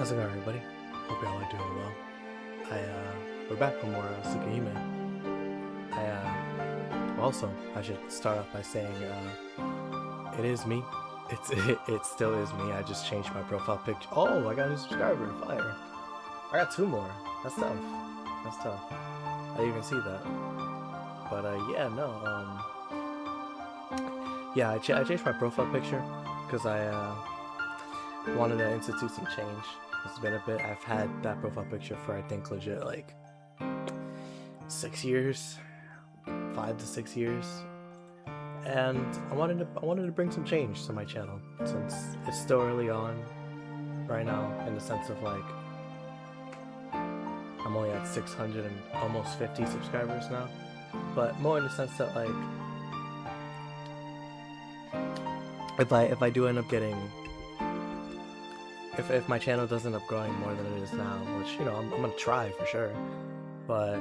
How's it going, everybody? Hope y'all are doing well. We're back for more Tsukihime. Also, I should start off by saying, it is me. It still is me. I just changed my profile picture. Oh, I got a new subscriber. Fire! I got 2 more. That's tough. That's tough. I didn't even see that. But yeah, no. Yeah, I changed my profile picture because I wanted to institute some change. It's been a bit. I've had that profile picture for I think legit like 6 years, 5 to 6 years, and I wanted to bring some change to my channel since it's still early on right now, in the sense of like I'm only at 600 and almost 50 subscribers now, but more in the sense that like if I do end up getting, if my channel doesn't end up growing more than it is now, which, you know, I'm gonna try for sure, but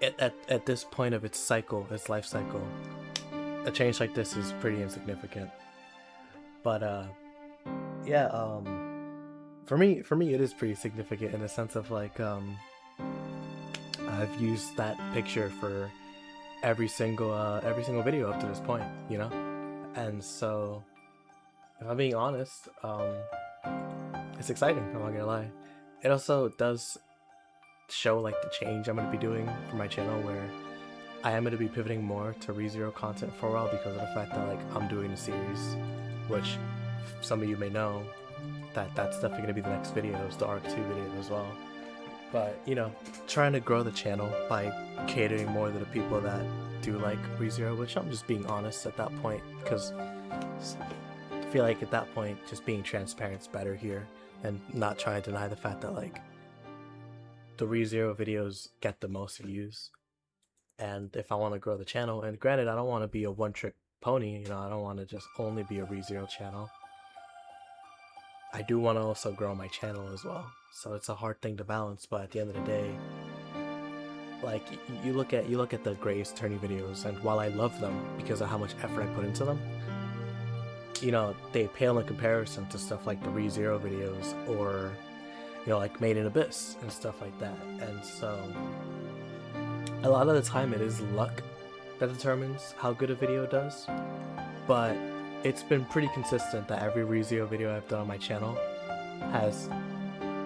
at this point of its cycle, its life cycle, a change like this is pretty insignificant. But yeah, for me it is pretty significant in the sense of like I've used that picture for every single video up to this point, you know, and so if I'm being honest, it's exciting, I'm not gonna lie. It also does show like the change I'm gonna be doing for my channel, where I am gonna be pivoting more to ReZero content for a while because of the fact that like I'm doing a series, which some of you may know that's definitely gonna be the next video. It's the Arc 2 video as well. But, you know, trying to grow the channel by catering more to the people that do like ReZero, which I'm just being honest at that point, because I feel like at that point just being transparent is better here, and not trying to deny the fact that like the ReZero videos get the most views. And if I want to grow the channel, and granted I don't want to be a one-trick pony, you know, I don't want to just only be a ReZero channel, I do want to also grow my channel as well. So it's a hard thing to balance, but at the end of the day, like you look at the Grace Attorney videos, and while I love them because of how much effort I put into them, you know, they pale in comparison to stuff like the ReZero videos, or, you know, like Made in Abyss and stuff like that. And so a lot of the time it is luck that determines how good a video does, but it's been pretty consistent that every ReZero video I've done on my channel has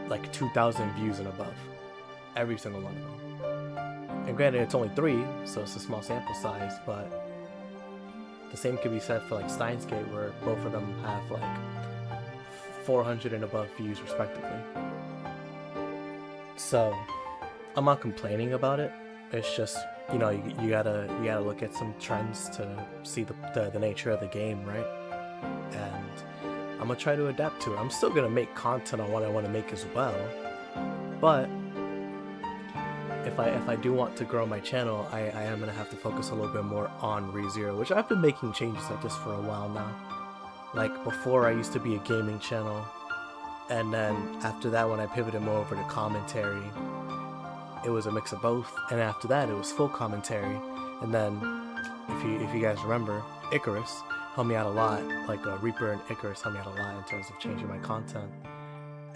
like 2,000 views and above, every single one of them. And granted, it's only 3, so it's a small sample size, but the same could be said for like Steins Gate, where both of them have like 400 and above views respectively. So I'm not complaining about it. It's just, you know, you gotta look at some trends to see the nature of the game, right? And I'm gonna try to adapt to it. I'm still gonna make content on what I want to make as well, but if I do want to grow my channel, I am gonna have to focus a little bit more on ReZero, which I've been making changes like this for a while now. Like before, I used to be a gaming channel, and then after that, when I pivoted more over to commentary, it was a mix of both, and after that it was full commentary. And then if you guys remember, Icarus helped me out a lot, like Reaper and Icarus helped me out a lot in terms of changing my content.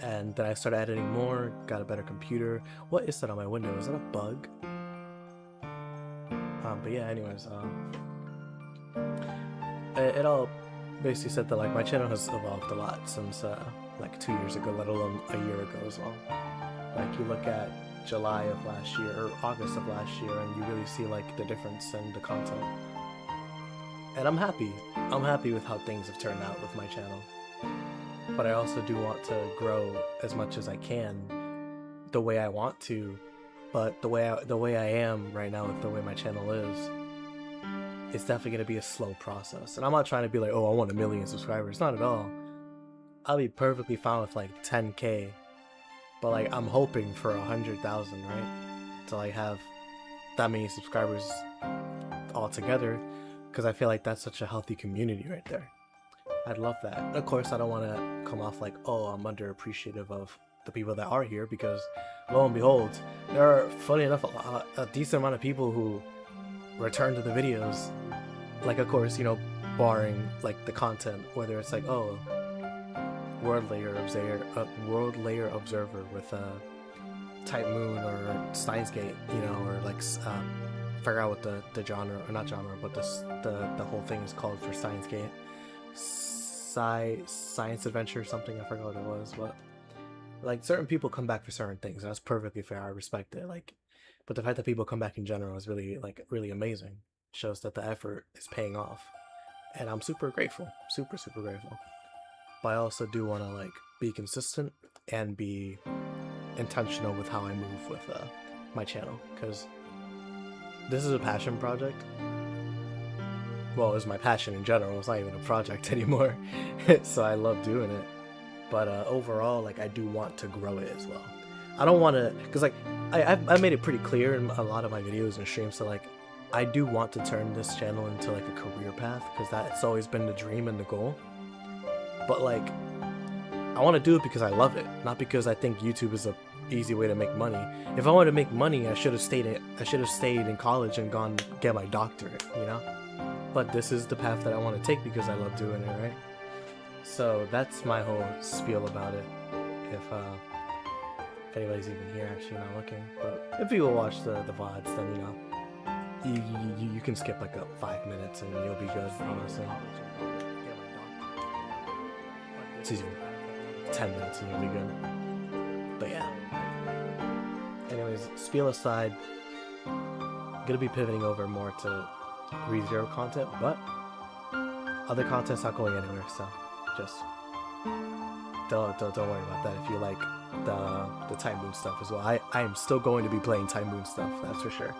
And then I started editing more, got a better computer. What is that on my window? Is that a bug? But yeah, anyways, it all basically said that like my channel has evolved a lot since like 2 years ago, let alone a year ago as well. Like you look at July of last year or August of last year, and you really see like the difference in the content. And I'm happy with how things have turned out with my channel. But I also do want to grow as much as I can the way I want to. But the way I am right now with the way my channel is, it's definitely going to be a slow process. And I'm not trying to be like, oh, I want 1 million subscribers. Not at all. I'll be perfectly fine with like 10K. But like I'm hoping for 100,000, right? To like have that many subscribers all together, because I feel like that's such a healthy community right there. I'd love that. Of course, I don't want to come off like, oh, I'm underappreciative of the people that are here, because lo and behold, there are, funny enough, a decent amount of people who return to the videos. Like, of course, you know, barring like the content, whether it's like, oh, world layer observer with Type Moon or Steins Gate, you know, or like figure out what the genre, or not genre, but the whole thing is called for Steins Gate. Science adventure something, I forgot what it was, but like certain people come back for certain things, and that's perfectly fair. I respect it. Like, but the fact that people come back in general is really really amazing. Shows that the effort is paying off, and I'm super grateful, super grateful. But I also do want to like be consistent and be intentional with how I move with my channel, because this is a passion project. Well, it was my passion in general. It's not even a project anymore. So I love doing it. But overall, like, I do want to grow it as well. I don't want to, because like I made it pretty clear in a lot of my videos and streams that like I do want to turn this channel into like a career path, because that's always been the dream and the goal. But like I want to do it because I love it, not because I think YouTube is a easy way to make money. If I wanted to make money, I should have stayed in college and gone get my doctorate, you know? But this is the path that I want to take because I love doing it, right? So that's my whole spiel about it. If anybody's even here, actually not looking, but if you will watch the VODs, then you know, you can skip like 5 minutes and you'll be good, honestly. It's easy. 10 minutes and you'll be good. But yeah. Anyways, spiel aside, I'm gonna be pivoting over more to ReZero content, but other content's not going anywhere, so just don't worry about that if you like the Time Moon stuff as well. I am still going to be playing Time Moon stuff, that's for sure.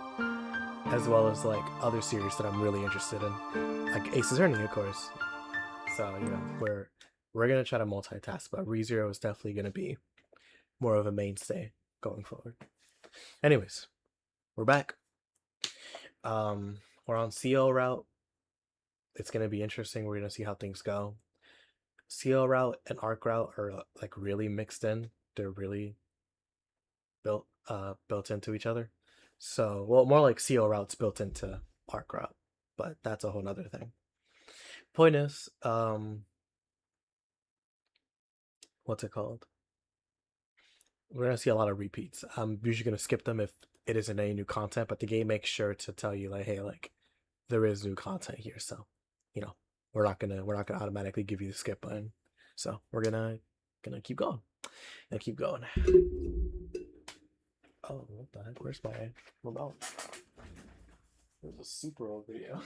As well as like other series that I'm really interested in, like Ace Attorney, of course. So you know, we're gonna try to multitask, but ReZero is definitely gonna be more of a mainstay going forward. Anyways, we're back. We're on Ciel route. It's gonna be interesting. We're gonna see how things go. Ciel route and Arc route are like really mixed in. They're really built into each other. So, well, more like Ciel route's built into Arc route, but that's a whole nother thing. Point is, what's it called? We're gonna see a lot of repeats. I'm usually gonna skip them if it isn't any new content, but the game makes sure to tell you like, hey, like there is new content here, so you know we're not gonna automatically give you the skip button. So we're gonna keep going and keep going. Oh, what the heck? Where's my remote? There's a super old video.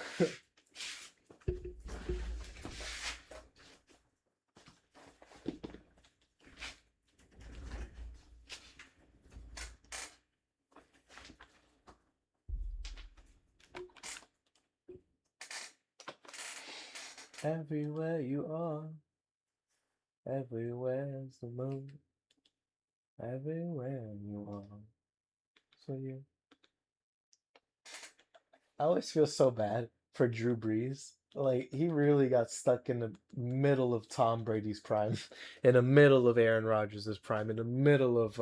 Everywhere you are, everywhere's the moon. Everywhere you are, so you. I always feel so bad for Drew Brees. Like he really got stuck in the middle of Tom Brady's prime, in the middle of Aaron Rodgers' prime, in the middle of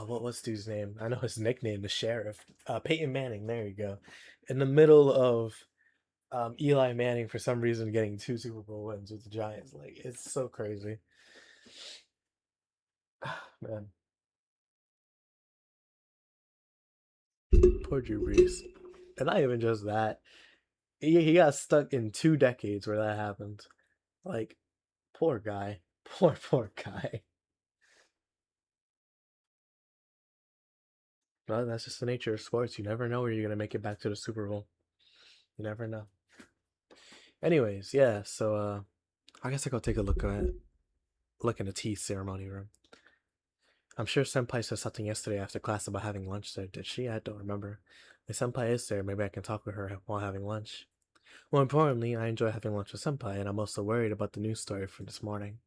what's dude's name? I know his nickname, the Sheriff. Peyton Manning. There you go. In the middle of Eli Manning for some reason getting 2 Super Bowl wins with the Giants. Like it's so crazy. Man, poor Drew Brees. And not even just that. He got stuck in 2 decades where that happened. Like, poor guy. Poor guy. Well, that's just the nature of sports. You never know where you're gonna make it back to the Super Bowl. You never know. Anyways, yeah, so I guess I go take a look in the tea ceremony room. I'm sure Senpai said something yesterday after class about having lunch there. Did she? I don't remember. If Senpai is there, maybe I can talk with her while having lunch. More importantly, I enjoy having lunch with Senpai, and I'm also worried about the news story from this morning.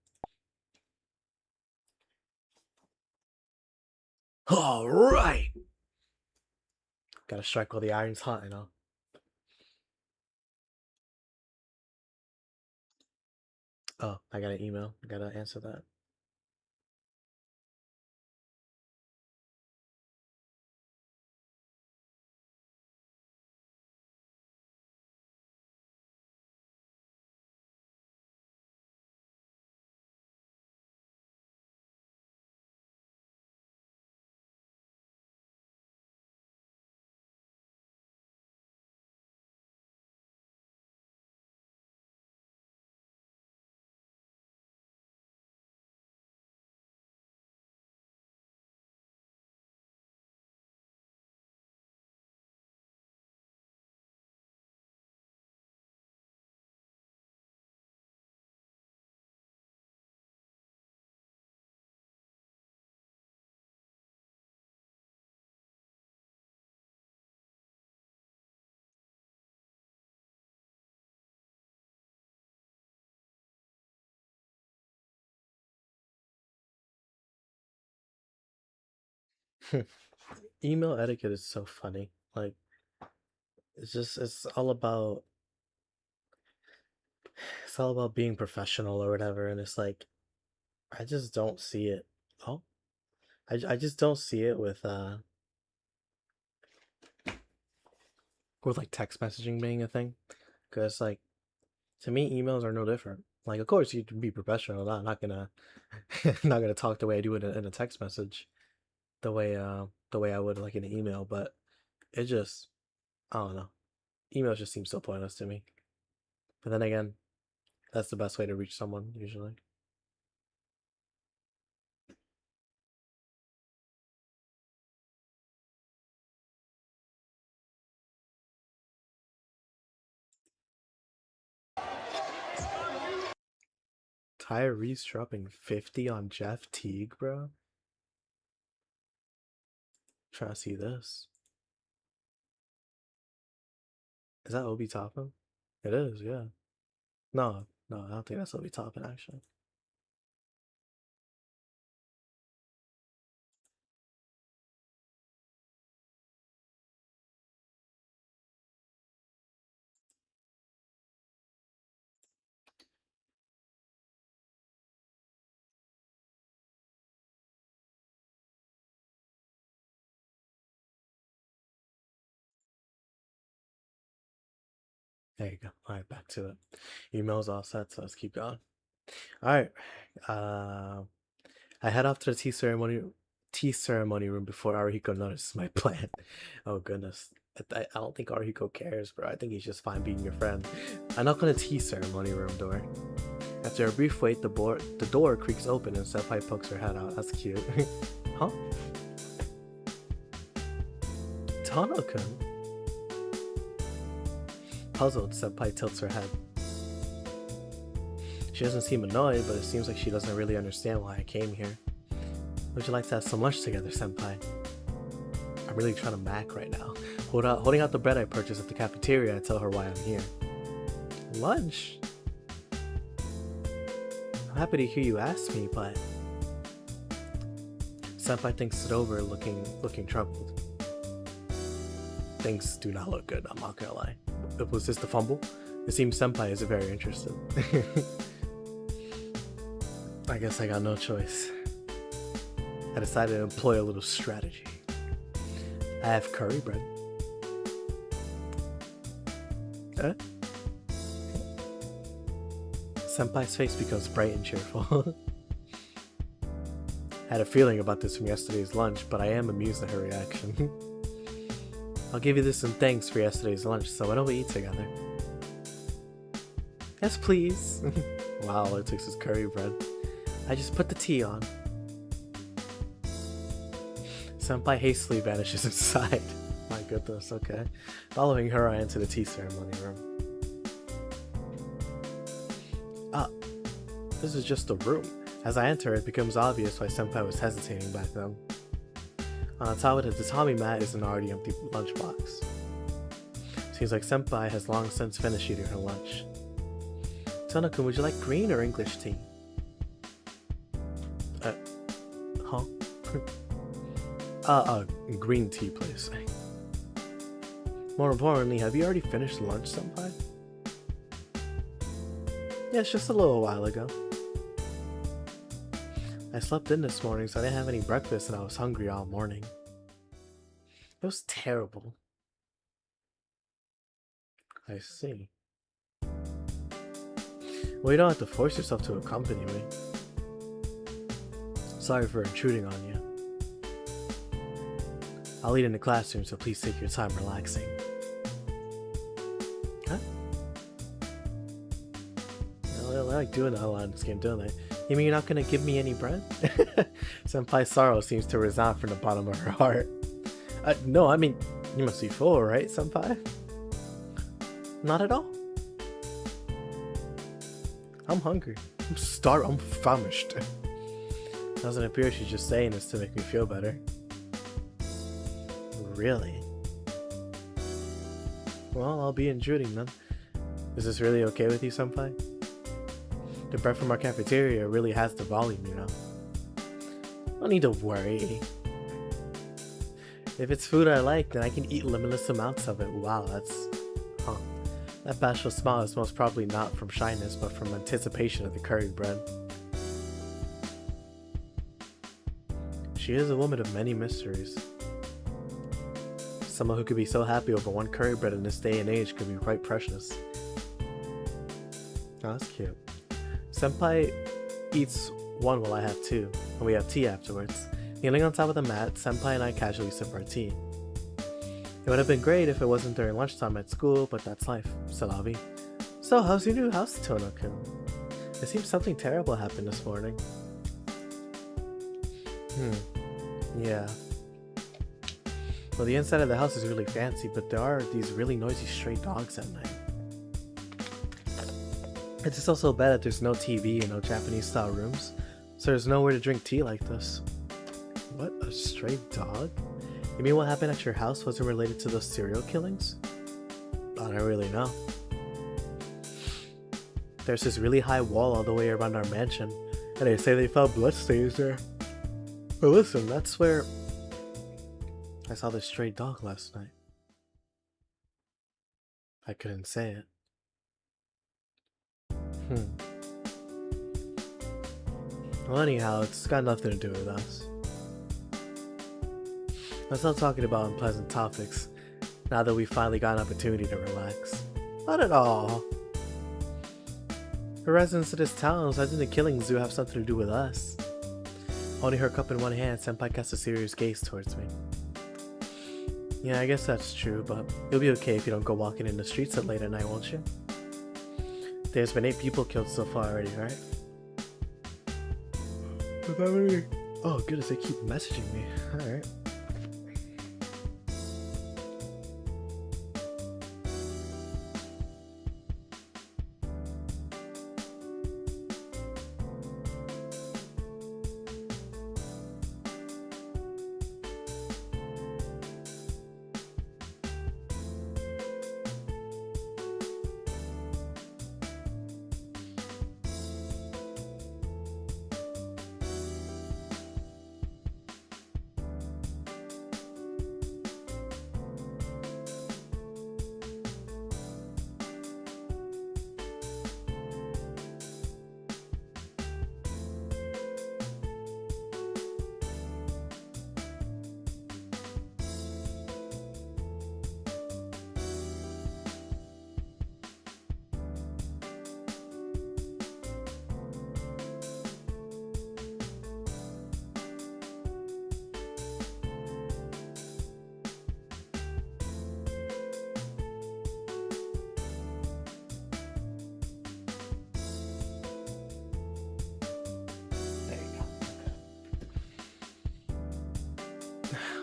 All right! Gotta strike while the iron's hot, you know? Oh, I got an email. I gotta answer that. Email etiquette is so funny. Like, it's all about being professional or whatever, and it's like I just don't see it. Oh, I just don't see it with like text messaging being a thing, because like to me emails are no different. Like, of course you can be professional. Not gonna not gonna talk the way I do it in a text message, the way I would like in an email. But it just, I don't know. Emails just seem so pointless to me. But then again, that's the best way to reach someone usually. Tyrese dropping 50 on Jeff Teague, bro. Trying to see this. Is that Obi Toppin? It is, yeah. No, no, I don't think that's Obi Toppin actually. There you go. All right, back to it. Email's all set, so let's keep going. All right. Uh, I head off to the tea ceremony room before Arihiko notices my plan. Oh goodness. I don't think Arihiko cares, bro. I think he's just fine being your friend. I knock on the tea ceremony room door. After a brief wait, the door creaks open and Senpai pokes her head out. That's cute. Huh? Tano-kun? Puzzled, Senpai tilts her head. She doesn't seem annoyed, but it seems like she doesn't really understand why I came here. Would you like to have some lunch together, Senpai? I'm really trying to mac right now. Holding out the bread I purchased at the cafeteria, I tell her why I'm here. Lunch? I'm happy to hear you ask me, but... Senpai thinks it over, looking troubled. Things do not look good, I'm not gonna lie. Was this the fumble? It seems Senpai is very interested. I guess I got no choice. I decided to employ a little strategy. I have curry bread. Senpai's face becomes bright and cheerful. I had a feeling about this from yesterday's lunch, but I am amused at her reaction. I'll give you this in thanks for yesterday's lunch, so why don't we eat together? Yes, please. Wow, it takes his curry bread. I just put the tea on. Senpai hastily vanishes inside. My goodness, okay. Following her, I enter the tea ceremony room. Ah, this is just a room. As I enter, it becomes obvious why Senpai was hesitating back then. On top of the tatami mat is an already empty lunchbox. Seems like Senpai has long since finished eating her lunch. Tano-kun, would you like green or English tea? Huh? Green tea, please. More importantly, have you already finished lunch, Senpai? Yes, just a little while ago. I slept in this morning, so I didn't have any breakfast and I was hungry all morning. It was terrible. I see. Well, you don't have to force yourself to accompany me. Sorry for intruding on you. I'll eat in the classroom, so please take your time relaxing. Huh? I like doing that a lot in this game, don't I? You mean you're not gonna give me any bread? Senpai's sorrow seems to resound from the bottom of her heart. No, I mean, you must be full, right, Senpai? Not at all. I'm hungry. I'm starved. I'm famished. Doesn't appear she's just saying this to make me feel better. Really? Well, I'll be intruding then. Is this really okay with you, Senpai? The bread from our cafeteria really has the volume, you know. No need to worry. If it's food I like, then I can eat limitless amounts of it. Wow, that's... Huh. That bashful smile is most probably not from shyness, but from anticipation of the curry bread. She is a woman of many mysteries. Someone who could be so happy over one curry bread in this day and age could be quite precious. Oh, that's cute. Senpai eats one while I have two, and we have tea afterwards. Kneeling on top of the mat, Senpai and I casually sip our tea. It would have been great if it wasn't during lunchtime at school, but that's life. C'est la vie. So, how's your new house, Tono-kun? It seems something terrible happened this morning. Yeah. Well, the inside of the house is really fancy, but there are these really noisy stray dogs at night. It's just also bad that there's no TV and no Japanese-style rooms, so there's nowhere to drink tea like this. What? A stray dog? You mean what happened at your house wasn't related to those serial killings? I don't really know. There's this really high wall all the way around our mansion, and they say they found bloodstains there. But listen, that's where I saw this stray dog last night. I couldn't say it. Well, anyhow, it's got nothing to do with us. Let's not talking about unpleasant topics, now that we finally got an opportunity to relax. Not at all. The residents of this town says the killing zoo have something to do with us. Holding her cup in one hand, Senpai casts a serious gaze towards me. Yeah, I guess that's true, but you'll be okay if you don't go walking in the streets at late at night, won't you? There's been 8 people killed so far already, right? But that many... Oh goodness, they keep messaging me. Alright.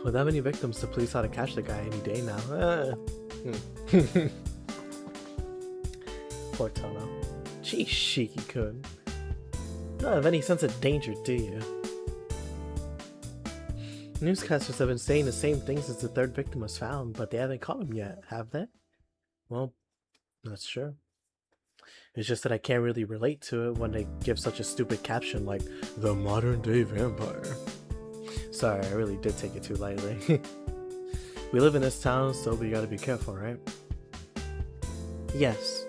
With that many victims, the police ought to catch the guy any day now. Poor Tono. Gee, Shiki-kun. You don't have any sense of danger, do you? Newscasters have been saying the same thing since the 3rd victim was found, but they haven't caught him yet, have they? Well, that's true. It's just that I can't really relate to it when they give such a stupid caption like, "The modern day vampire." Sorry, I really did take it too lightly. We live in this town, so we gotta be careful, right? Yes.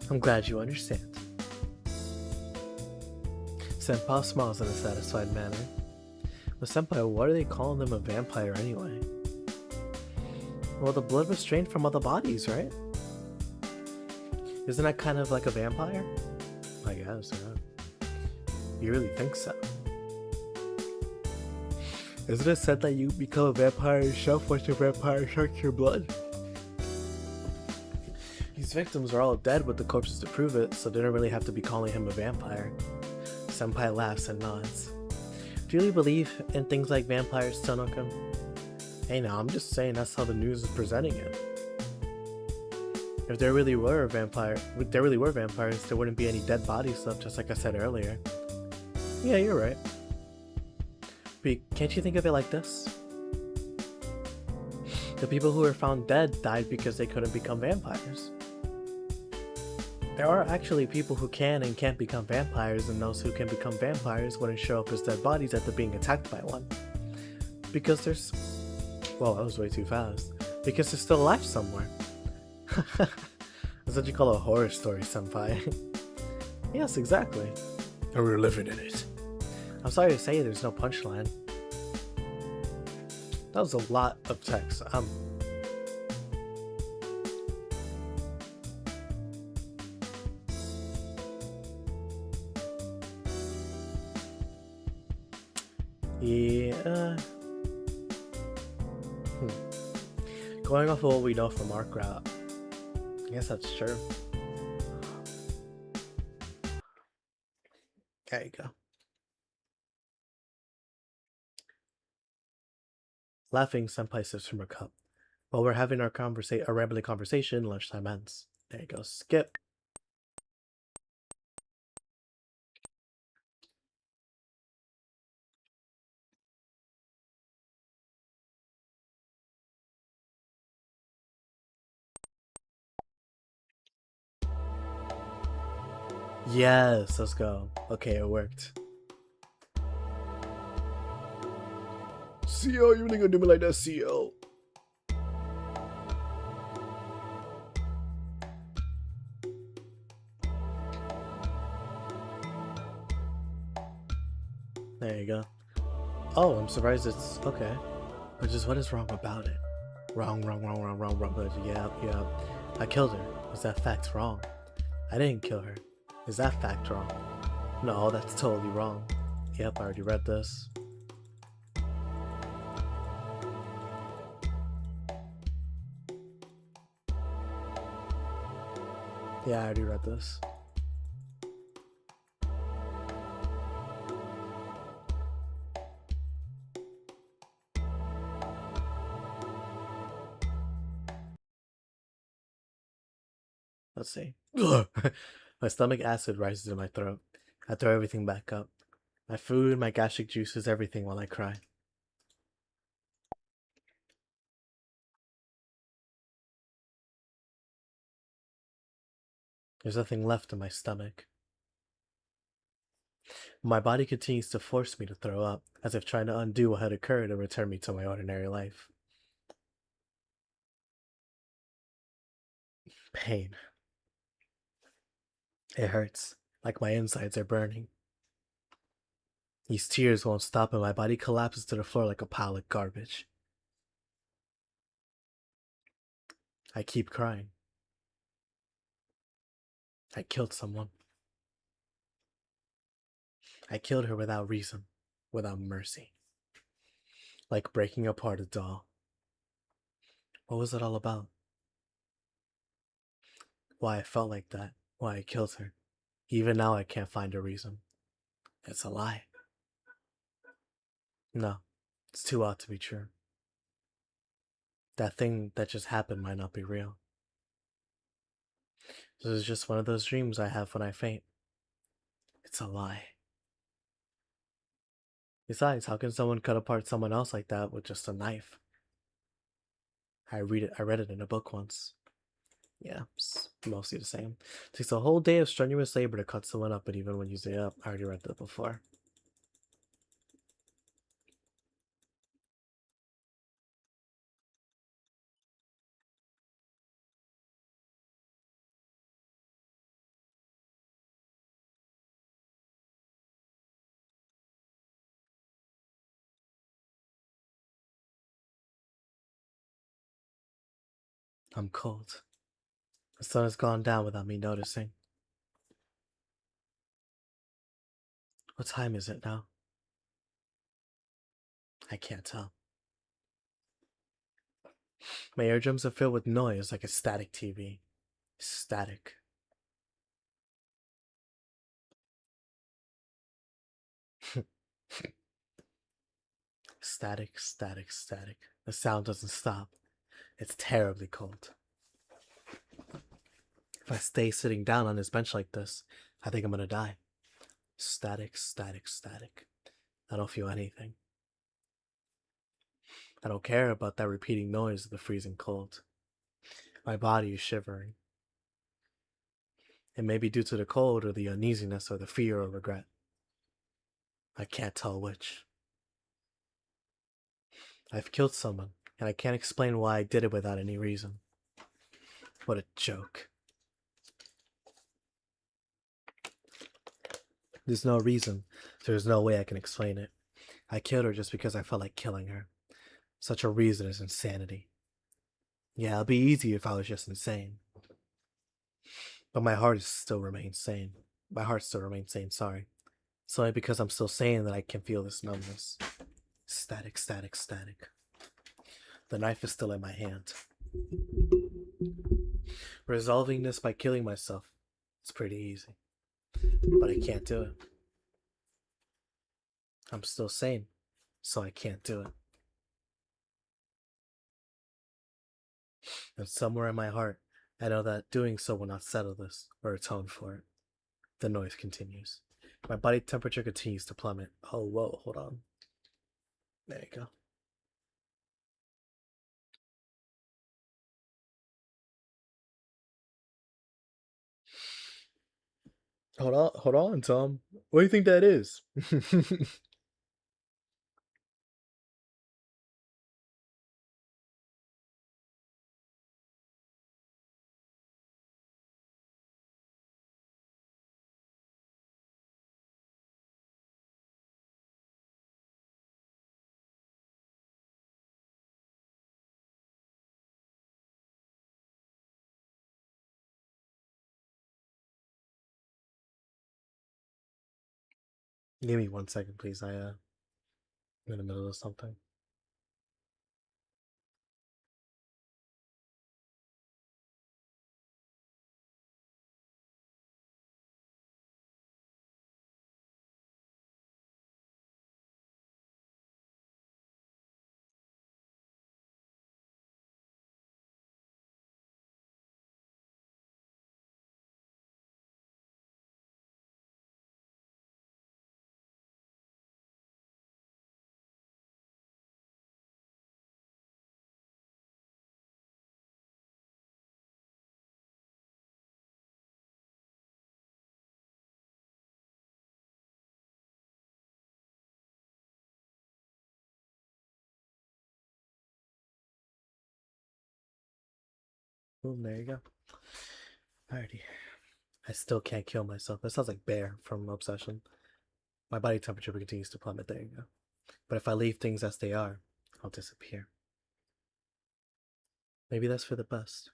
I'm glad you understand. Senpai smiles in a satisfied manner. But Senpai, what are they calling them a vampire anyway? Well, the blood was drained from other bodies, right? Isn't that kind of like a vampire? I guess, yeah. You really think so? Isn't it said that you become a vampire yourself once your vampire sharks your blood? These victims are all dead with the corpses to prove it, so they don't really have to be calling him a vampire. Senpai laughs and nods. Do you really believe in things like vampires, Tono-kun? Hey now, I'm just saying that's how the news is presenting it. If there really were vampires, there wouldn't be any dead bodies left, just like I said earlier. Yeah, you're right. But can't you think of it like this? The people who were found dead died because they couldn't become vampires. There are actually people who can and can't become vampires, and those who can become vampires wouldn't show up as dead bodies after being attacked by one. Because there's... Well, that was way too fast. Because there's still life somewhere. That's what you call a horror story, senpai. Yes, exactly. And we're living in it. I'm sorry to say there's no punchline. That was a lot of text. Yeah. Going off of what we know from Arc Route, I guess that's true. There you go. Laughing, senpai sips from her cup. While we're having our rambling conversation, lunchtime ends. There you go. Skip. Yes, let's go. Okay, it worked. Ciel, you really gonna do me like that, Ciel? There you go. Oh, I'm surprised it's okay. But just what is wrong about it? Wrong. But yeah. I killed her. Is that fact wrong? I didn't kill her. Is that fact wrong? No, that's totally wrong. Yep, I already read this. Yeah, I already read this. Let's see. My stomach acid rises in my throat. I throw everything back up. My food, my gastric juices, everything while I cry. There's nothing left in my stomach. My body continues to force me to throw up, as if trying to undo what had occurred and return me to my ordinary life. Pain. It hurts, like my insides are burning. These tears won't stop and my body collapses to the floor like a pile of garbage. I keep crying. I killed someone. I killed her without reason, without mercy. Like breaking apart a doll. What was it all about? Why I felt like that, why I killed her. Even now I can't find a reason. It's a lie. No, it's too odd to be true. That thing that just happened might not be real. This is just one of those dreams I have when I faint. It's a lie. Besides, how can someone cut apart someone else like that with just a knife? I read it in a book once. Yeah, it's mostly the same. It takes a whole day of strenuous labor to cut someone up, but even when you say up, I already read that before. I'm cold. The sun has gone down without me noticing. What time is it now? I can't tell. My eardrums are filled with noise like a static TV. Static. Static. The sound doesn't stop. It's terribly cold. If I stay sitting down on this bench like this, I think I'm gonna die. Static. I don't feel anything. I don't care about that repeating noise of the freezing cold. My body is shivering. It may be due to the cold or the uneasiness or the fear or regret. I can't tell which. I've killed someone, and I can't explain why I did it without any reason. What a joke. There's no reason, so there's no way I can explain it. I killed her just because I felt like killing her. Such a reason is insanity. Yeah, it'd be easy if I was just insane. But my heart still remains sane. My heart still remains sane, sorry. It's only because I'm still sane that I can feel this numbness. Static, static, static. The knife is still in my hand. Resolving this by killing myself is pretty easy. But I can't do it. I'm still sane, so I can't do it. And somewhere in my heart, I know that doing so will not settle this or atone for it. The noise continues. My body temperature continues to plummet. Oh, whoa, hold on. There you go. Hold on, Tom. What do you think that is? Give me 1 second, please. I'm in the middle of something. Boom, there you go. Alrighty. I still can't kill myself. That sounds like Bear from Obsession. My body temperature continues to plummet. There you go. But if I leave things as they are, I'll disappear. Maybe that's for the best.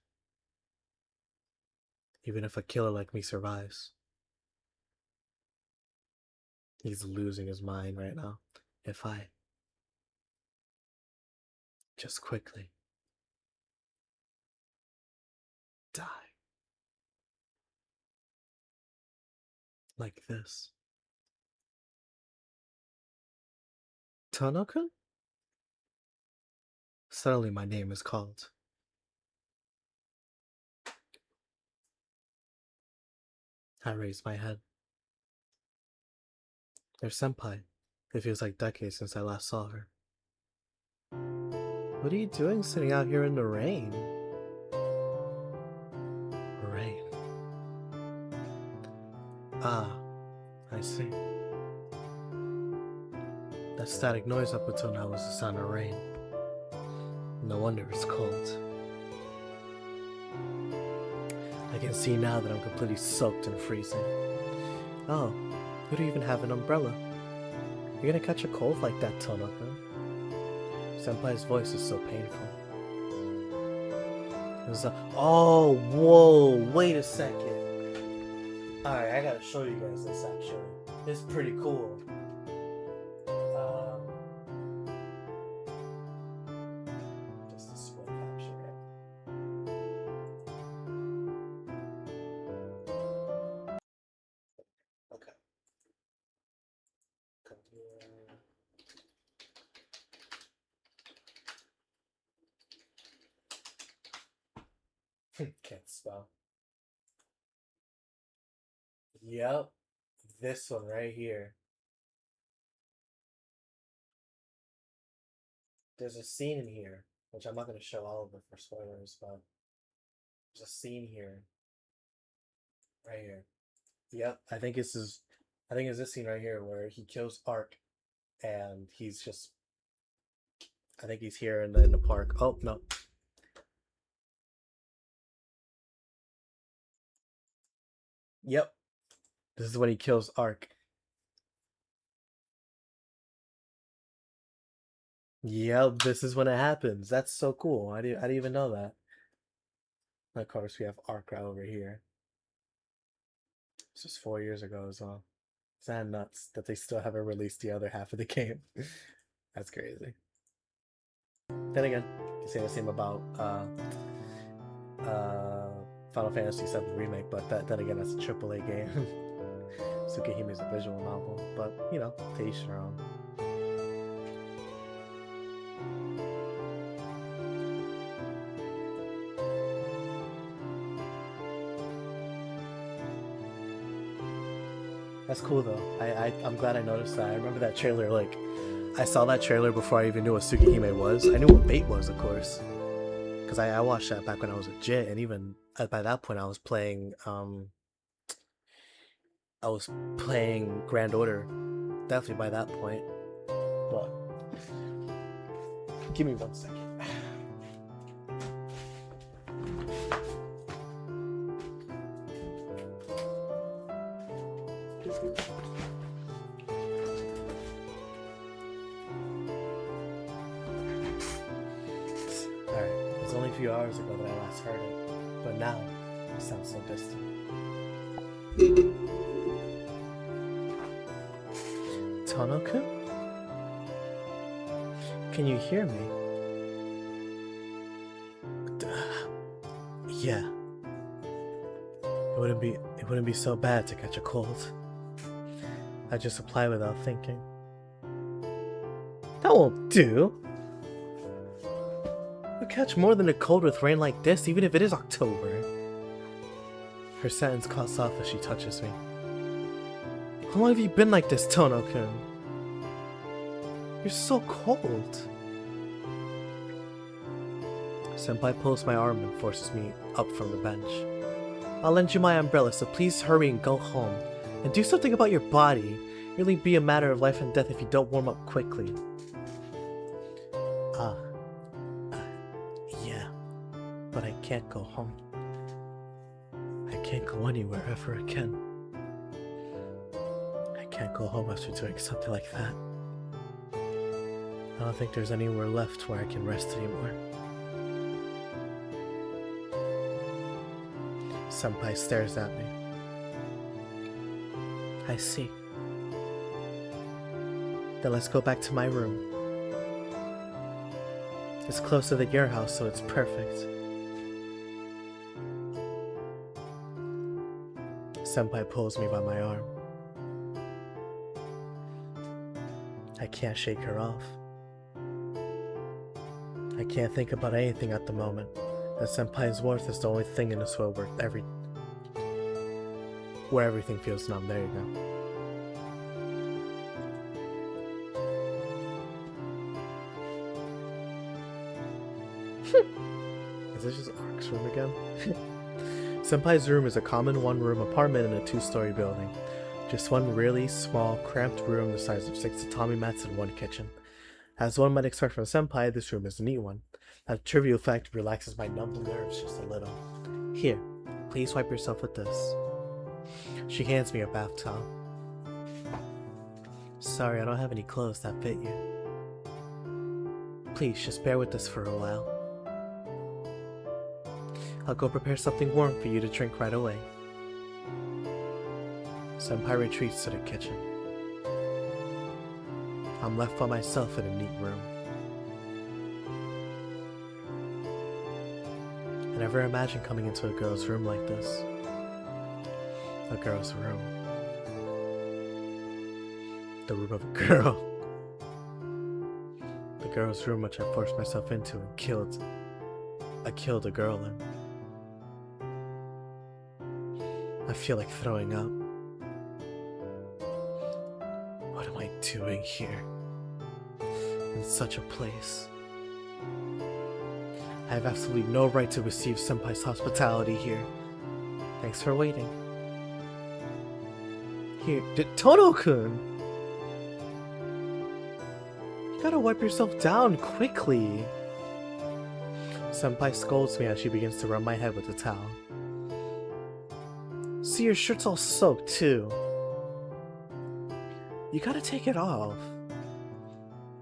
Even if a killer like me survives. He's losing his mind right now. If I just quickly die. Like this. Tanaka? Suddenly my name is called. I raise my head. There's Senpai. It feels like decades since I last saw her. What are you doing sitting out here in the rain? Rain. Ah, I see. That static noise up until now was the sound of rain. No wonder it's cold. I can see now that I'm completely soaked and freezing. Oh, you don't even have an umbrella. You're gonna catch a cold like that, Tanaka. Senpai's voice is so painful. Oh, whoa, wait a second. Alright, I gotta show you guys this actually. It's pretty cool. Just a scroll capture, Okay. Come here. Can't spell. Yep. This one right here. There's a scene in here, which I'm not going to show all of it for spoilers, but there's a scene here, right here. Yep, I think it's this scene right here where he kills Ark, and he's just I think he's here in the park. Oh, no. Yep. This is when he kills Ark. Yep, this is when it happens. That's so cool. I didn't even know that. Of course, we have Ark right over here. This was 4 years ago as well. It's that nuts that they still haven't released the other half of the game. That's crazy. Then again, you can say the same about Final Fantasy VII Remake, but then again, that's a AAA game. Tsukihime is a visual novel, but you know, to each their own. That's cool though. I'm glad I noticed that. I remember that trailer. Like, I saw that trailer before I even knew what Tsukihime was. I knew what Bait was, of course, because I watched that back when I was a jit, and even by that point I was playing Grand Order. Definitely by that point. But give me 1 second. Alright, it was only a few hours ago that I last heard it, but now it sounds so distant. Tono-kun? Can you hear me? Yeah. It wouldn't be so bad to catch a cold. I just apply without thinking. That won't do. You'll catch more than a cold with rain like this, even if it is October. Her sentence cuts off as she touches me. How long have you been like this, Tono-kun? You're so cold. Senpai pulls my arm and forces me up from the bench. I'll lend you my umbrella, so please hurry and go home. And do something about your body. It'll really be a matter of life and death if you don't warm up quickly. Yeah. But I can't go home. I can't go anywhere ever again. I can't go home after doing something like that. I don't think there's anywhere left where I can rest anymore. Senpai stares at me. I see. Then let's go back to my room. It's closer to your house, so it's perfect. Senpai pulls me by my arm. I can't shake her off. I can't think about anything at the moment. That Senpai's worth is the only thing in this world where everything feels numb. There you go. Is this just Ark's room again? Senpai's room is a common one-room apartment in a two-story building. Just one really small, cramped room the size of 6 tatami mats and one kitchen. As one might expect from Senpai, this room is a neat one. That trivial fact relaxes my numb nerves just a little. Here, please wipe yourself with this. She hands me a bath towel. Sorry, I don't have any clothes that fit you. Please, just bear with this for a while. I'll go prepare something warm for you to drink right away. Senpai retreats to the kitchen. I'm left by myself in a neat room. I never imagined coming into a girl's room like this. A girl's room. The room of a girl. The girl's room which I forced myself into and killed. I killed a girl in. I feel like throwing up. What am I doing here? In such a place. I have absolutely no right to receive Senpai's hospitality here. Thanks for waiting. Here, Tono-kun! You gotta wipe yourself down quickly. Senpai scolds me as she begins to rub my head with the towel. See, your shirt's all soaked too. You gotta take it off.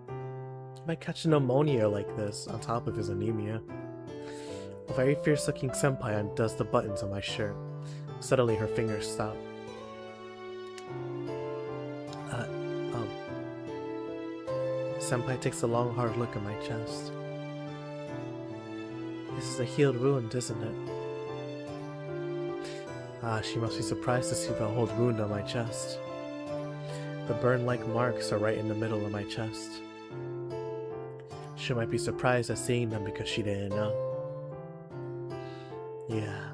You might catch pneumonia like this, on top of his anemia. A very fierce-looking senpai undoes the buttons on my shirt. Suddenly, her fingers stop. Senpai takes a long, hard look at my chest. This is a healed wound, isn't it? Ah, she must be surprised to see the old wound on my chest. The burn-like marks are right in the middle of my chest. She might be surprised at seeing them because she didn't know. Yeah.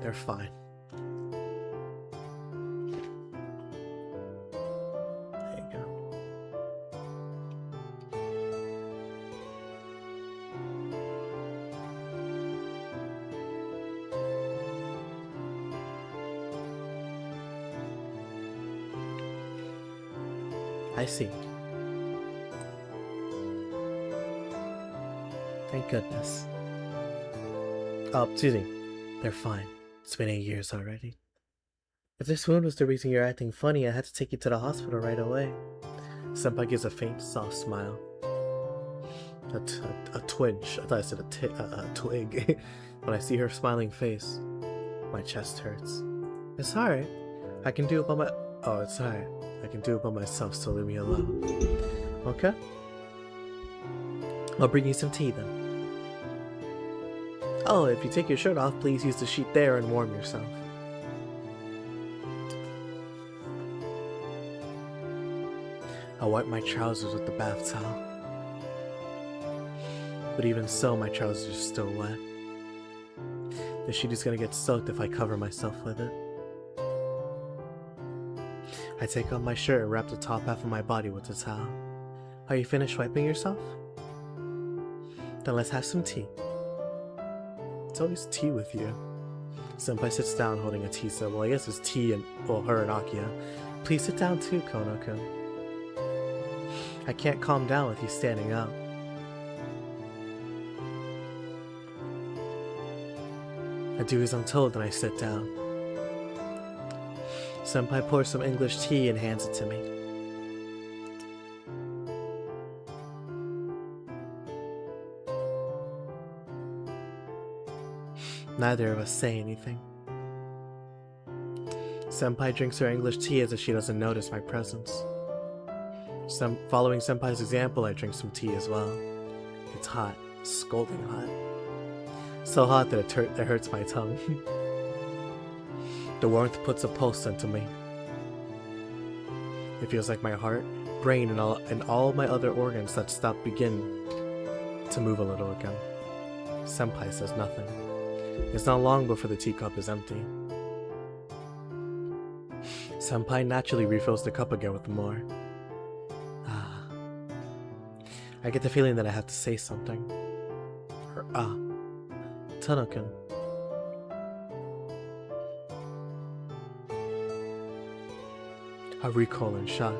They're fine. There you go. I see. Thank goodness. Oh, Susie. They're fine. It's been 8 years already. If this wound was the reason you're acting funny, I had to take you to the hospital right away. Senpai gives a faint, soft smile. A twinge. I thought I said a twig. When I see her smiling face, my chest hurts. It's alright. I can do it by my... Oh, it's alright. I can do it by myself, so leave me alone. Okay? I'll bring you some tea then. Oh, if you take your shirt off, please use the sheet there and warm yourself. I wipe my trousers with the bath towel. But even so, my trousers are still wet. The sheet is gonna get soaked if I cover myself with it. I take off my shirt and wrap the top half of my body with the towel. Are you finished wiping yourself? Then let's have some tea. It's always tea with you. Senpai sits down holding a tea set. Well, I guess it's tea and, well, her and Akia. Please sit down too, Kono-kun. I can't calm down with you standing up. I do as I'm told and I sit down. Senpai pours some English tea and hands it to me. Neither of us say anything. Senpai drinks her English tea as if she doesn't notice my presence. Following Senpai's example, I drink some tea as well. It's hot, scalding hot. So hot that it hurts my tongue. The warmth puts a pulse into me. It feels like my heart, brain, and all my other organs that stopped begin to move a little again. Senpai says nothing. It's not long before the teacup is empty. Senpai naturally refills the cup again with more. I get the feeling that I have to say something. Tono-kun. I recoil in shock.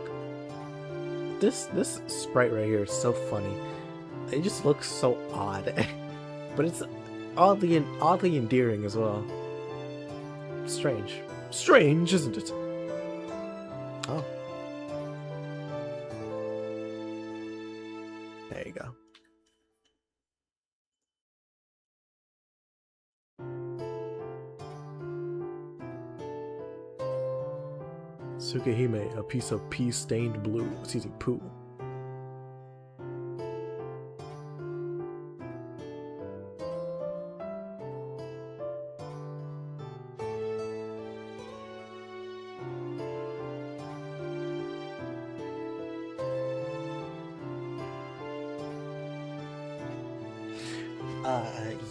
This sprite right here is so funny. It just looks so odd. But it's oddly endearing as well. Strange. Strange, isn't it? Oh. There you go. Tsukihime, a piece of pea-stained blue. It's using poo.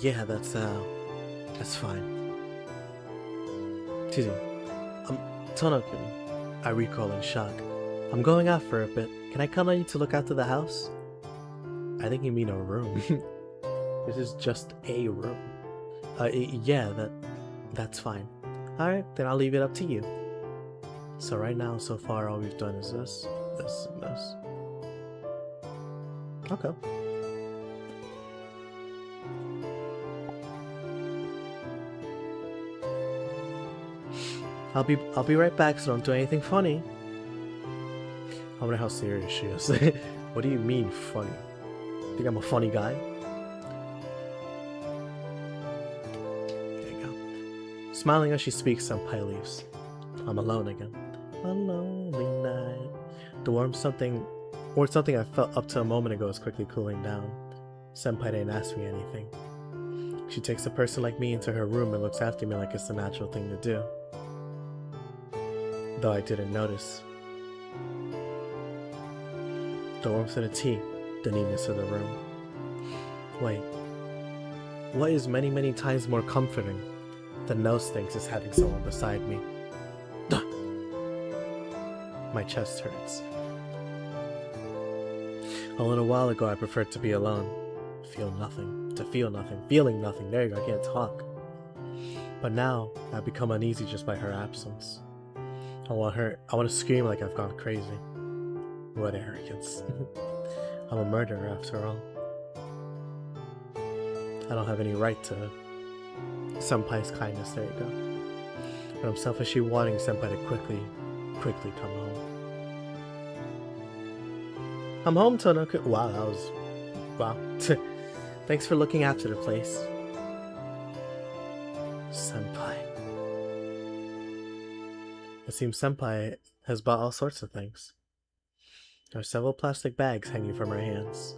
Yeah, that's fine. Excuse me. Tono-kun. I recoil in shock. I'm going out for a bit. Can I count on you to look after the house? I think you mean a room. This is just a room. Yeah, that's fine. Alright, then I'll leave it up to you. So right now, so far, all we've done is this. this and this. Okay. I'll be right back, so don't do anything funny. I wonder how serious she is. What do you mean funny? Think I'm a funny guy? There you go. Smiling as she speaks, Senpai leaves. I'm alone again. A lonely night. The warm something I felt up to a moment ago is quickly cooling down. Senpai didn't ask me anything. She takes a person like me into her room and looks after me like it's the natural thing to do. Though I didn't notice. The warmth of the tea, the neatness of the room. Wait. What is many, many times more comforting than those things is having someone beside me? My chest hurts. A little while ago I preferred to be alone. Feel nothing. To feel nothing. Feeling nothing. There you go, I can't talk. But now, I've become uneasy just by her absence. I want to scream like I've gone crazy. What arrogance. I'm a murderer after all. I don't have any right to Senpai's kindness, there you go. But I'm selfishly wanting Senpai to quickly come home. I'm home, Tonoku. Wow, that was... wow. Thanks for looking after the place. Senpai. It seems Senpai has bought all sorts of things. There are several plastic bags hanging from her hands.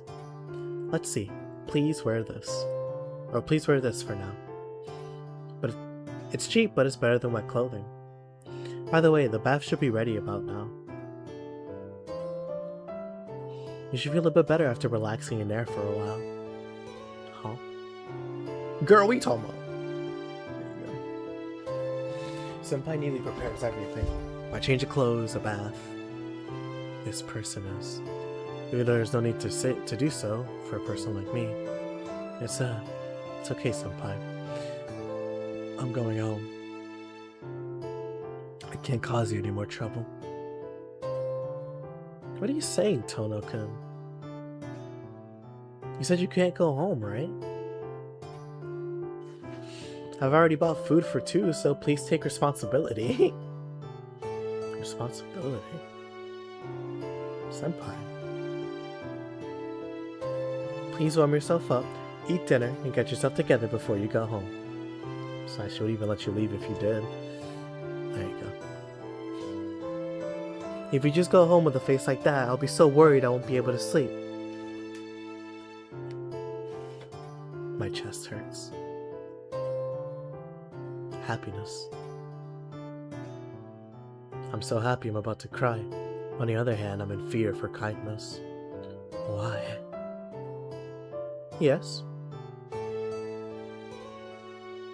Let's see. Please wear this. Or please wear this for now. But it's cheap, but it's better than wet clothing. By the way, the bath should be ready about now. You should feel a bit better after relaxing in there for a while. Huh? Girl, what are you talking about? There you go. Senpai neatly prepares everything. My change of clothes, a bath. This person is. Even though there's no need to do so for a person like me. It's okay, Senpai. I'm going home. I can't cause you any more trouble. What are you saying, Tono-kun? You said you can't go home, right? I've already bought food for two, so please take responsibility. Responsibility? Senpai. Please warm yourself up, eat dinner, and get yourself together before you go home. So I should even let you leave if you did. There you go. If you just go home with a face like that, I'll be so worried I won't be able to sleep. My chest hurts. Happiness. I'm so happy I'm about to cry. On the other hand, I'm in fear for kindness. Why? Yes?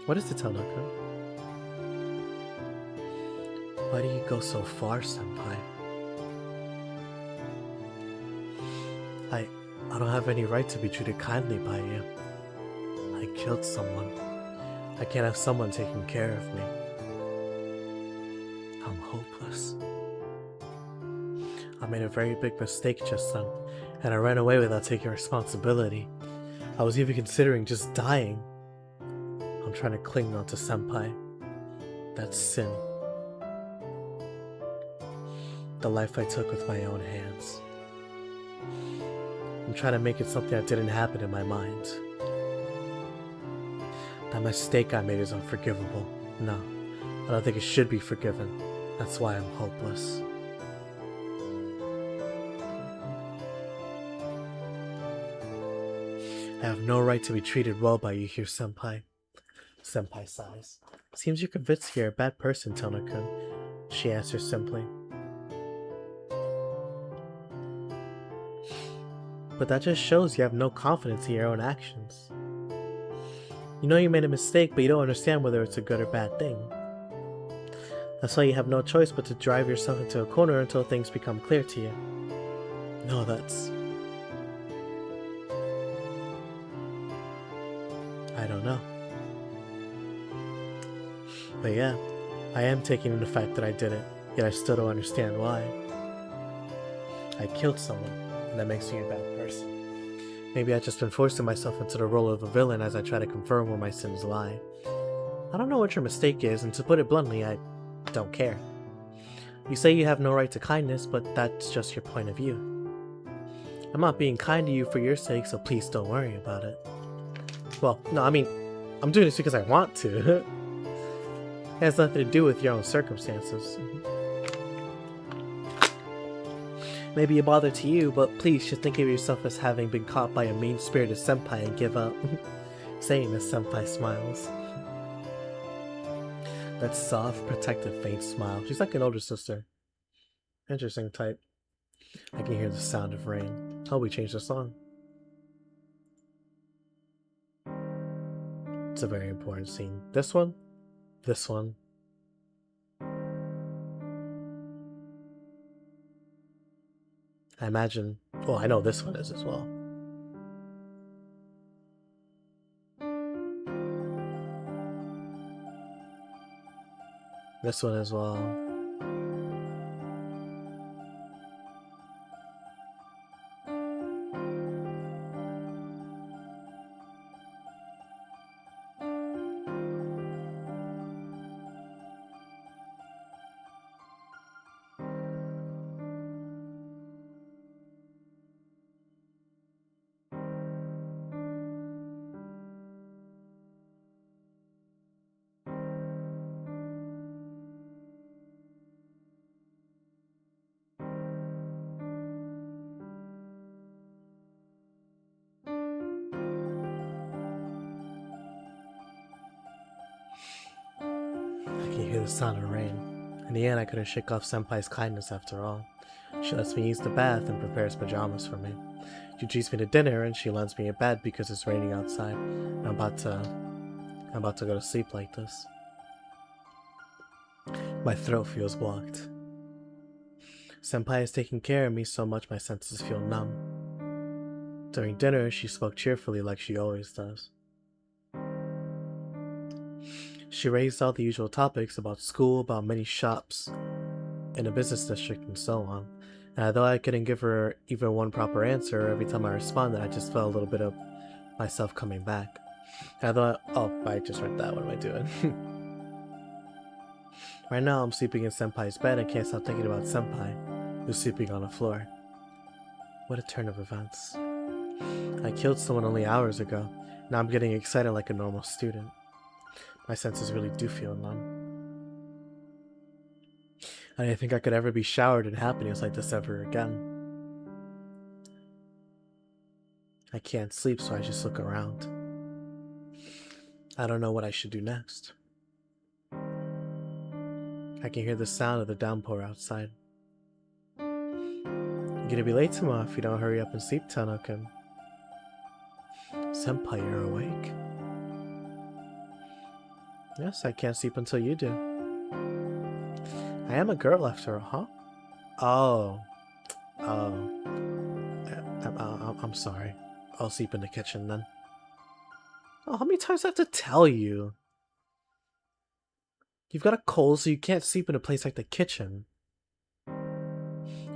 What is it, Tanaka? Why do you go so far, Senpai? I don't have any right to be treated kindly by you. I killed someone. I can't have someone taking care of me. I'm hopeless. I made a very big mistake just then, and I ran away without taking responsibility. I was even considering just dying. I'm trying to cling on to Senpai. That's sin. The life I took with my own hands. I'm trying to make it something that didn't happen in my mind. That mistake I made is unforgivable. No, I don't think it should be forgiven. That's why I'm hopeless. I have no right to be treated well by you here, Senpai. Senpai sighs. Seems you're convinced you're a bad person, Tono-kun. She answers simply. But that just shows you have no confidence in your own actions. You know you made a mistake, but you don't understand whether it's a good or bad thing. That's why you have no choice but to drive yourself into a corner until things become clear to you. No, that's... I don't know. But yeah, I am taking in the fact that I did it, yet I still don't understand why. I killed someone, and that makes me a bad person. Maybe I've just been forcing myself into the role of a villain as I try to confirm where my sins lie. I don't know what your mistake is, and to put it bluntly, I don't care. You say you have no right to kindness, but that's just your point of view. I'm not being kind to you for your sake, so please don't worry about it. Well, no, I mean, I'm doing this because I want to. It has nothing to do with your own circumstances. Maybe a bother to you, but please just think of yourself as having been caught by a mean-spirited senpai and give up. Saying this, senpai smiles. That soft, protective, faint smile. She's like an older sister. Interesting type. I can hear the sound of rain. Oh, we changed the song. It's a very important scene. This one. This one. I imagine... Well, I know this one is as well. This one as well. I can hear the sound of rain. In the end, I couldn't shake off Senpai's kindness after all. She lets me use the bath and prepares pajamas for me. She treats me to dinner and she lends me a bed because it's raining outside. I'm about to go to sleep like this. My throat feels blocked. Senpai is taking care of me so much my senses feel numb. During dinner, she spoke cheerfully like she always does. She raised all the usual topics about school, about many shops in a business district, and so on. And although I couldn't give her even one proper answer, every time I responded, I just felt a little bit of myself coming back. And I thought, oh, I just read that. What am I doing? Right now, I'm sleeping in Senpai's bed and can't stop thinking about Senpai, who's sleeping on the floor. What a turn of events. I killed someone only hours ago. Now I'm getting excited like a normal student. My senses really do feel numb. I didn't think I could ever be showered in happiness like this ever again. I can't sleep, so I just look around. I don't know what I should do next. I can hear the sound of the downpour outside. You're gonna be late tomorrow if you don't hurry up and sleep, Tanoken. Senpai, you're awake? Yes, I can't sleep until you do. I am a girl after all, huh? I'm sorry. I'll sleep in the kitchen then. Oh, how many times do I have to tell you? You've got a cold, so you can't sleep in a place like the kitchen.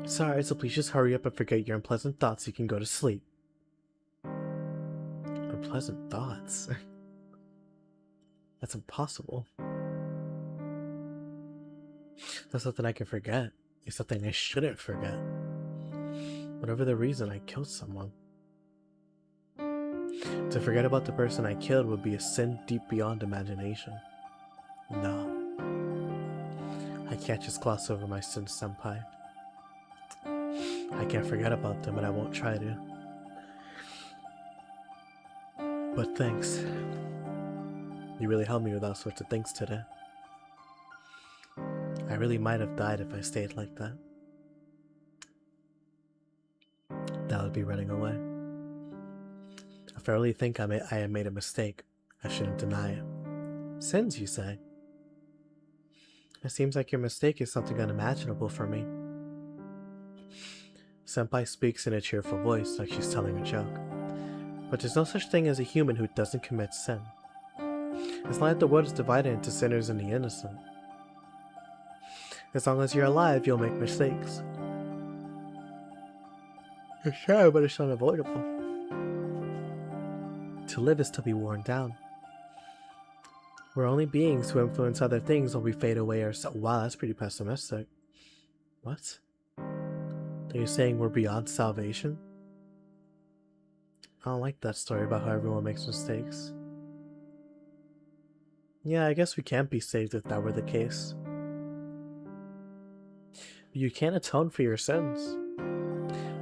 Sorry, so please just hurry up and forget your unpleasant thoughts so you can go to sleep. Unpleasant thoughts? That's impossible. That's something I can forget. It's something I shouldn't forget. Whatever the reason, I killed someone. To forget about the person I killed would be a sin deep beyond imagination. No. I can't just gloss over my sins, Senpai. I can't forget about them, and I won't try to. But thanks. You really helped me with all sorts of things today. I really might have died if I stayed like that. That would be running away. If I really think I made a mistake, I shouldn't deny it. Sins, you say? It seems like your mistake is something unimaginable for me. Senpai speaks in a cheerful voice, like she's telling a joke. But there's no such thing as a human who doesn't commit sin. It's not like the world is divided into sinners and the innocent. As long as you're alive, you'll make mistakes. It's sad, but it's unavoidable. To live is to be worn down. We're only beings who influence other things while we fade away ourselves. Wow, that's pretty pessimistic. What? Are you saying we're beyond salvation? I don't like that story about how everyone makes mistakes. Yeah, I guess we can't be saved if that were the case. But you can't atone for your sins.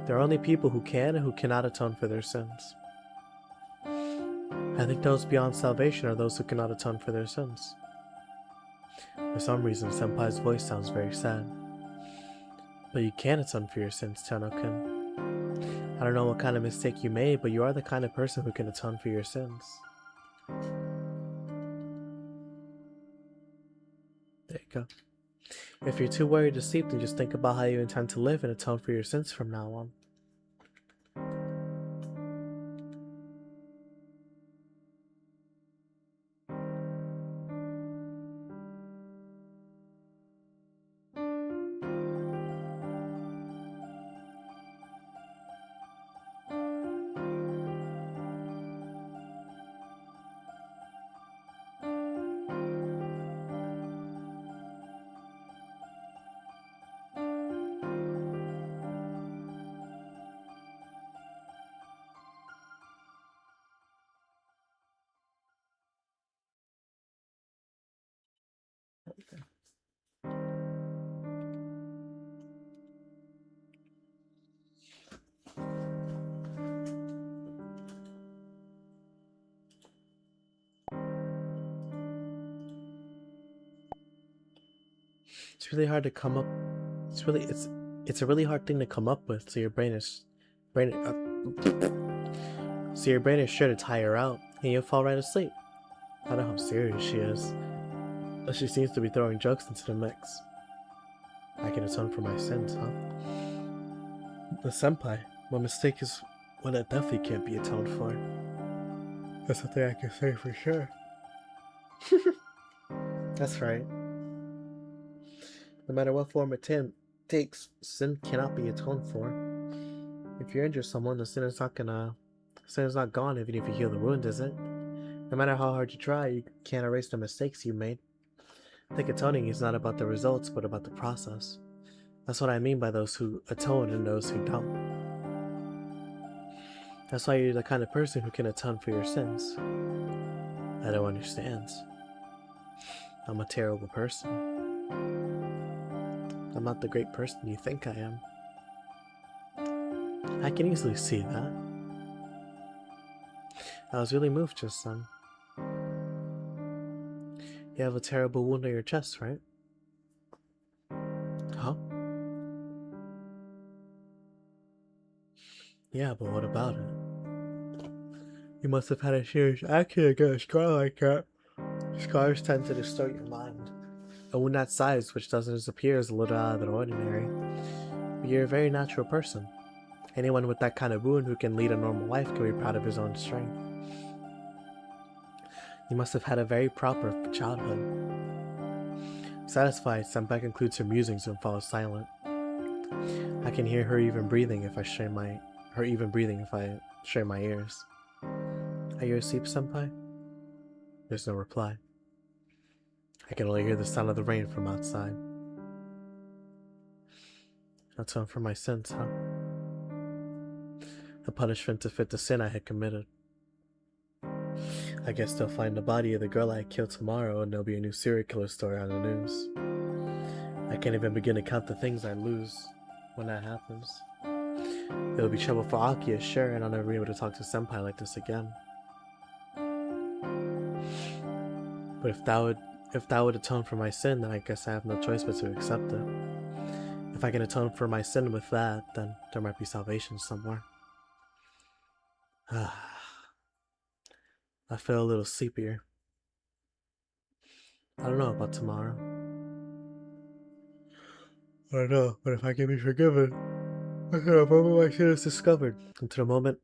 There are only people who can and who cannot atone for their sins. I think those beyond salvation are those who cannot atone for their sins. For some reason, Senpai's voice sounds very sad. But you can atone for your sins, Tano-kun. I don't know what kind of mistake you made, but you are the kind of person who can atone for your sins. There you go. If you're too worried to sleep, then just think about how you intend to live and atone for your sins from now on. It's really hard to come up. It's a really hard thing to come up with. So your brain is sure to tire out, and you'll fall right asleep. I don't know how serious she is, but she seems to be throwing jokes into the mix. I can atone for my sins, huh? The senpai, my mistake is one that definitely can't be atoned for. That's something I can say for sure. That's right. No matter what form it takes, sin cannot be atoned for. If you injure someone, the sin is not gone even if you heal the wound, is it? No matter how hard you try, you can't erase the mistakes you made. I think atoning is not about the results, but about the process. That's what I mean by those who atone and those who don't. That's why you're the kind of person who can atone for your sins. I don't understand. I'm a terrible person. I'm not the great person you think I am. I can easily see that. I was really moved just then. You have a terrible wound on your chest, right? Huh? Yeah, but what about it? You must have had a serious accident to get a scar like that. Scars tend to distort your mind. A wound that size, which doesn't disappear, is a little out of the ordinary. But you're a very natural person. Anyone with that kind of wound who can lead a normal life can be proud of his own strength. You must have had a very proper childhood. Satisfied, Senpai concludes her musings and falls silent. I can hear her even breathing if I strain my ears. Are you asleep, Senpai? There's no reply. I can only hear the sound of the rain from outside. Atone for my sins, huh? A punishment to fit the sin I had committed. I guess they'll find the body of the girl I killed tomorrow and there'll be a new serial killer story on the news. I can't even begin to count the things I lose when that happens. It'll be trouble for Akiya, sure, and I'll never be able to talk to Senpai like this again. But if that would atone for my sin, then I guess I have no choice but to accept it. If I can atone for my sin with that, then there might be salvation somewhere. I feel a little sleepier. I don't know about tomorrow. I don't know, but if I can be forgiven, until the moment my sin is discovered. Until the moment...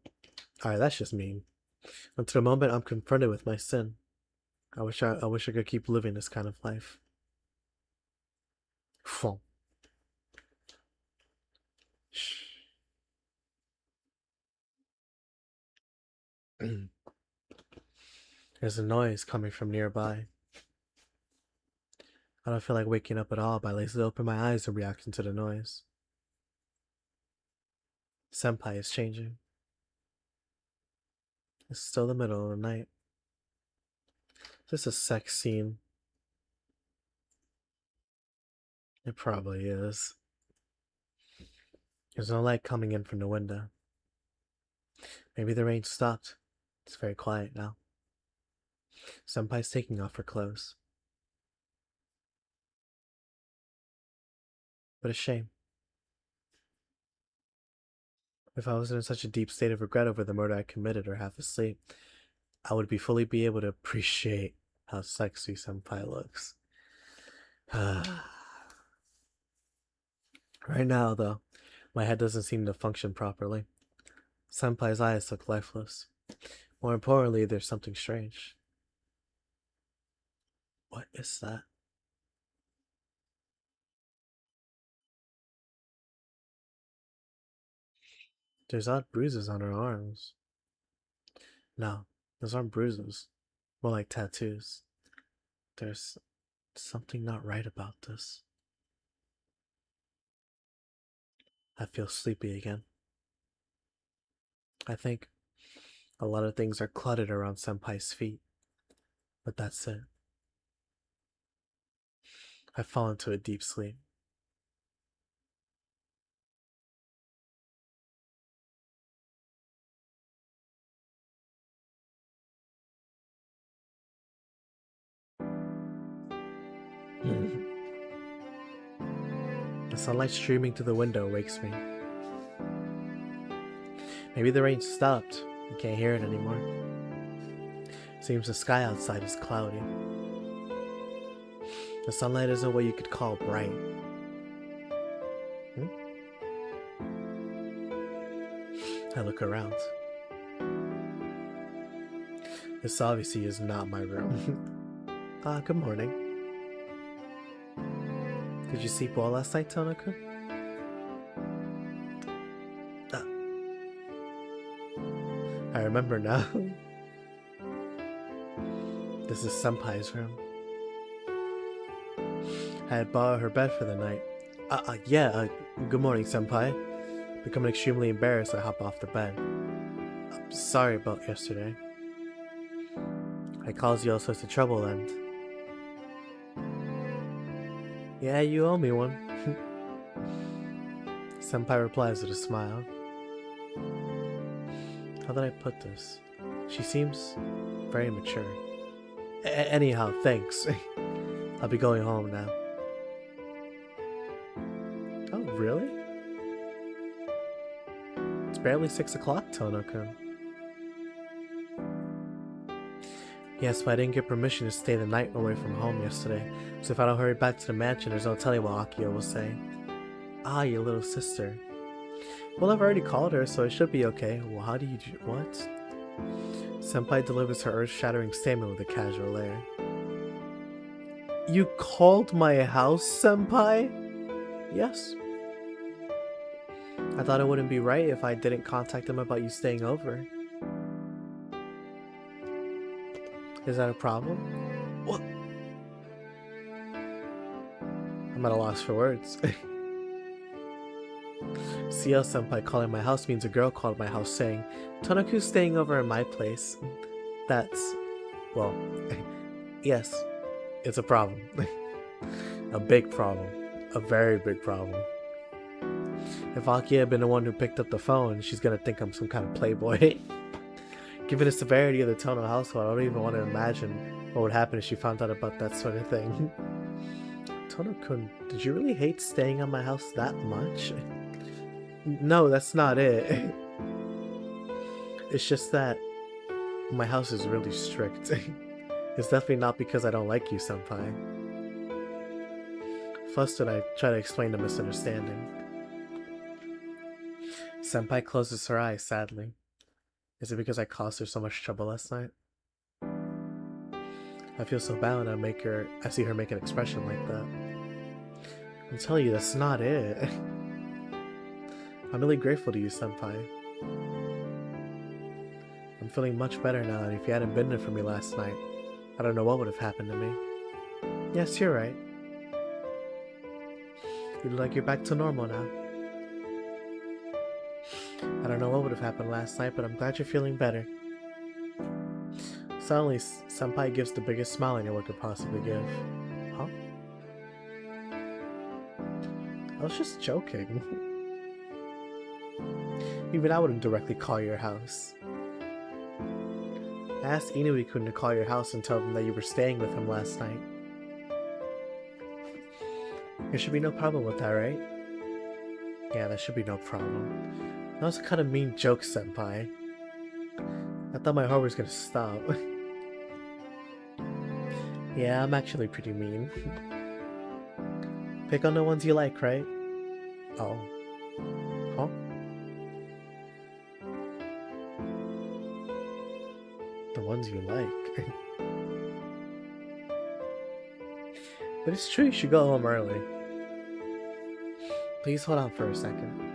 Alright, that's just mean. Until the moment I'm confronted with my sin. I wish I could keep living this kind of life. Shh. There's a noise coming from nearby. I don't feel like waking up at all, but I lazily open my eyes in reaction to the noise. Senpai is changing. It's still the middle of the night. Is this a sex scene? It probably is. There's no light coming in from the window. Maybe the rain stopped. It's very quiet now. Senpai's taking off her clothes. What a shame. If I wasn't in such a deep state of regret over the murder I committed or half asleep, I would fully be able to appreciate how sexy Senpai looks. Right now, though, my head doesn't seem to function properly. Senpai's eyes look lifeless. More importantly, there's something strange. What is that? There's odd bruises on her arms. No, those aren't bruises. More like tattoos. There's something not right about this. I feel sleepy again. I think a lot of things are cluttered around Senpai's feet. But that's it. I fall into a deep sleep. The sunlight streaming through the window wakes me. Maybe the rain stopped. I can't hear it anymore. Seems the sky outside is cloudy. The sunlight isn't what you could call bright. I look around. This obviously is not my room. Good morning. Did you sleep well last night, Tanaka? I remember now. This is Senpai's room. I had borrowed her bed for the night. Good morning, Senpai. Becoming extremely embarrassed, I hop off the bed. Sorry about yesterday. I caused you all sorts of trouble and... Yeah, you owe me one. Senpai replies with a smile. How did I put this? She seems very mature. Anyhow, thanks. I'll be going home now. Oh, really? It's barely 6 o'clock, Tono-kun. Yes, but I didn't get permission to stay the night away from home yesterday, so if I don't hurry back to the mansion, there's no telling what Akio will say. Ah, your little sister. Well, I've already called her, so it should be okay. Well, how do you do— what? Senpai delivers her earth-shattering statement with a casual air. You called my house, Senpai? Yes. I thought it wouldn't be right if I didn't contact him about you staying over. Is that a problem? What? I'm at a loss for words. Ciel Senpai calling my house means a girl called my house saying, Tonaku's staying over at my place. That's... well, yes, it's a problem. A big problem. A very big problem. If Aki had been the one who picked up the phone, she's gonna think I'm some kind of playboy. Given the severity of the Tono household, I don't even want to imagine what would happen if she found out about that sort of thing. Tono-kun, did you really hate staying at my house that much? No, that's not it. It's just that my house is really strict. It's definitely not because I don't like you, Senpai. Flustered, I try to explain the misunderstanding. Senpai closes her eyes sadly. Is it because I caused her so much trouble last night? I feel so bad when I see her make an expression like that. I'm telling you, that's not it. I'm really grateful to you, Senpai. I'm feeling much better now, and if you hadn't been there for me last night, I don't know what would have happened to me. Yes, you're right. You look like you're back to normal now. I don't know what would have happened last night, but I'm glad you're feeling better. Suddenly, Senpai gives the biggest smile anyone could possibly give. Huh? I was just joking. Even I wouldn't directly call your house. I asked Inui-kun to call your house and tell them that you were staying with him last night. There should be no problem with that, right? Yeah, there should be no problem. That was a kind of mean joke, Senpai. I thought my heart was gonna stop. Yeah, I'm actually pretty mean. Pick on the ones you like, right? Oh. Huh? The ones you like. But it's true, you should go home early. Please hold on for a second.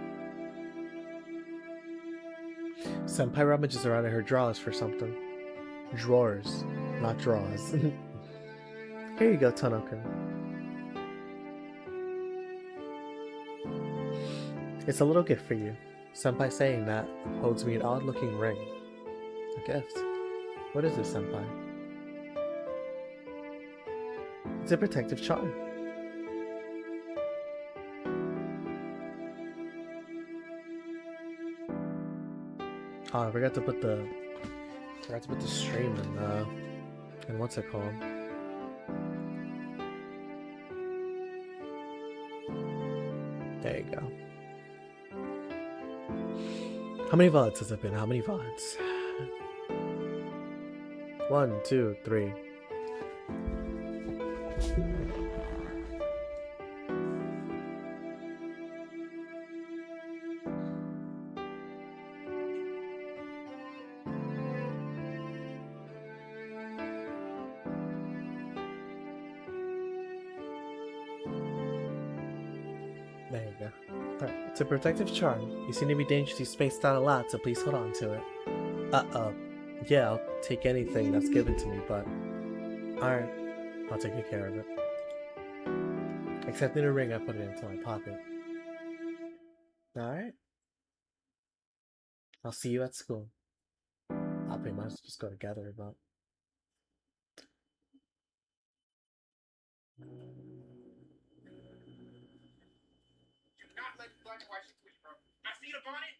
Senpai rummages around in her drawers for something. Drawers, not draws. Here you go, Tano-kun. It's a little gift for you. Senpai saying that holds me an odd-looking ring. A gift? What is this, Senpai? It's a protective charm. Oh, I forgot to put the stream in what's it called? There you go. How many VODs has it been? How many VODs? 1, 2, 3. There you go. Alright, it's a protective charm. You seem to be dangerously spaced out a lot, so please hold on to it. Yeah, I'll take anything that's given to me, but... Alright, I'll take good care of it. Except in a ring, I put it into my pocket. Alright? I'll see you at school. I'll pretty much just go together, but... Do not let black and white switch, bro. I see the bonnet.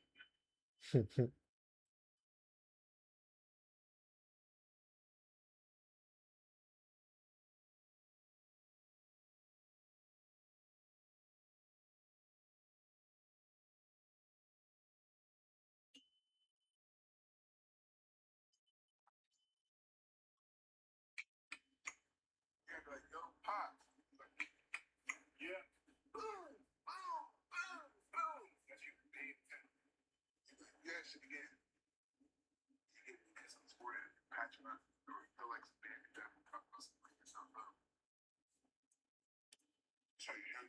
Yeah, like, yo, pop. Yeah. Boom, boom, boom, boom. That's you, babe. Yeah, shit again. You get me some sport patch my or feel like some band that will cut something like yourself up. Show you.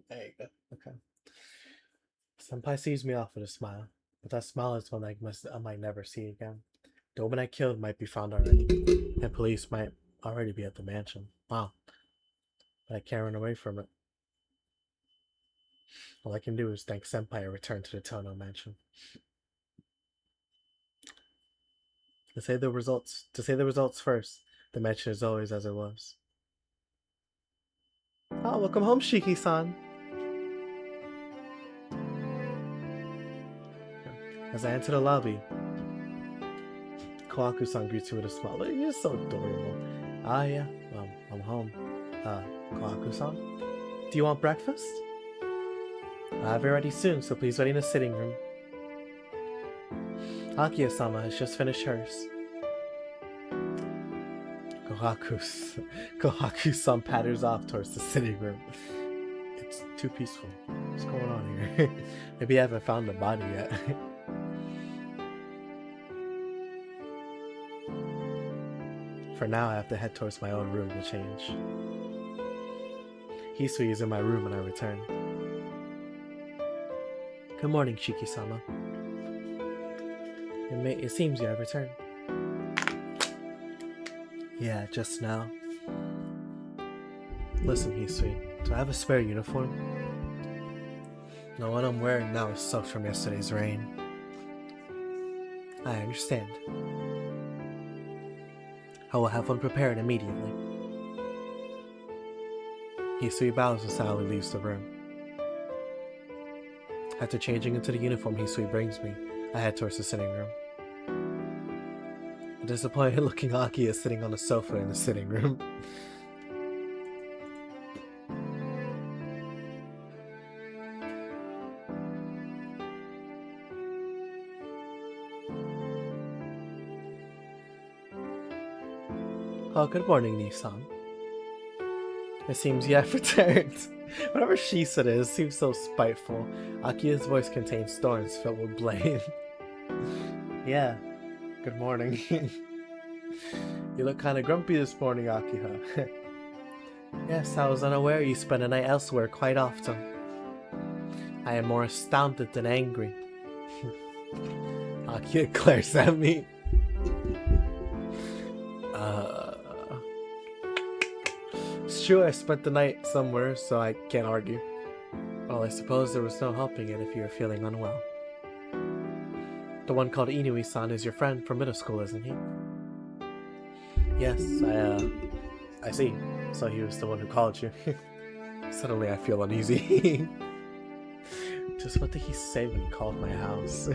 There you go. Okay. Senpai sees me off with a smile, but that smile is one I might never see again. The woman I killed might be found already, and police might already be at the mansion. Wow. But I can't run away from it. All I can do is thank Senpai and return to the Tono mansion. To say the results first, the mansion is always as it was. Oh, welcome home, Shiki-san. As I enter the lobby, Kawaku-san greets you with a smile. You're so adorable. Ah, yeah, I'm home. Kawaku-san? Do you want breakfast? I'll have it ready soon, so please wait in the sitting room. Akiya-sama has just finished hers. Kohaku-san patters off towards the sitting room. It's too peaceful. What's going on here? Maybe I haven't found the body yet. For now, I have to head towards my own room to change. Hisui is in my room when I return. Good morning, Shiki-sama. It seems you have returned. Yeah, just now. Listen, Hisui, do I have a spare uniform? The one I'm wearing now is soaked from yesterday's rain. I understand. I will have one prepared immediately. Hisui bows and sadly leaves the room. After changing into the uniform Hisui brings me, I head towards the sitting room. A disappointed looking Aki is sitting on a sofa in the sitting room. Oh, good morning, Nissan. It seems you have returned. Whatever she said it seems so spiteful. Akia's voice contains thorns filled with blame. Yeah, good morning. You look kinda grumpy this morning, Akiha. Yes, I was unaware you spend a night elsewhere quite often. I am more astounded than angry. Akiha glares at me. It's true I spent the night somewhere, so I can't argue. Well, I suppose there was no helping it if you were feeling unwell. The one called Inui-san is your friend from middle school, isn't he? Yes, I see. So he was the one who called you. Suddenly I feel uneasy. Just what did he say when he called my house?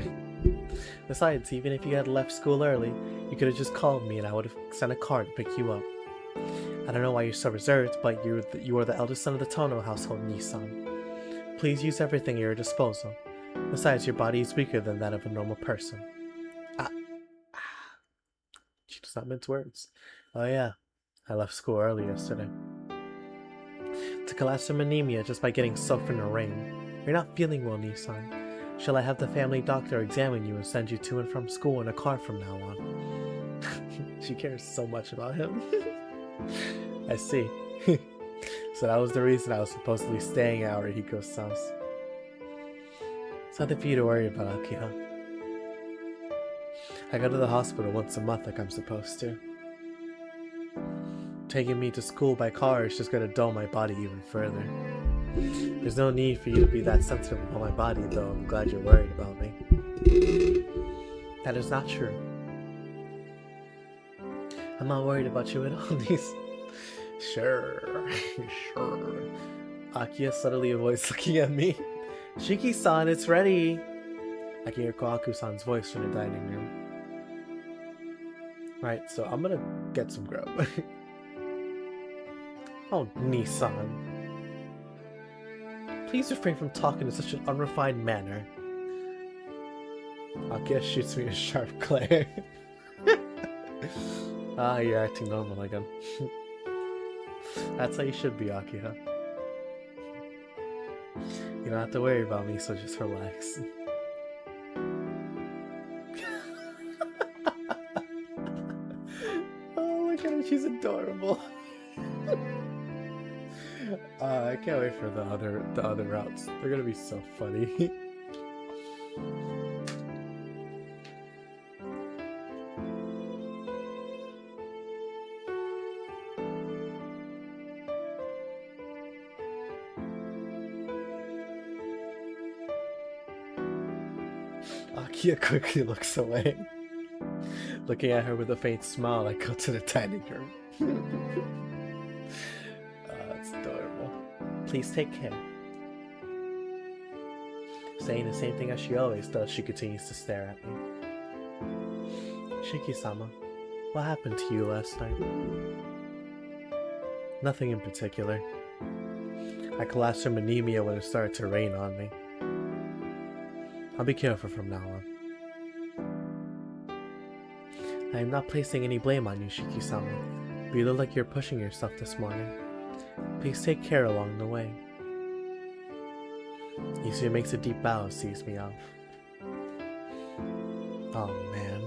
Besides, even if you had left school early, you could have just called me and I would have sent a car to pick you up. I don't know why you're so reserved, but you are the eldest son of the Tono household, Nissan. Please use everything at your disposal. Besides, your body is weaker than that of a normal person. She does not mince words. Oh yeah, I left school early yesterday. To collapse from anemia just by getting soaked in the rain. You're not feeling well, Nissan. Shall I have the family doctor examine you and send you to and from school in a car from now on? She cares so much about him. I see. So that was the reason I was supposedly staying at Arihiko's house. It's nothing for you to worry about, Akiha. I go to the hospital once a month like I'm supposed to. Taking me to school by car is just gonna dull my body even further. There's no need for you to be that sensitive about my body, though I'm glad you're worried about me. That is not true. I'm not worried about you at all, Niece. Sure. Akiya suddenly avoids looking at me. Shiki-san, it's ready! I can hear Kawaku-san's voice from the dining room. Right, so I'm gonna get some grub. Oh, Nissan. Please refrain from talking in such an unrefined manner. Akiya shoots me a sharp glare. Ah, you're acting normal again. That's how you should be, Akiha. You don't have to worry about me, so just relax. She's adorable. I can't wait for the other routes. They're gonna be so funny. Akia quickly looks away. Looking at her with a faint smile, I go to the dining room. It's adorable. Please take care. Saying the same thing as she always does, she continues to stare at me. Shiki-sama, what happened to you last night? Nothing in particular. I collapsed from anemia when it started to rain on me. I'll be careful from now on. I am not placing any blame on you, Shiki-sama, but you look like you're pushing yourself this morning. Please take care along the way. Issei makes a deep bow and sees me off. Oh man.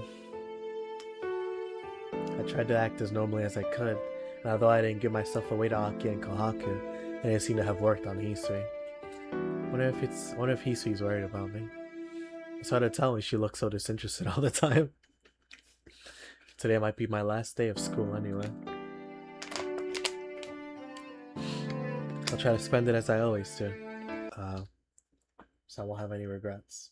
I tried to act as normally as I could, and although I didn't give myself away to Aki and Kohaku, it didn't seem to have worked on Hisui. Wonder if Hisui's worried about me. It's hard to tell when she looks so disinterested all the time. Today might be my last day of school anyway. I'll try to spend it as I always do. So I won't have any regrets.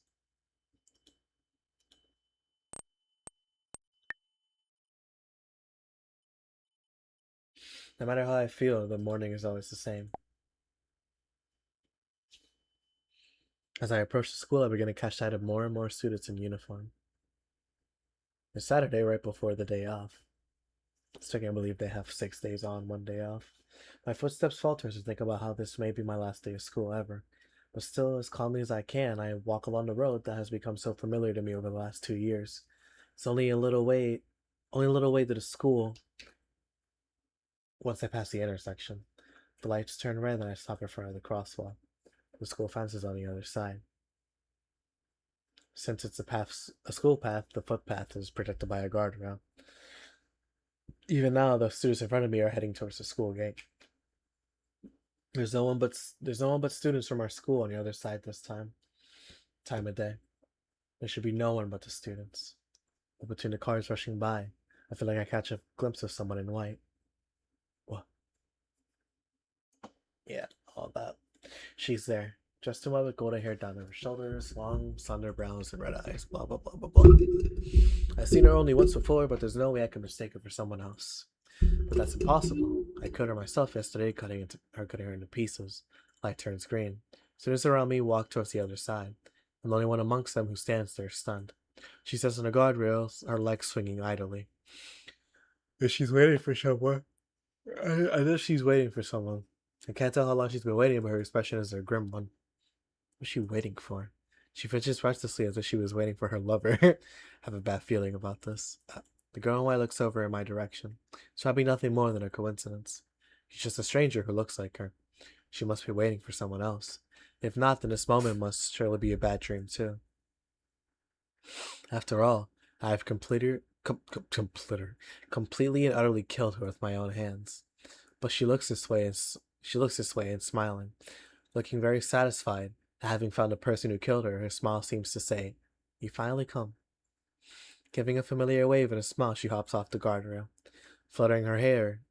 No matter how I feel, the morning is always the same. As I approach the school, I begin to catch sight of more and more students in uniform. It's Saturday right before the day off. Still can't believe they have 6 days on, 1 day off. My footsteps falter as I think about how this may be my last day of school ever. But still, as calmly as I can, I walk along the road that has become so familiar to me over the last 2 years. It's only a little way to the school. Once I pass the intersection, the lights turn red and I stop in front of the crosswalk. The school fence is on the other side. Since it's a school path, the footpath is protected by a guardrail. Even now, the students in front of me are heading towards the school gate. There's no one but students from our school on the other side this time of day. There should be no one but the students. But between the cars rushing by, I feel like I catch a glimpse of someone in white. What? Yeah, all that. She's there, dressed in white with golden hair down to her shoulders, long, slender brows, and red eyes. Blah blah blah blah blah. I've seen her only once before, but there's no way I can mistake her for someone else. But that's impossible. I cut her myself yesterday, cutting her into pieces. Light turns green. Students around me walk towards the other side. I'm the only one amongst them who stands there stunned. She sits on the guardrails, her legs swinging idly. She's waiting for someone. I know she's waiting for someone. I can't tell how long she's been waiting, but her expression is a grim one. What's she waiting for? She fidgets restlessly as if she was waiting for her lover. I have a bad feeling about this. The girl in white looks over in my direction. It's probably nothing more than a coincidence. She's just a stranger who looks like her. She must be waiting for someone else. If not, then this moment must surely be a bad dream too. After all, I have completely and utterly killed her with my own hands. But she looks this way and smiling, looking very satisfied at having found the person who killed her. Her smile seems to say, "You finally come." Giving a familiar wave and a smile, she hops off the guardrail. Fluttering her hair.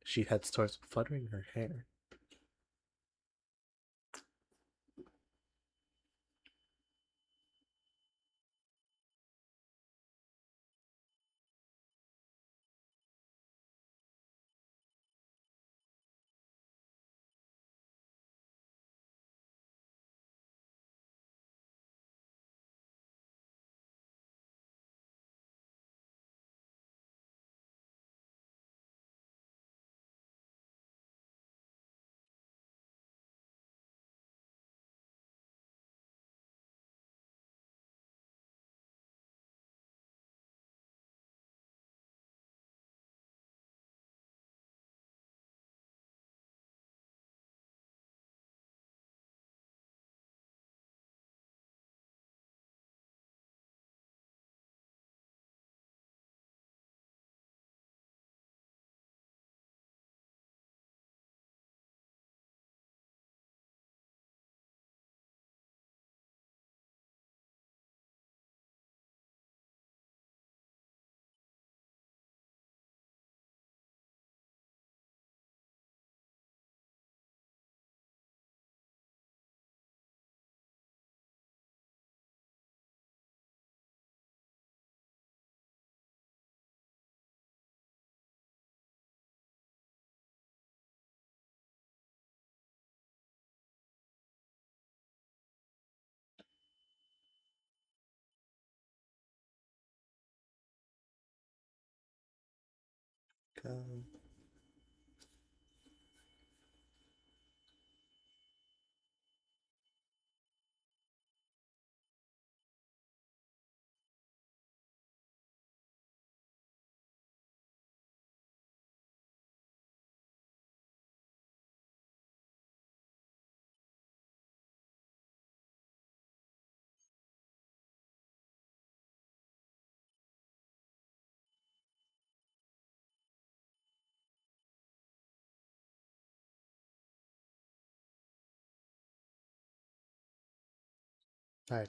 Alright,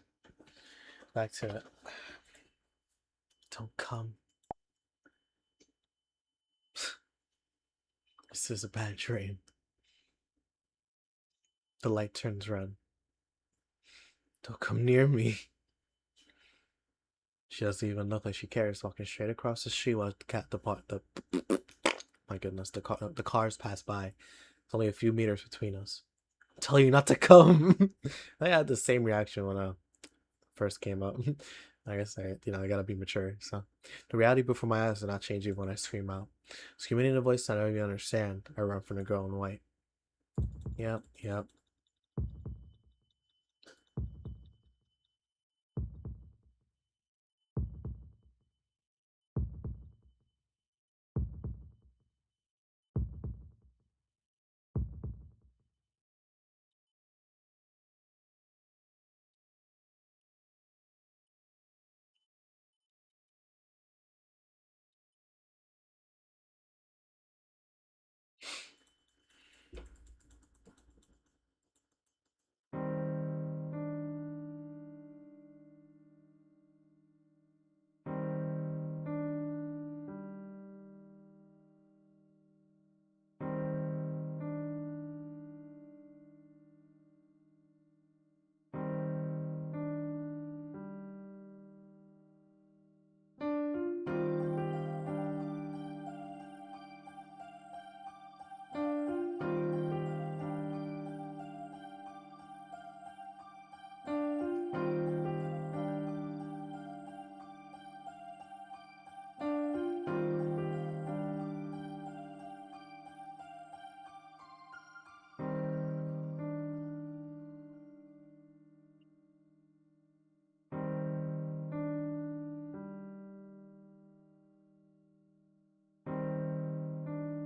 back to it. Don't come. This is a bad dream. The light turns red. Don't come near me. She doesn't even look like she cares, walking straight across the street while my goodness, the cars pass by. It's only a few meters between us. I tell you not to come. I had the same reaction when I first came up. I guess I gotta be mature. So the reality before my eyes is not changing when I scream out. Screaming in a voice I don't even understand. I run from the girl in white. Yep, yep.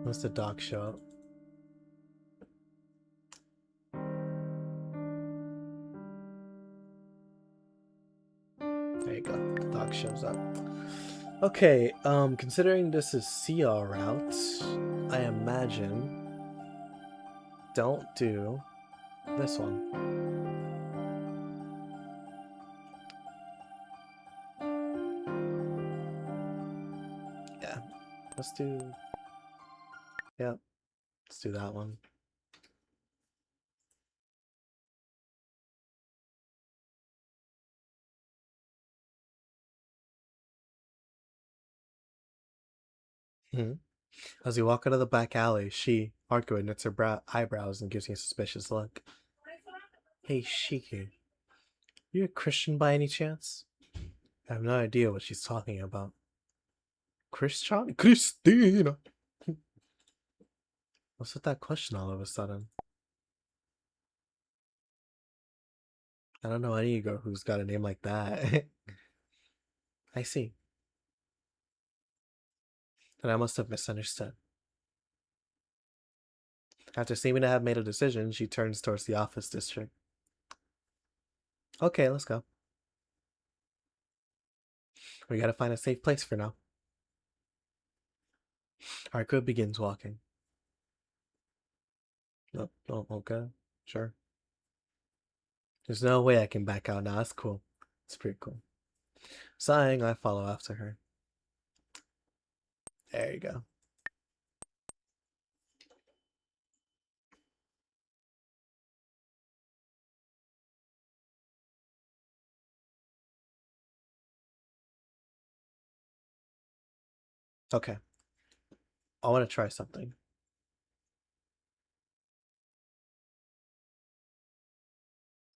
Once the dog show up. There you go. The dog shows up. Okay, considering this is Ciel route, I imagine don't do this one. Yeah, let's do. Yep, let's do that one. As we walk out of the back alley, she, Arco, knits her eyebrows and gives me a suspicious look. Hey, Shiki, you a Christian by any chance? I have no idea what she's talking about. Christian? Christina! What's with that question all of a sudden? I don't know any girl who's got a name like that. I see. Then I must have misunderstood. After seeming to have made a decision, she turns towards the office district. Okay, let's go. We gotta find a safe place for now. Arco begins walking. Oh, okay. Sure. There's no way I can back out now. That's cool. It's pretty cool. Sighing, I follow after her. There you go. Okay. I want to try something.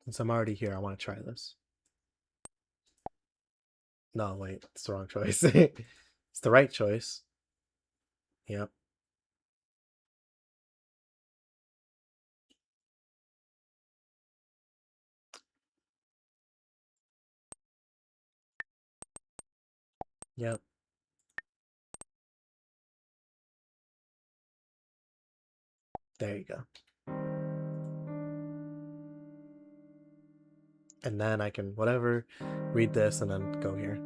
Since I'm already here, I want to try this. No, wait. It's the wrong choice. It's the right choice. Yep. Yep. There you go. And then I can, whatever, read this and then go here.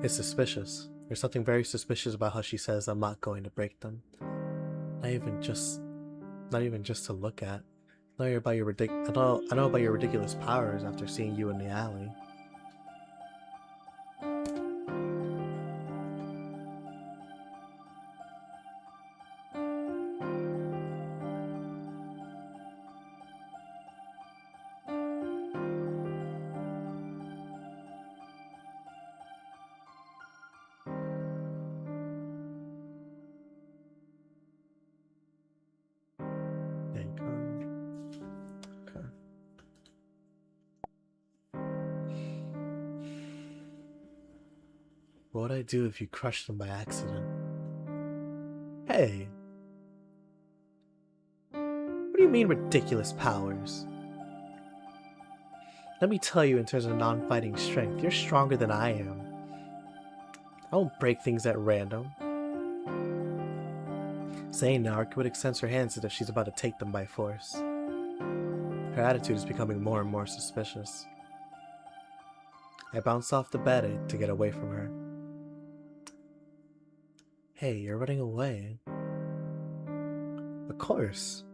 It's suspicious. There's something very suspicious about how she says I'm not going to break them. Not even just to look at. I know about your I know about your ridiculous powers after seeing you in the alley. There you go. Okay. What would I do if you crushed them by accident? Hey! What do you mean ridiculous powers? Let me tell you, in terms of non-fighting strength, you're stronger than I am. I won't break things at random. Saying that, Arcuit extends her hands as if she's about to take them by force. Her attitude is becoming more and more suspicious. I bounce off the bed to get away from her. Hey, you're running away. Of course.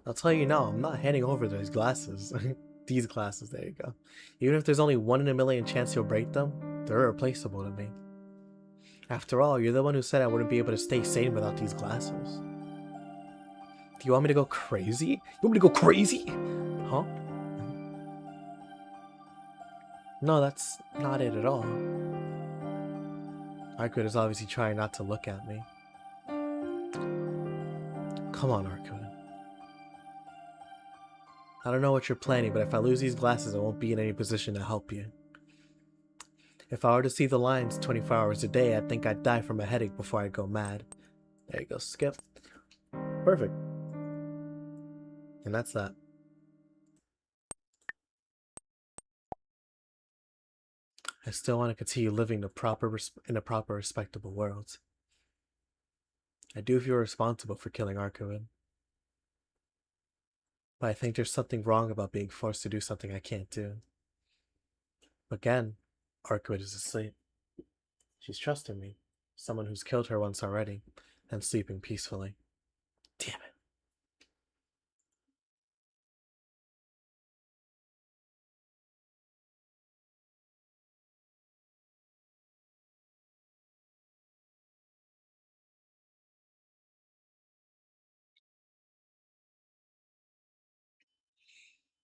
I'll tell you now, I'm not handing over those glasses. These glasses, there you go. Even if there's only 1 in a million chance you'll break them, they're irreplaceable to me. After all, you're the one who said I wouldn't be able to stay sane without these glasses. Do you want me to go crazy? You want me to go crazy? Huh? No, that's not it at all. Arcuit is obviously trying not to look at me. Come on, Arcuit. I don't know what you're planning, but if I lose these glasses, I won't be in any position to help you. If I were to see the lines 24 hours a day, I think I'd die from a headache before I'd go mad. There you go, skip. Perfect. And that's that. I still want to continue living in a proper, respectable world. I do feel responsible for killing Arcuit. But I think there's something wrong about being forced to do something I can't do. Again, Arcuit is asleep. She's trusting me, someone who's killed her once already, and sleeping peacefully. Damn it.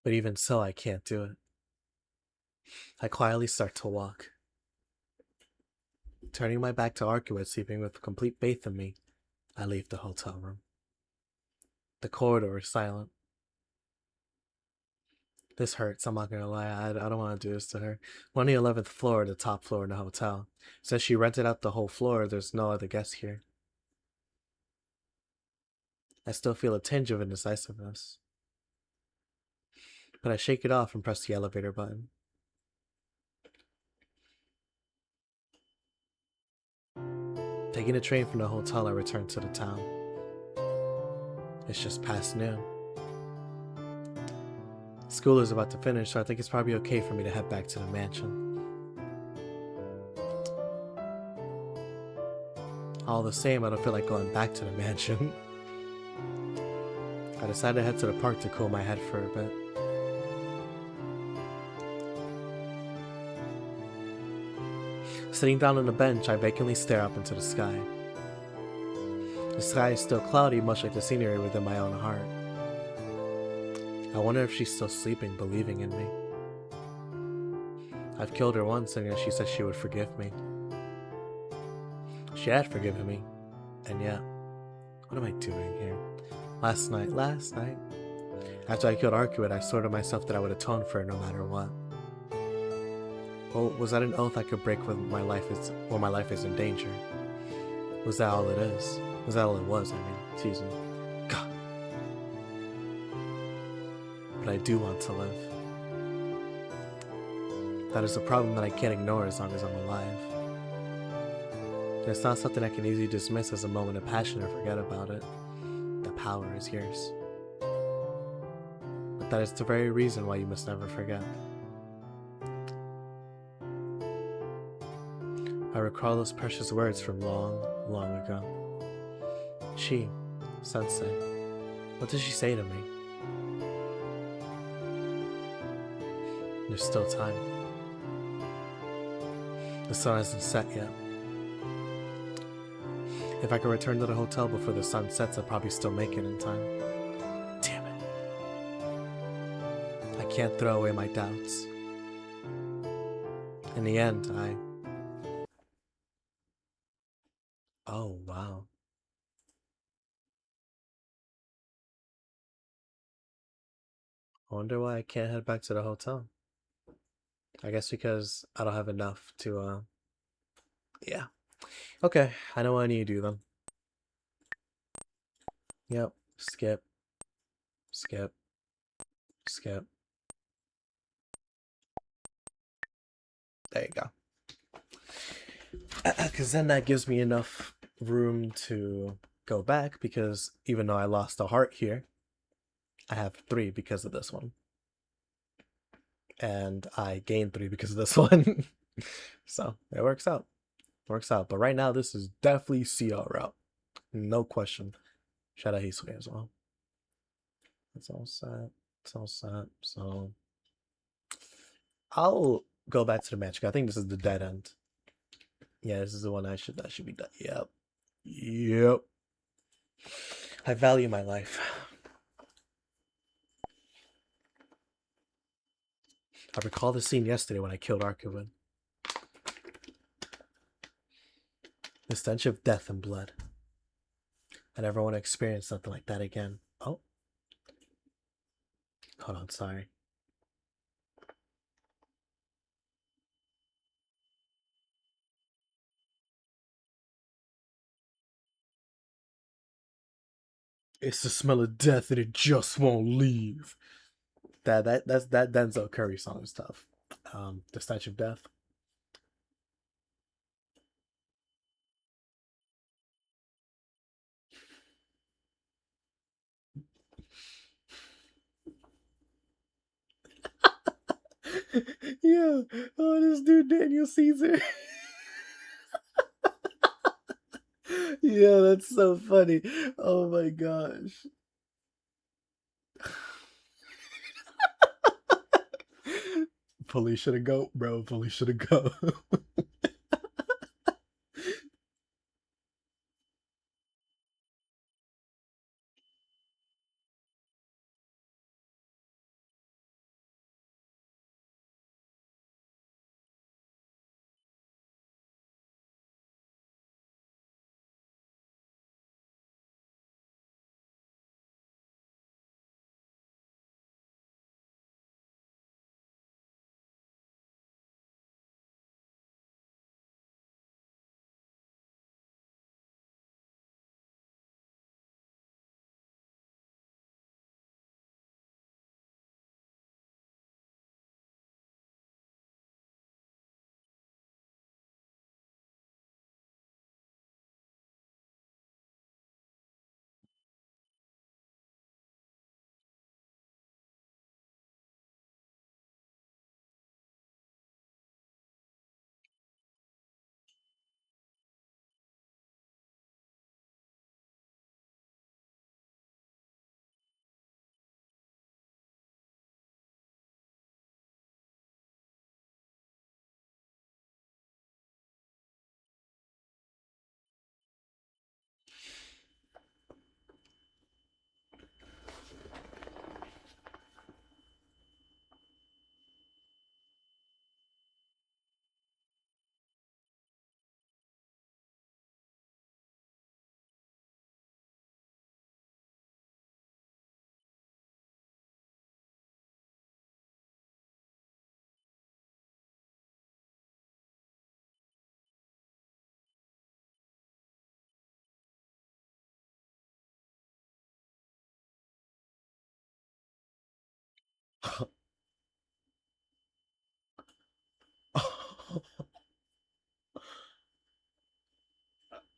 But even so, I can't do it. I quietly start to walk. Turning my back to Arcuit, sleeping with complete faith in me, I leave the hotel room. The corridor is silent. This hurts, I'm not gonna lie. I don't want to do this to her. We're on the 11th floor, the top floor in the hotel. Since she rented out the whole floor, there's no other guests here. I still feel a tinge of indecisiveness. But I shake it off and press the elevator button. Taking a train from the hotel, I return to the town. It's just past noon. School is about to finish, so I think it's probably okay for me to head back to the mansion. All the same, I don't feel like going back to the mansion. I decided to head to the park to cool my head for a bit. Sitting down on the bench, I vacantly stare up into the sky. The sky is still cloudy, much like the scenery within my own heart. I wonder if she's still sleeping, believing in me. I've killed her once, and yet she said she would forgive me. She had forgiven me, and yet, what am I doing here? Last night, after I killed Arcuit, I swore to myself that I would atone for her no matter what. Well, was that an oath I could break when my life is in danger? Was that all it is? Was that all it was? I mean, excuse me. God. But I do want to live. That is a problem that I can't ignore as long as I'm alive. It's not something I can easily dismiss as a moment of passion or forget about it. The power is yours. But that is the very reason why you must never forget. I recall those precious words from long, long ago. She, Sensei, what did she say to me? There's still time. The sun hasn't set yet. If I could return to the hotel before the sun sets, I'd probably still make it in time. Damn it. I can't throw away my doubts. In the end, Oh, wow. I wonder why I can't head back to the hotel. I guess because I don't have enough to, yeah. Okay, I know what I need to do then. Yep, skip, skip, skip. There you go. Because then that gives me enough room to go back, because even though I lost a heart here, I have 3 because of this one. And I gained 3 because of this one. So it works out. Works out. But right now, this is definitely Ciel route. No question. Shout out Hisui as well. It's all set. It's all set. So I'll go back to the match. I think this is the dead end. Yeah, this is the one that should be done. Yep. Yep. I value my life. I recall the scene yesterday when I killed Arkuin. The stench of death and blood. I never want to experience something like that again. Oh. Hold on, sorry. It's the smell of death and it just won't leave. That Denzel Curry song is tough. The stench of death. Yeah. Oh, this dude Daniel Caesar. Yeah, that's so funny. Oh my gosh. Police should have go, bro. Police should have go.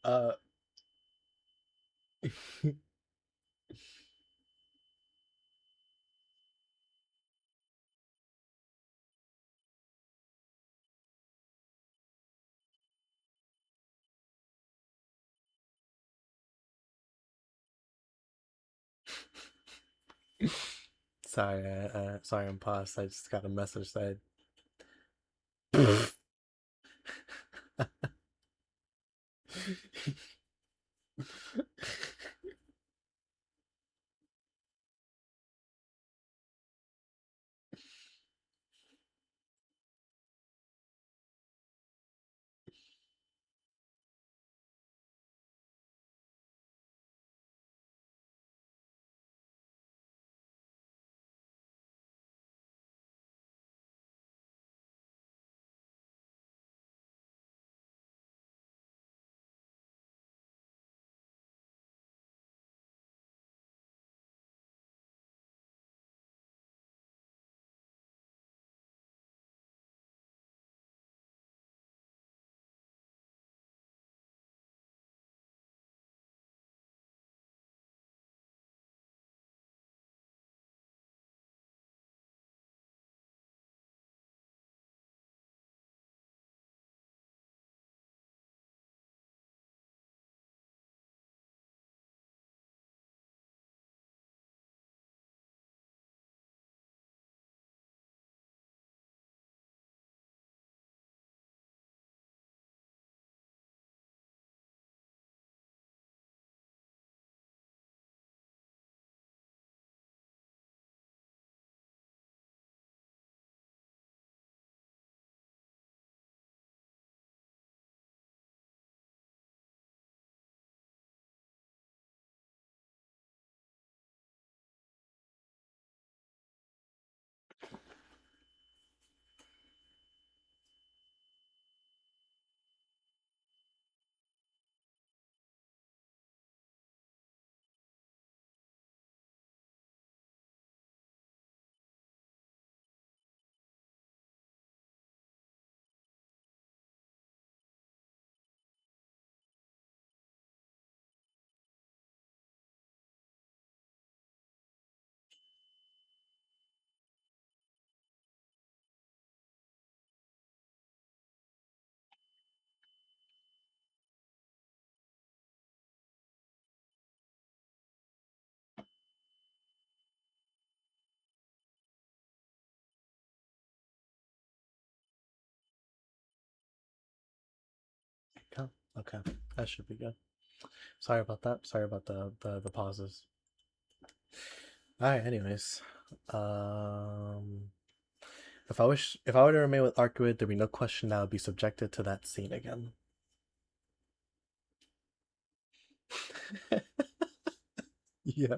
uh, sorry, sorry, I'm paused. I just got a message that. Okay, okay, that should be good. Sorry about that. Sorry about the pauses. All right. Anyways, um, if I were to remain with Arcuid, there'd be no question that I would be subjected to that scene again. Yeah.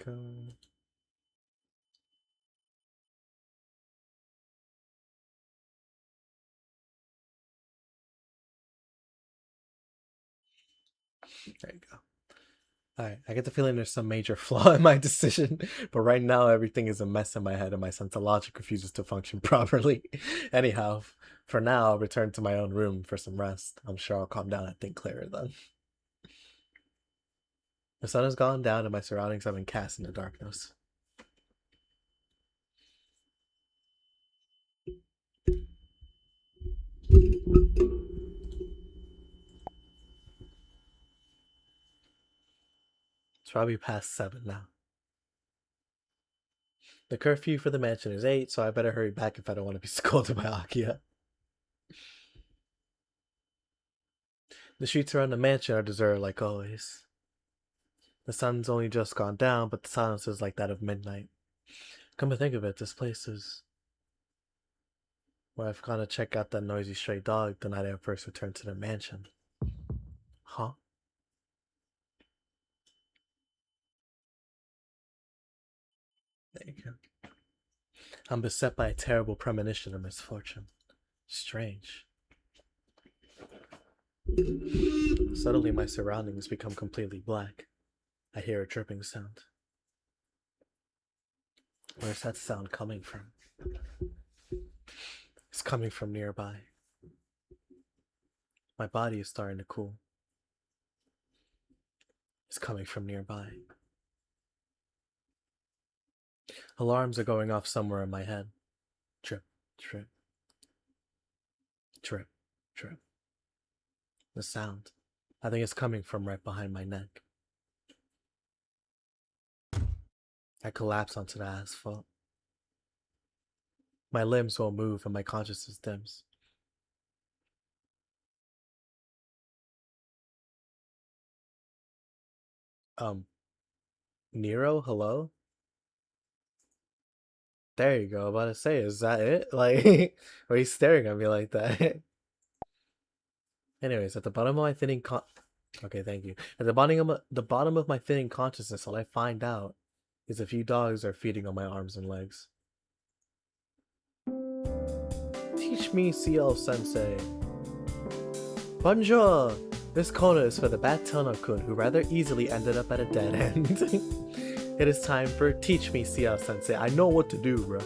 Okay. There you go. All right. I get the feeling there's some major flaw in my decision, but right now everything is a mess in my head and my sense of logic refuses to function properly. Anyhow, for now, I'll return to my own room for some rest. I'm sure I'll calm down and think clearer then. The sun has gone down and my surroundings have been cast into darkness. It's probably past 7 now. The curfew for the mansion is 8, so I better hurry back if I don't want to be scolded by Akia. The streets around the mansion are deserted like always. The sun's only just gone down, but the silence is like that of midnight. Come to think of it, this place is where I've gone to check out that noisy stray dog the night I first returned to the mansion. Huh? I'm beset by a terrible premonition of misfortune. Strange. Suddenly my surroundings become completely black. I hear a dripping sound. Where's that sound coming from? It's coming from nearby. My body is starting to cool. It's coming from nearby. Alarms are going off somewhere in my head. Trip, trip, trip, trip. The sound. I think it's coming from right behind my neck. I collapse onto the asphalt. My limbs won't move and my consciousness dims. Nero, hello? There you go. About to say, is that it? Like, why are you staring at me like that? Anyways, at the bottom of my thinning okay, thank you. At the bottom of my thinning consciousness, all I find out is a few dogs are feeding on my arms and legs. Teach me, Ciel Sensei. Bonjour! This corner is for the bad Tono-kun who rather easily ended up at a dead end. It is time for Teach Me, Ciel Sensei. I know what to do, bro.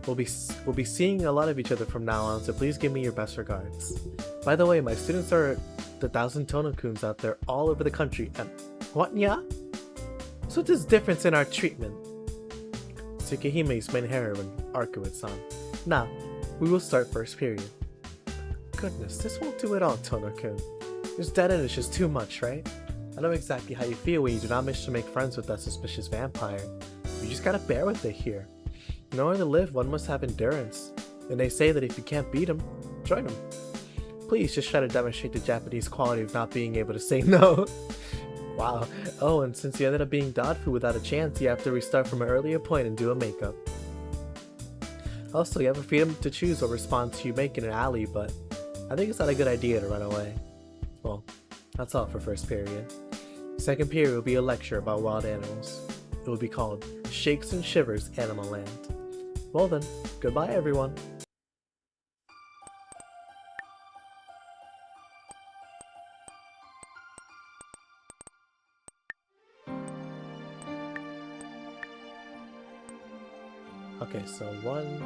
We'll be seeing a lot of each other from now on, so please give me your best regards. By the way, my students are the 1,000 Tono-kuns out there all over the country, and what, yeah? So there's difference in our treatment. Tsukihime's main heroine, Arcuit-san. Now, we will start first period. Goodness, this won't do at all, Tono-kun. This dead end is just too much, right? I know exactly how you feel when you do not manage to make friends with that suspicious vampire. You just gotta bear with it here. In order to live, one must have endurance. And they say that if you can't beat him, join him. Please just try to demonstrate the Japanese quality of not being able to say no. Wow. Oh, and since you ended up being dog food without a chance, you have to restart from an earlier point and do a makeup. Also, you have a freedom to choose what response you make in an alley, but I think it's not a good idea to run away. Well, that's all for first period. Second period will be a lecture about wild animals. It will be called Shakes and Shivers Animal Land. Well then, goodbye everyone. Okay, so one...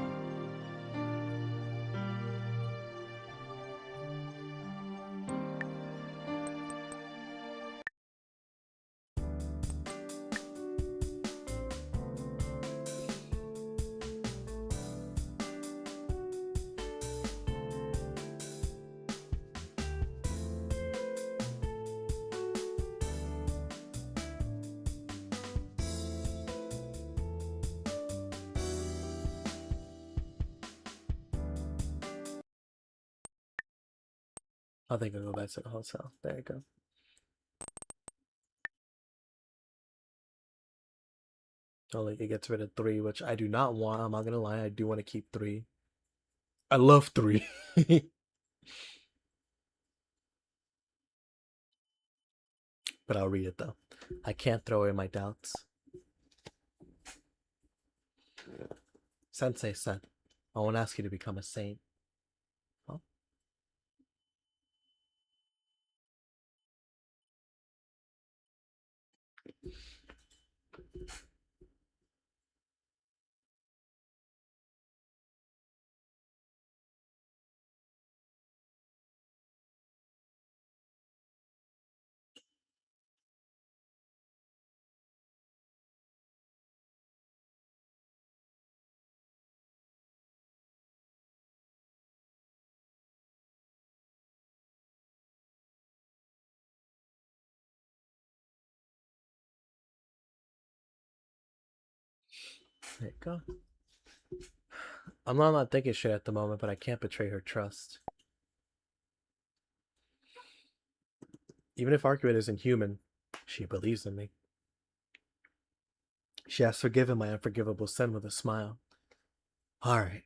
I think I'll go back to the hotel. There you go. Only it gets rid of 3, which I do not want. I'm not gonna lie, I do want to keep 3. I love 3. But I'll read it though. I can't throw away my doubts. Sensei said, I won't ask you to become a saint. Huh? There you go. I'm not thinking shit at the moment, but I can't betray her trust. Even if Arcuit isn't human, she believes in me. She has forgiven my unforgivable sin with a smile. Alright.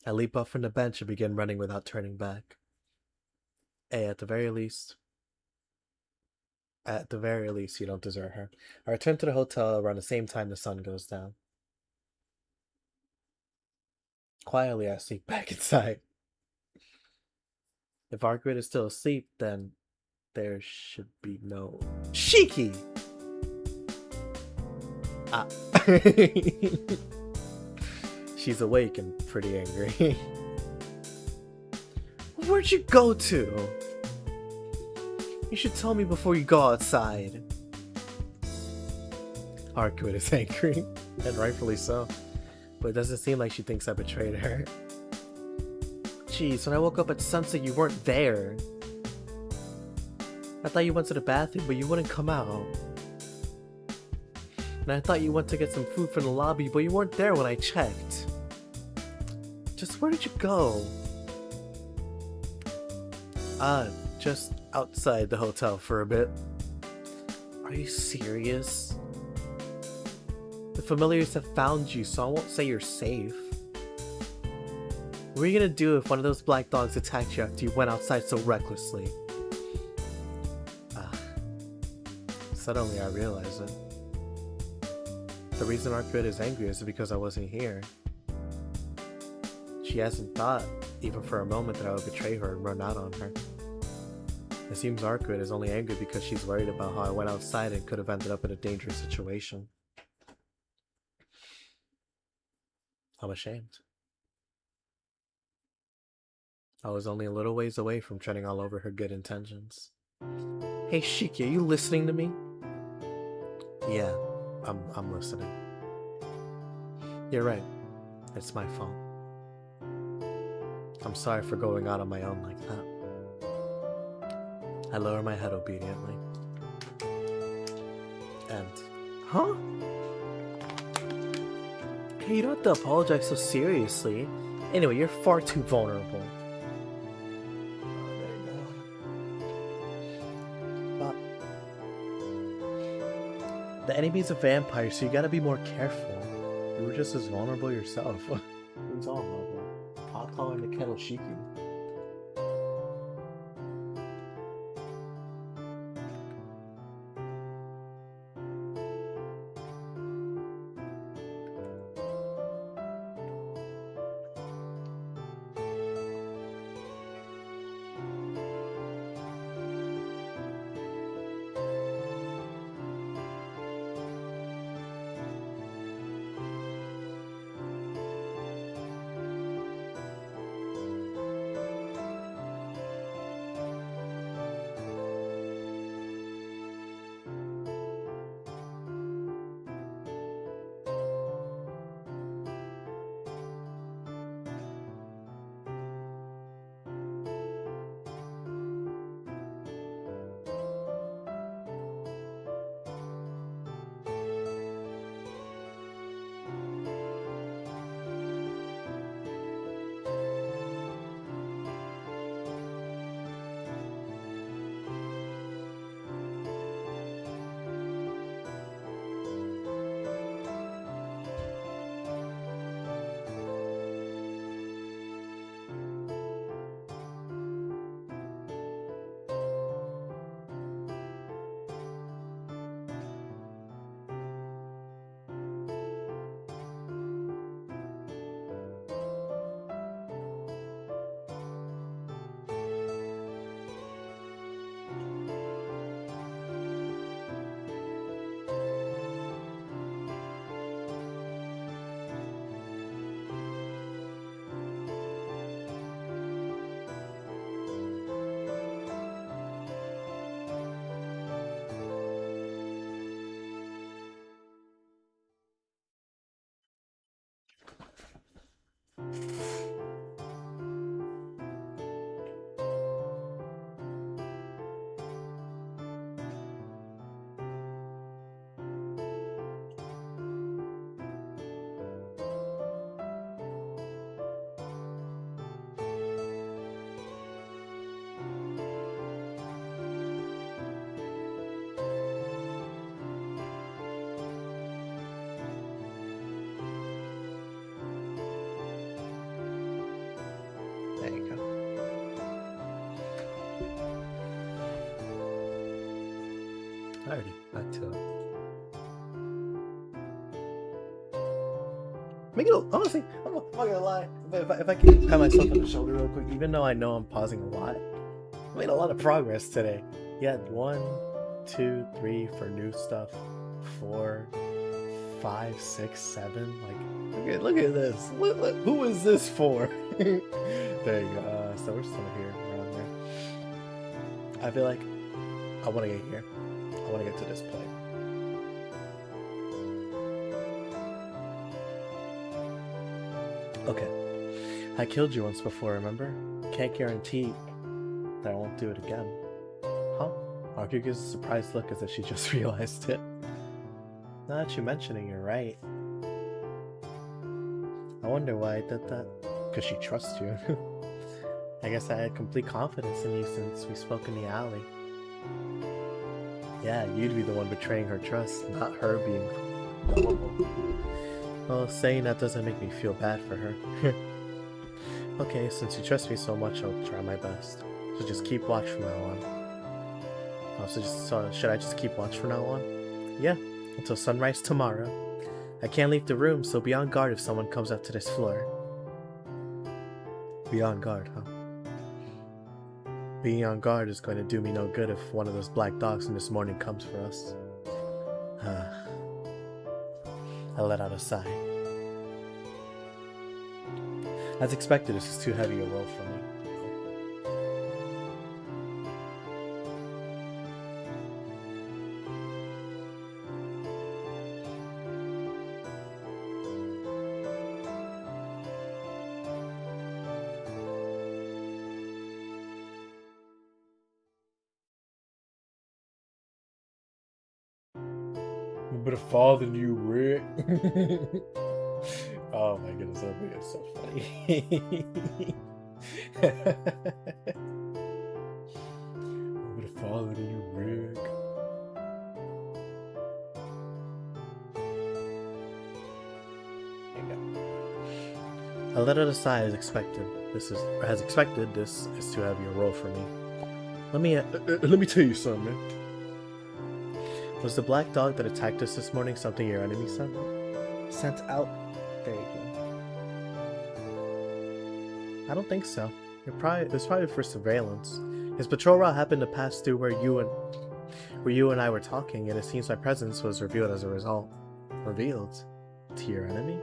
I leap up from the bench and begin running without turning back. At the very least, At the very least, you don't desert her. I return to the hotel around the same time the sun goes down. Quietly, I sneak back inside. If Arkwright is still asleep, then there should be no... Shiki! Ah. She's awake and pretty angry. Where'd you go to? You should tell me before you go outside. Arkwright is angry, and rightfully so. But it doesn't seem like she thinks I betrayed her. Jeez, when I woke up at sunset, you weren't there. I thought you went to the bathroom, but you wouldn't come out. And I thought you went to get some food from the lobby, but you weren't there when I checked. Just where did you go? Just outside the hotel for a bit. Are you serious? The familiars have found you, so I won't say you're safe. What are you gonna do if one of those black dogs attacked you after you went outside so recklessly? Suddenly I realize it. The reason Arkwright is angry is because I wasn't here. She hasn't thought, even for a moment, that I would betray her and run out on her. It seems Arkwright is only angry because she's worried about how I went outside and could have ended up in a dangerous situation. I'm ashamed. I was only a little ways away from treading all over her good intentions. Hey Shiki, are you listening to me? Yeah, I'm listening. You're right. It's my fault. I'm sorry for going out on my own like that. I lower my head obediently. And... Huh? Hey, you don't have to apologize so seriously. Anyway, you're far too vulnerable. The enemy's a vampire, so you gotta be more careful. You were just as vulnerable yourself. What are you talking about, bro? I'll call him the kettle Shiki. I already got to it. Make it, honestly, I'm not gonna lie. If I can pat myself on the shoulder real quick, even though I know I'm pausing a lot, I made a lot of progress today. Yeah, 1, 2, 3 for new stuff, 4, 5, 6, 7. Like, look at this. Look, who is this for? There you go. So we're still here, around there. I feel like I want to get here. I want to get to this point. Okay. I killed you once before, remember? Can't guarantee that I won't do it again. Huh? Arku gives a surprised look as if she just realized it. Now that you mention it, you're right. I wonder why I did that. Because she trusts you. I guess I had complete confidence in you since we spoke in the alley. Yeah, you'd be the one betraying her trust, not her being gullible. Well, saying that doesn't make me feel bad for her. Okay, since you trust me so much, I'll try my best. So just keep watch from now on. Oh, so should I just keep watch from now on? Yeah, until sunrise tomorrow. I can't leave the room, so be on guard if someone comes up to this floor. Be on guard, huh? Being on guard is going to do me no good if one of those black dogs from this morning comes for us. I let out a sigh. As expected, this is too heavy a role for me. But a father than you, Rick. Oh my goodness, that movie is so funny. But a father than you, Rick. There you go. I let out a sigh as expected. This is too heavy a role for me. Let me tell you something, man. Was the black dog that attacked us this morning something your enemy sent? Sent out? There you go. I don't think so. It was probably for surveillance. His patrol route happened to pass through where you and I were talking, and it seems my presence was revealed as a result. Revealed? To your enemy?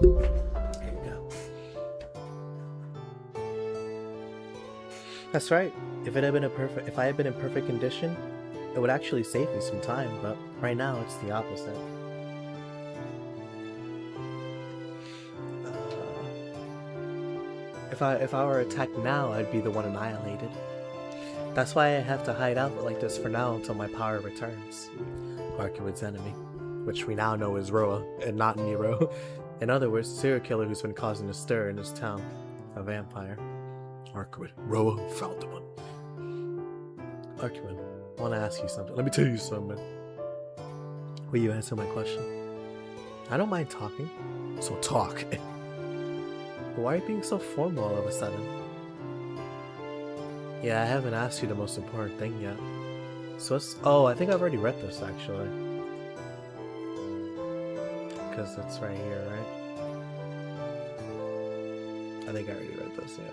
There you go. That's right. If I had been in perfect condition, it would actually save me some time, but right now it's the opposite. If I were attacked now, I'd be the one annihilated. That's why I have to hide out like this for now until my power returns. Arcuid's enemy, which we now know is Roa and not Nero. In other words, a serial killer who's been causing a stir in this town. A vampire. Arcuid. Roa found the one. Arcuid, I want to ask you something. Let me tell you something. Will you answer my question? I don't mind talking. So talk. But why are you being so formal all of a sudden? Yeah, I haven't asked you the most important thing yet. So what's... Oh, I think I've already read this, actually. Because it's right here, right? I think I already read this, yeah.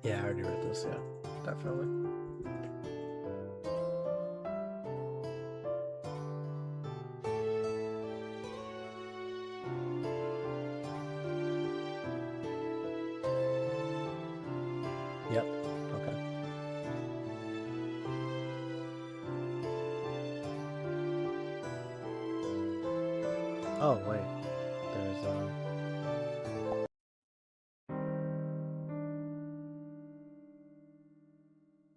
Yeah, I already read this. Yeah, definitely. Yep. Okay. Oh wait, there's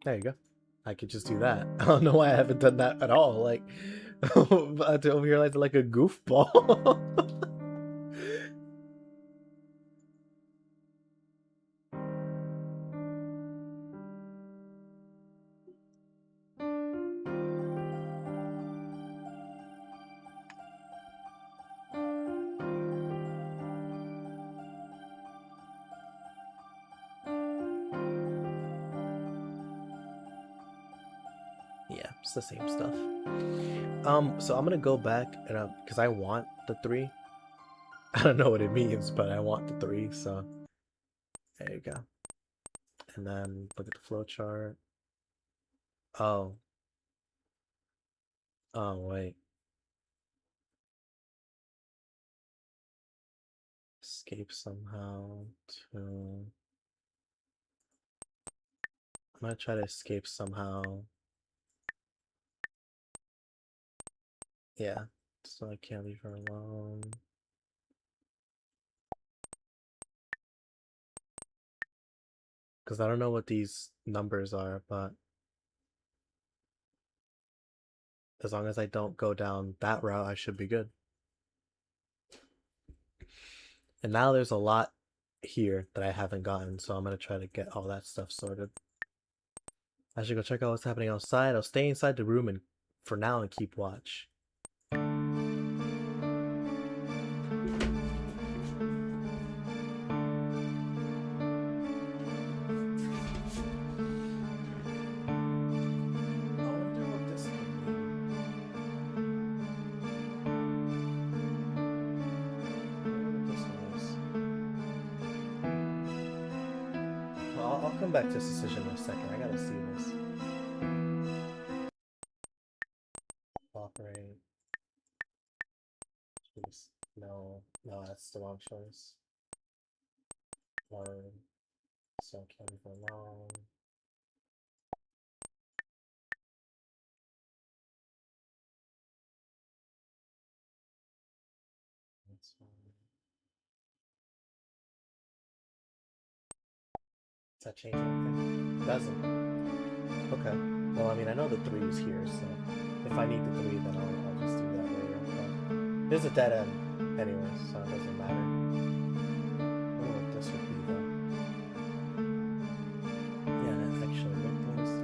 there you go. I could just do that. I don't know why I haven't done that at all. Like, over here like a goofball. Yeah, it's the same stuff. So I'm gonna go back and because I want the 3. I don't know what it means, but I want the 3. So there you go. And then look at the flow chart. Oh, oh wait. Escape somehow to. I'm gonna try to escape somehow. Yeah, so I can't leave her alone. Because I don't know what these numbers are, but as long as I don't go down that route, I should be good. And now there's a lot here that I haven't gotten, so I'm gonna try to get all that stuff sorted. I should go check out what's happening outside. I'll stay inside the room and for now and keep watch. I'll come back to this decision in a second. I gotta see this. Operate. Jeez. No, no, that's the wrong choice. Learn. So can't leave her alone. That's fine. Does that change anything? It doesn't. Okay. Well, I mean, I know the 3 is here, so if I need the 3, then I'll just do that later. But there's a dead end anyway, so it doesn't matter. I wonder what this would be, though. Yeah, that actually looked nice.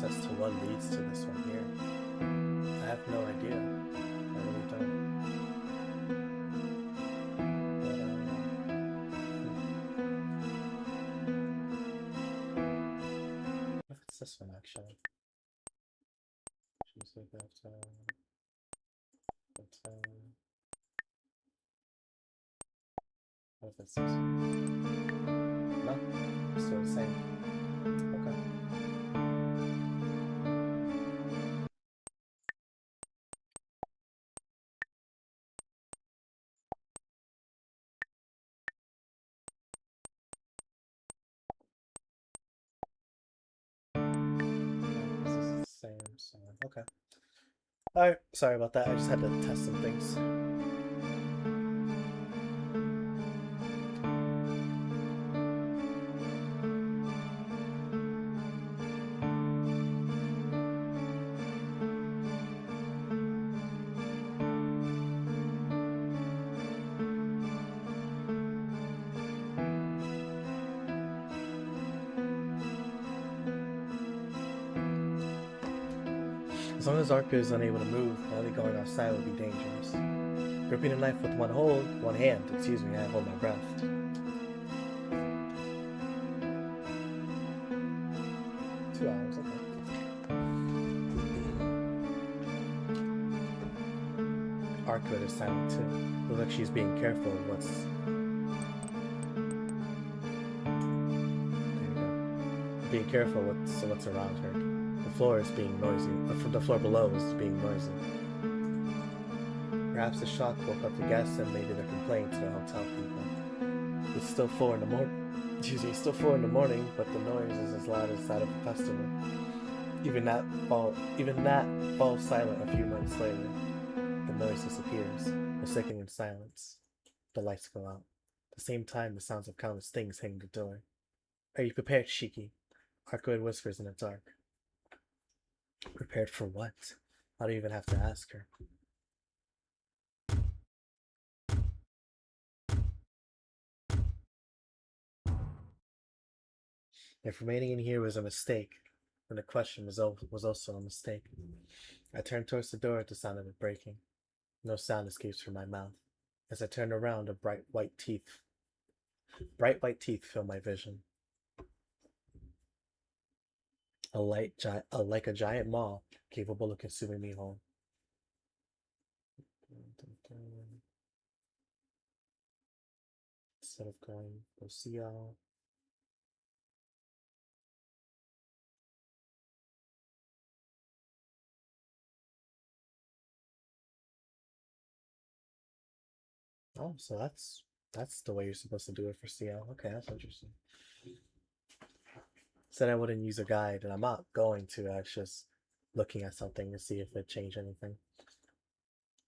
as to what leads to this one here. I have no idea. I really don't. What if it's this one actually? Choose the what if it's this one? No, it's still the same. Okay. This is the same song. Okay. Alright, sorry about that. I just had to test some things. As long as Arca is unable to move, only going outside would be dangerous. Gripping a knife with one hand, excuse me, I hold my breath. 2 hours, okay. Arca is silent too. Looks like she's being careful of what's... There you go. Being careful of what's around her. The floor is being noisy. The floor below is being noisy. Perhaps the shock woke up the guests and maybe they're complaining to the hotel people. It's still 4 in the morning. Excuse me, it's still 4 in the morning, but the noise is as loud as that of a festival. Even that falls silent a few months later. The noise disappears. A sickening silence. The lights go out. At the same time, the sounds of countless things hang the door. Are you prepared, Shiki? Arcoid whispers in the dark. Prepared for what? I don't even have to ask her. If remaining in here was a mistake, then the question was also a mistake. I turned towards the door at the sound of it breaking. No sound escapes from my mouth. As I turned around, bright white teeth fill my vision. Like a giant maw, capable of consuming me whole. Instead of going for Ciel. Oh, so that's the way you're supposed to do it for Ciel. Okay, that's interesting. Said I wouldn't use a guide, and I'm not going to. I was just looking at something to see if it changed anything.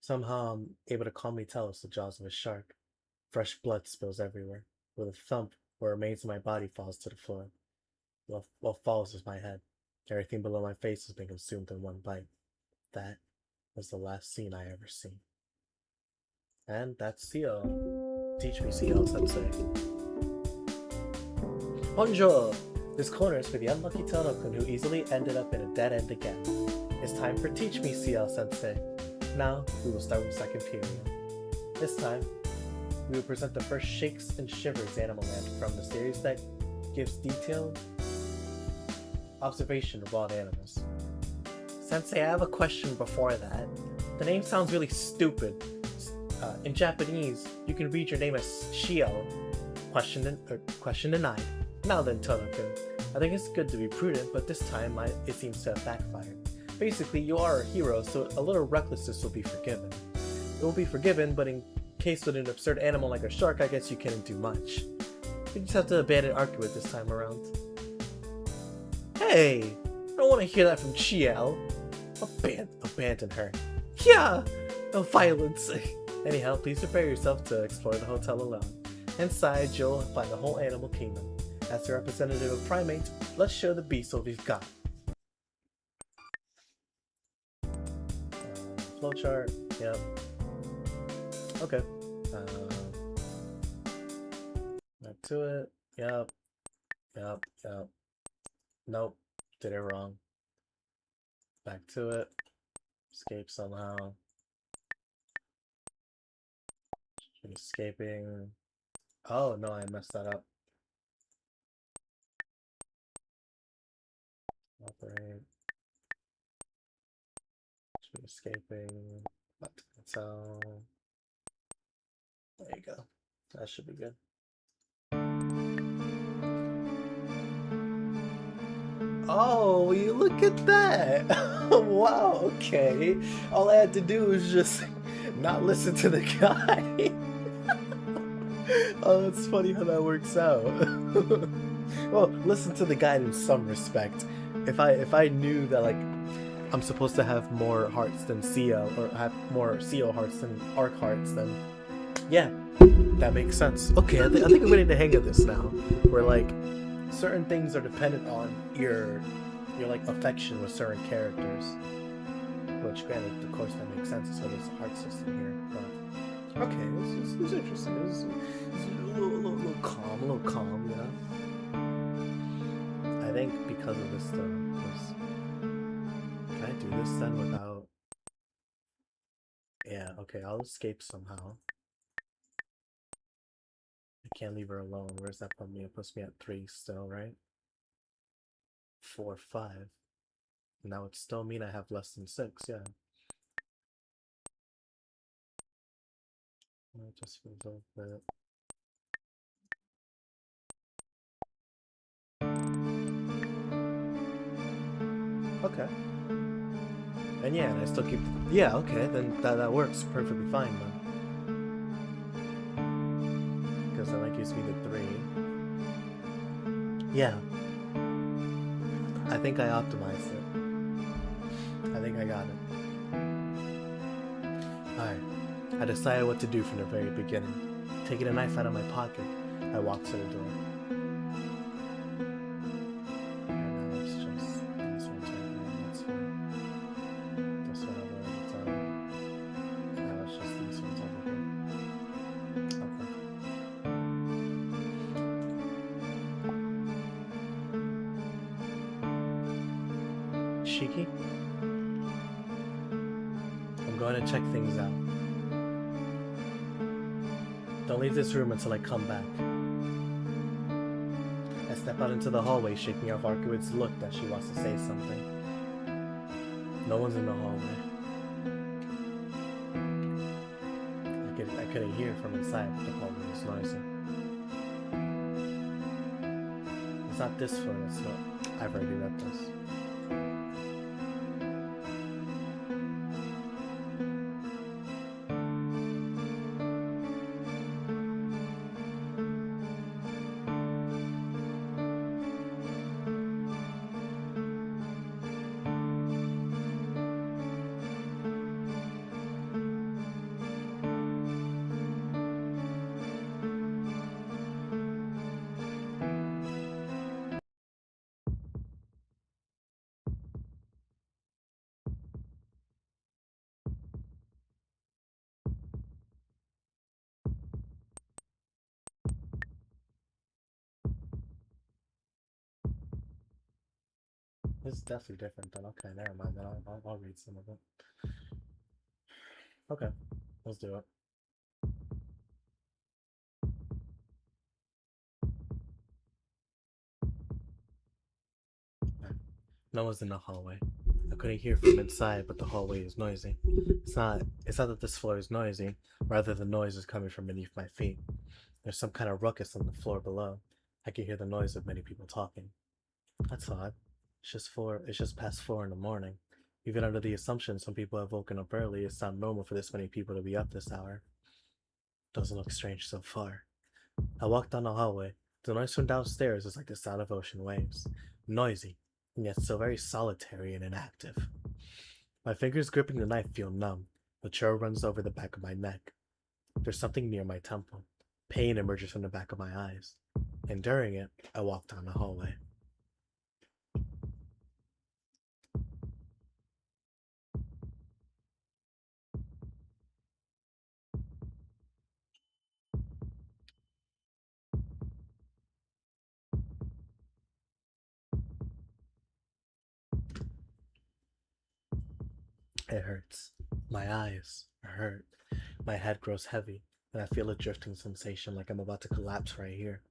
Somehow I'm able to calmly tell it's the jaws of a shark. Fresh blood spills everywhere. With a thump, what remains of my body falls to the floor. What falls is my head. Everything below my face has been consumed in one bite. That was the last scene I ever seen. And that's Ciel. Teach me, Ciel Sensei. Bonjour! This corner is for the unlucky Tenno-kun who easily ended up in a dead end again. It's time for Teach Me, Ciel Sensei. Now, we will start with the second period. This time, we will present the first Shakes and Shivers Animal Land from the series that gives detailed observation of wild animals. Sensei, I have a question before that. The name sounds really stupid. In Japanese, you can read your name as Ciel. Question denied. Now then, Tenno-kun. I think it's good to be prudent, but this time it seems to have backfired. Basically, you are a hero, so a little recklessness will be forgiven. It will be forgiven, but in case with an absurd animal like a shark, I guess you can't do much. You just have to abandon Arcuit this time around. Hey! I don't want to hear that from Ciel. Abandon her. Yeah! No violence. Anyhow, please prepare yourself to explore the hotel alone. Inside, you'll find the whole animal kingdom. As a representative of primates, let's show the beast what we've got. Flowchart, yep. Okay. Back to it, yep. Nope, did it wrong. Back to it. Escape somehow. Escaping. Oh no, I messed that up. Operate. Should be escaping. Back to the hotel. There you go. That should be good. Oh, you look at that! Wow, okay. All I had to do was just not listen to the guy. Oh, it's funny how that works out. Well, listen to the guy in some respect. If I knew that like I'm supposed to have more hearts than Ciel, or have more Ciel hearts than Arc hearts, then yeah, that makes sense. Okay, I think I'm getting the hang of this now. Where like certain things are dependent on your like affection with certain characters. Which granted, of course, that makes sense. So there's a heart system here, but okay, it's interesting. It's a little calm, you know. I think because of this though, can I do this then without? Yeah, okay, I'll escape somehow. I can't leave her alone. Where's that put me? It puts me at 3 still, right? 4, 5. Now it still mean I have less than 6, yeah. It just feels a bit. Okay. And yeah, and I still keep. Yeah, okay, then that works perfectly fine then. Because then that gives me the 3. Yeah. I think I optimized it. I think I got it. Alright. I decided what to do from the very beginning. Taking a knife out of my pocket, I walked to the door. And now it's just these ones right here, and that's fine. This one I've already done. Now it's just these ones over here. Okay. Shiki? I'm going to check things out. Don't leave this room until I come back. I step out into the hallway, shaking off Arkowit's look that she wants to say something. No one's in the hallway. I couldn't hear from inside, but the hallway was noisy. It's not this floor, that's not. I've already read this. This is definitely different then. Okay, never mind. Then I'll read some of it. Okay, let's do it. No one's in the hallway. I couldn't hear from inside, but the hallway is noisy. It's not that this floor is noisy, rather the noise is coming from beneath my feet. There's some kind of ruckus on the floor below. I can hear the noise of many people talking. That's odd. It's just past 4 in the morning. Even under the assumption some people have woken up early, it's not normal for this many people to be up this hour. Doesn't look strange so far. I walk down the hallway. The noise from downstairs is like the sound of ocean waves. Noisy, and yet still very solitary and inactive. My fingers gripping the knife feel numb. The chill runs over the back of my neck. There's something near my temple. Pain emerges from the back of my eyes. Enduring it, I walk down the hallway. It hurts. My eyes hurt. My head grows heavy, and I feel a drifting sensation like I'm about to collapse right here.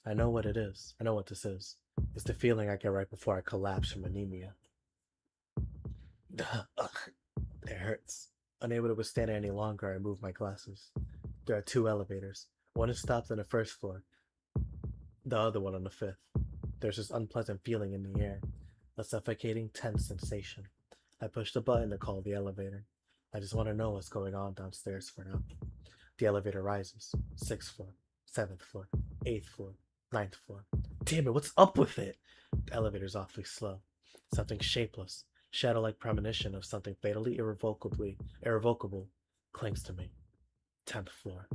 I know what it is. I know what this is. It's the feeling I get right before I collapse from anemia. Ugh, it hurts. Unable to withstand it any longer, I move my glasses. There are two elevators. One is stopped on the first floor, the other one on the fifth. There's this unpleasant feeling in the air, a suffocating, tense sensation. I push the button to call the elevator. I just want to know what's going on downstairs for now. The elevator rises. Sixth floor, seventh floor, eighth floor, ninth floor. Damn it, what's up with it? The elevator's awfully slow. Something shapeless, shadow like premonition of something fatally irrevocable clings to me. 10th floor.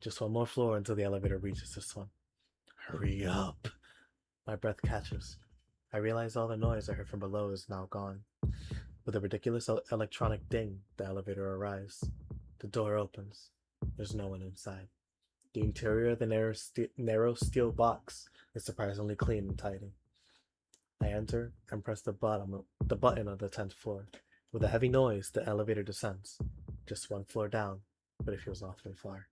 Just one more floor until the elevator reaches this one. Hurry up. My breath catches. I realize all the noise I heard from below is now gone. With a ridiculous electronic ding, the elevator arrives. The door opens. There's no one inside. The interior of the narrow steel box is surprisingly clean and tidy. I enter and press the button on the 10th floor. With a heavy noise, the elevator descends. Just one floor down, but it feels awfully far.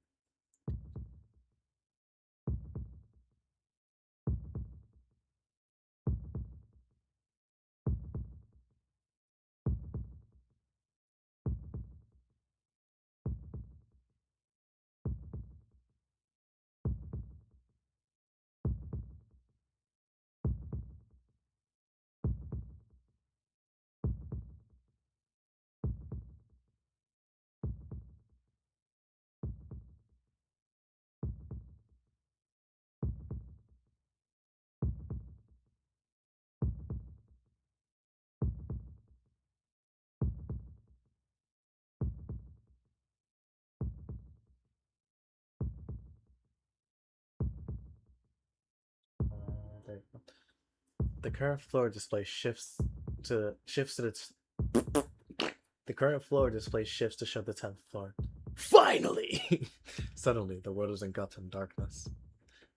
There you go. The current floor display shifts to its the current floor display shifts to show the 10th floor. Finally! Suddenly, the world is engulfed in darkness.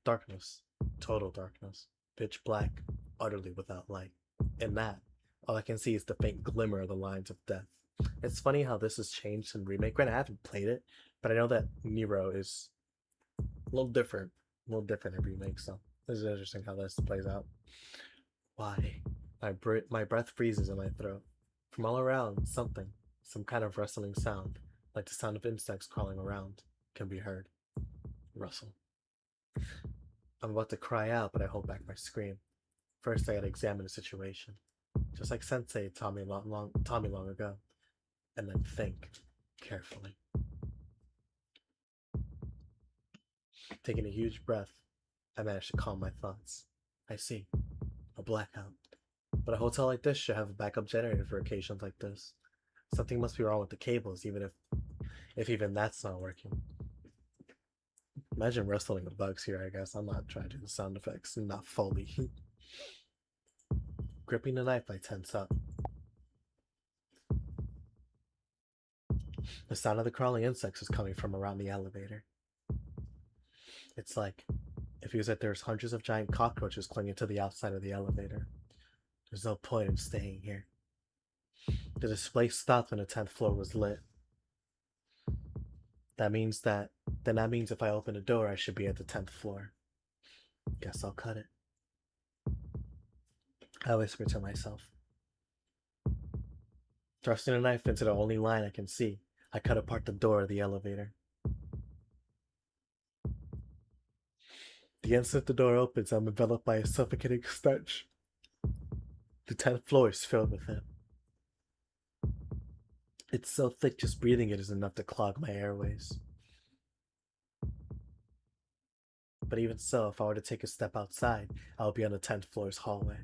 Darkness. Total darkness. Pitch black, utterly without light. In that, all I can see is the faint glimmer of the lines of death. It's funny how this has changed in Remake. Granted, I haven't played it, but I know that Nero is a little different. A little different in Remake, so this is interesting how this plays out. Why? My breath freezes in my throat. From all around, some kind of rustling sound, like the sound of insects crawling around, can be heard. Rustle. I'm about to cry out, but I hold back my scream. First, I gotta examine the situation, just like Sensei taught me long ago, and then think carefully. Taking a huge breath, I manage to calm my thoughts. I see a blackout, but a hotel like this should have a backup generator for occasions like this. Something must be wrong with the cables, even if even that's not working. Imagine wrestling the bugs here, I guess. I'm not trying to do the sound effects, not Foley. Gripping the knife, I tense up. The sound of the crawling insects is coming from around the elevator. It's like it feels like there's hundreds of giant cockroaches clinging to the outside of the elevator. There's no point in staying here. The display stopped when the 10th floor was lit. That means that that means if I open the door I should be at the 10th floor. Guess I'll cut it. I whisper to myself. Thrusting a knife into the only line I can see, I cut apart the door of the elevator. The instant the door opens, I'm enveloped by a suffocating stench. The 10th floor is filled with it. It's so thick just breathing it is enough to clog my airways. But even so, if I were to take a step outside, I would be on the 10th floor's hallway.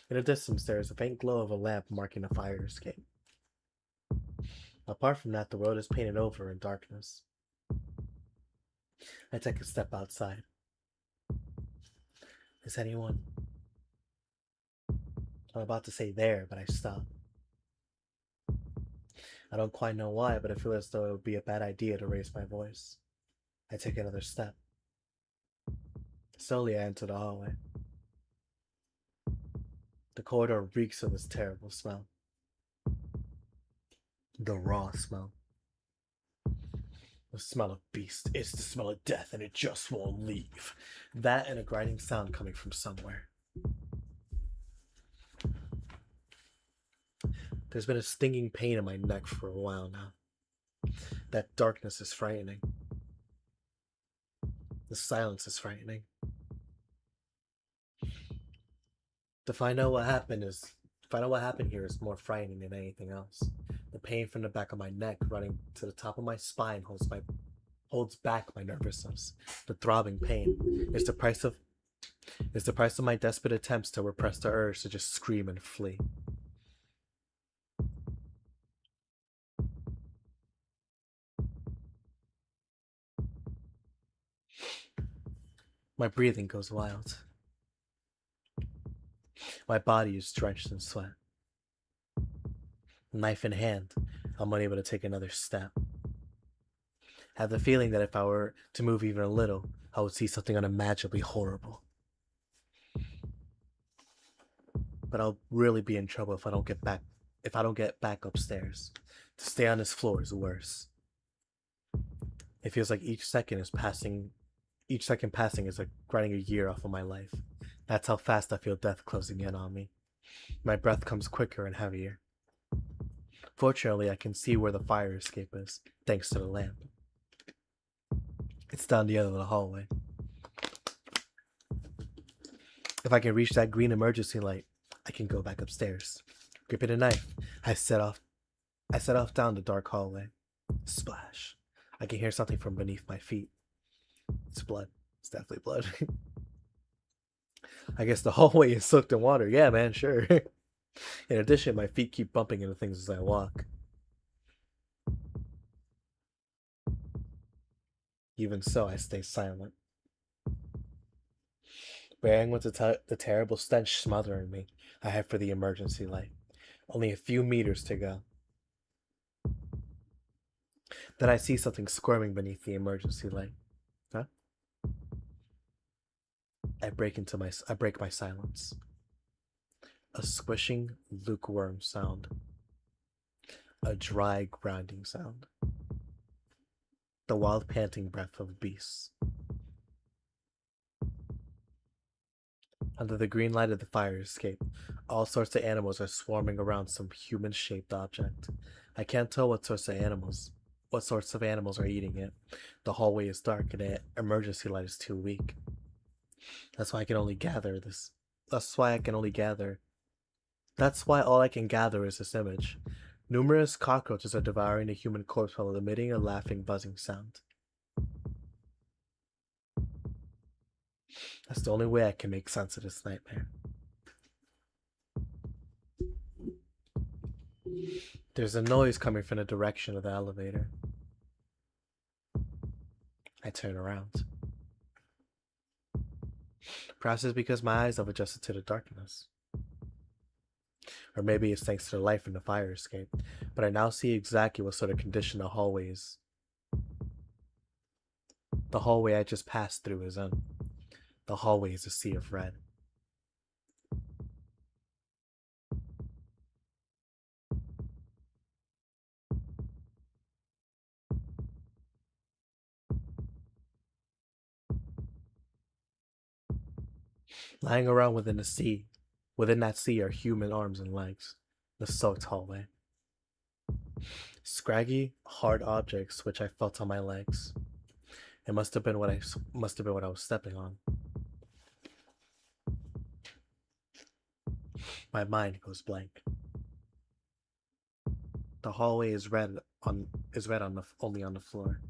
In the distance, there is a faint glow of a lamp marking a fire escape. Apart from that, the world is painted over in darkness. I take a step outside. Is anyone? I'm about to say there, but I stop. I don't quite know why, but I feel as though it would be a bad idea to raise my voice. I take another step. Slowly, I enter the hallway. The corridor reeks of this terrible smell. The raw smell. The smell of beast. It's the smell of death and it just won't leave. That and a grinding sound coming from somewhere. There's been a stinging pain in my neck for a while now. That darkness is frightening. The silence is frightening. To find out what happened here is more frightening than anything else. The pain from the back of my neck running to the top of my spine holds back my nervousness. The throbbing pain is the price of my desperate attempts to repress the urge to just scream and flee. My breathing goes wild. My body is drenched in sweat. Knife in hand, I'm unable to take another step. I have the feeling that if I were to move even a little, I would see something unimaginably horrible. But I'll really be in trouble if I don't get back upstairs. To stay on this floor is worse. It feels like each second passing is like grinding a year off of my life. That's how fast I feel death closing in on me. My breath comes quicker and heavier. Fortunately, I can see where the fire escape is, thanks to the lamp. It's down the end of the hallway. If I can reach that green emergency light, I can go back upstairs. Gripping a knife, I set off down the dark hallway. Splash. I can hear something from beneath my feet. It's blood. It's definitely blood. I guess the hallway is soaked in water. Yeah, man, sure. In addition, my feet keep bumping into things as I walk. Even so, I stay silent. Bearing with the terrible stench smothering me, I head for the emergency light. Only a few meters to go. Then I see something squirming beneath the emergency light. Huh? I break my silence. A squishing, lukewarm sound. A dry, grinding sound. The wild panting breath of beasts. Under the green light of the fire escape, all sorts of animals are swarming around some human-shaped object. I can't tell what sorts of animals are eating it. The hallway is dark and the emergency light is too weak. That's why all I can gather is this image. Numerous cockroaches are devouring a human corpse while emitting a laughing, buzzing sound. That's the only way I can make sense of this nightmare. There's a noise coming from the direction of the elevator. I turn around. Perhaps it's because my eyes have adjusted to the darkness. Or maybe it's thanks to the light from the fire escape. But I now see exactly what sort of condition the hallway I just passed through is in. The hallway is a sea of red. Lying around within that sea are human arms and legs. The soaked hallway. Scraggy, hard objects which I felt on my legs. It must have been what I was stepping on. My mind goes blank. The hallway is only on the floor.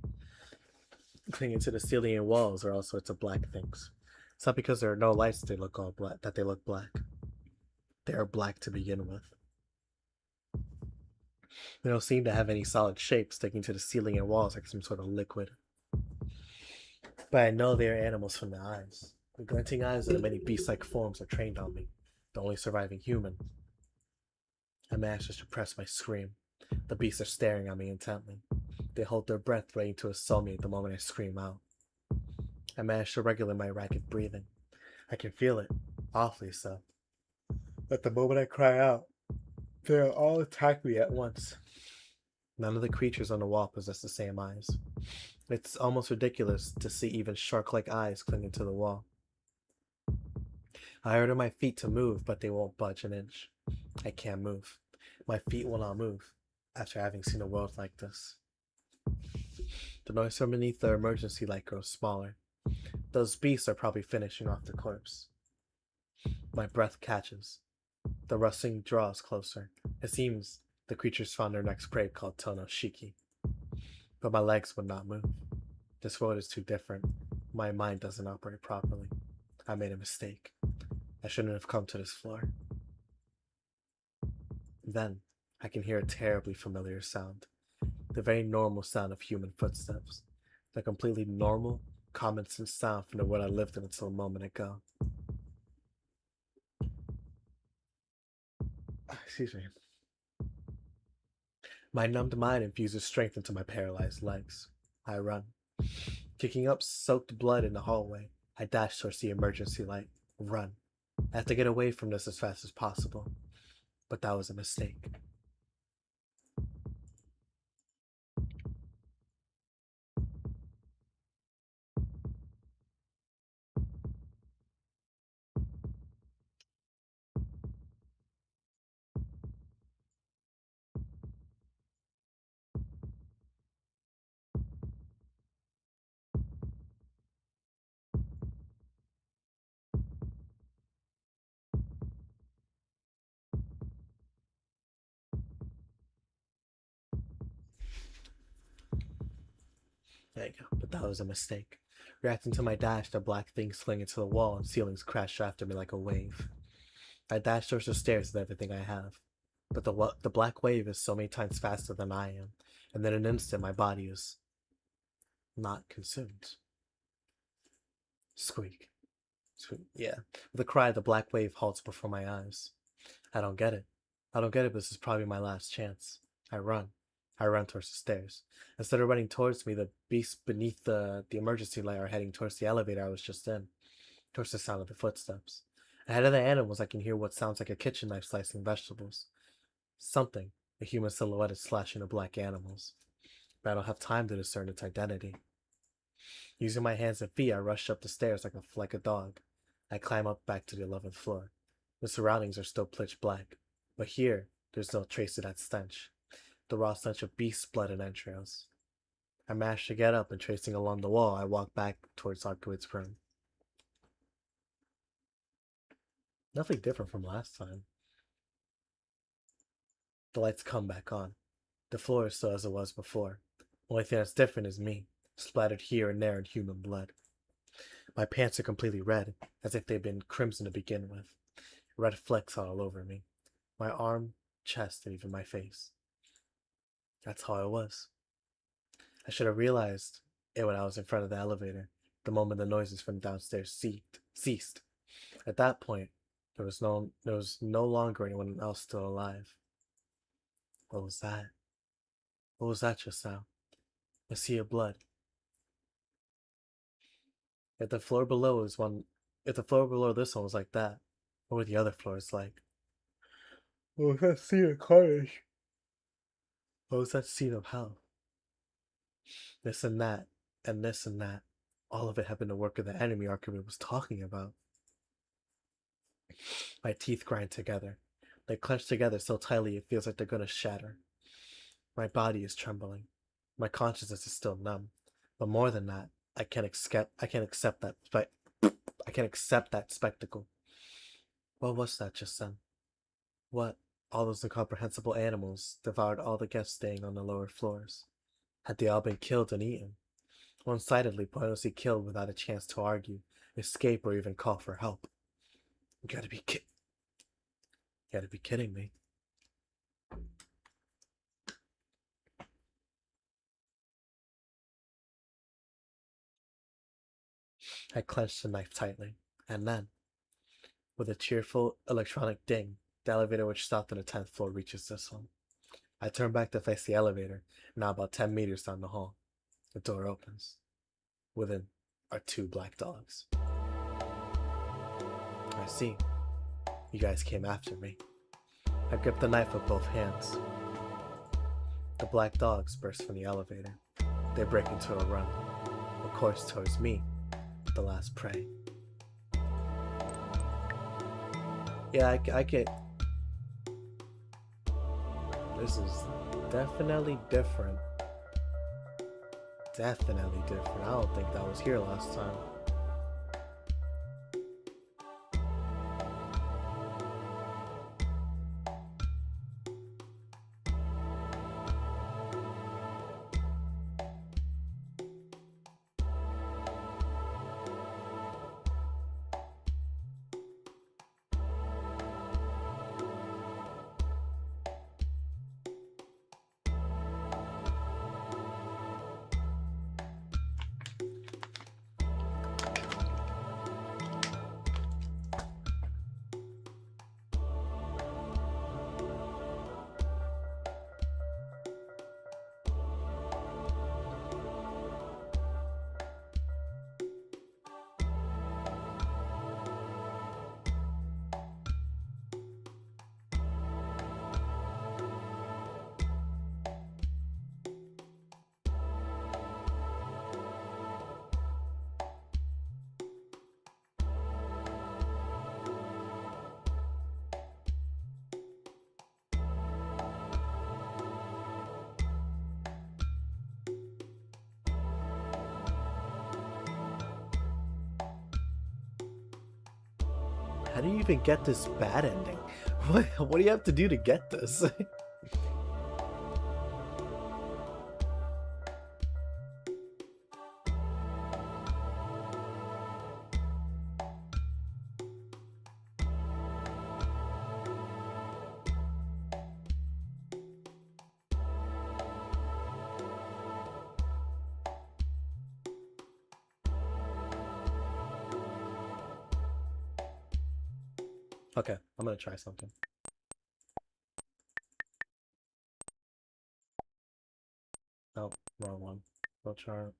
Clinging to the ceiling and walls are all sorts of black things. It's not because there are no lights that they look black. They are black to begin with. They don't seem to have any solid shape sticking to the ceiling and walls like some sort of liquid. But I know they are animals from the eyes. The glinting eyes of the many beast-like forms are trained on me, the only surviving human. I manage to suppress my scream. The beasts are staring at me intently. They hold their breath, ready to assault me at the moment I scream out. I manage to regulate my rapid breathing. I can feel it, awfully so. At the moment I cry out, they all attack me at once. None of the creatures on the wall possess the same eyes. It's almost ridiculous to see even shark-like eyes clinging to the wall. I order my feet to move, but they won't budge an inch. I can't move. My feet will not move, after having seen a world like this. The noise from beneath the emergency light grows smaller. Those beasts are probably finishing off the corpse. My breath catches. The rustling draws closer. It seems the creatures found their next prey called Tonoshiki. But my legs would not move. This world is too different. My mind doesn't operate properly. I made a mistake. I shouldn't have come to this floor. Then, I can hear a terribly familiar sound. The very normal sound of human footsteps. The completely normal, common sense sound from the world I lived in until a moment ago. Excuse me. My numbed mind infuses strength into my paralyzed legs. I run. Kicking up soaked blood in the hallway, I dash towards the emergency light. Run. I have to get away from this as fast as possible. But that was a mistake. There you go. But that was a mistake. Reacting to my dash, the black things sling into the wall and ceilings crash after me like a wave. I dash towards the stairs with everything I have. But the black wave is so many times faster than I am, and in an instant my body is not consumed. Squeak. Squeak. Yeah. With a cry, the black wave halts before my eyes. I don't get it. I don't get it, but this is probably my last chance. I run. I run towards the stairs. Instead of running towards me, the beasts beneath the emergency light are heading towards the elevator I was just in, towards the sound of the footsteps. Ahead of the animals, I can hear what sounds like a kitchen knife slicing vegetables. Something, a human silhouette is slashing the black animals. But I don't have time to discern its identity. Using my hands and feet, I rush up the stairs like a dog. I climb up back to the 11th floor. The surroundings are still pitch black, but here, there's no trace of that stench. The raw stench of beast's blood and entrails. I manage to get up, and tracing along the wall, I walk back towards Arkwood's room. Nothing different from last time. The lights come back on. The floor is still as it was before. Only thing that's different is me, splattered here and there in human blood. My pants are completely red, as if they'd been crimson to begin with. Red flecks all over me. My arm, chest, and even my face. That's how I was. I should have realized it when I was in front of the elevator, the moment the noises from downstairs ceased. At that point, there was no longer anyone else still alive. What was that? What was that just now? A sea of blood. If the floor below this one was like that, what were the other floors like? What was that scene of carnage? What was that scene of hell? This and that, and this and that. All of it had been the work of the enemy Arkwood was talking about. My teeth grind together. They clench together so tightly it feels like they're gonna shatter. My body is trembling. My consciousness is still numb. But more than that, I can't accept that spectacle. What was that just then? What? All those incomprehensible animals devoured all the guests staying on the lower floors. Had they all been killed and eaten? One-sidedly, pointlessly killed without a chance to argue, escape, or even call for help. You gotta be kidding me. I clenched the knife tightly, and then, with a cheerful electronic ding, the elevator which stopped on the 10th floor reaches this one. I turn back to face the elevator, now about 10 meters down the hall. The door opens. Within are two black dogs. I see. You guys came after me. I gripped the knife with both hands. The black dogs burst from the elevator. They break into a run, a course towards me, the last prey. Yeah, I can. This is definitely different. Definitely different. I don't think that was here last time. How do you even get this bad ending? What do you have to do to get this? Okay, I'm gonna try something. Oh, wrong one. Go chart.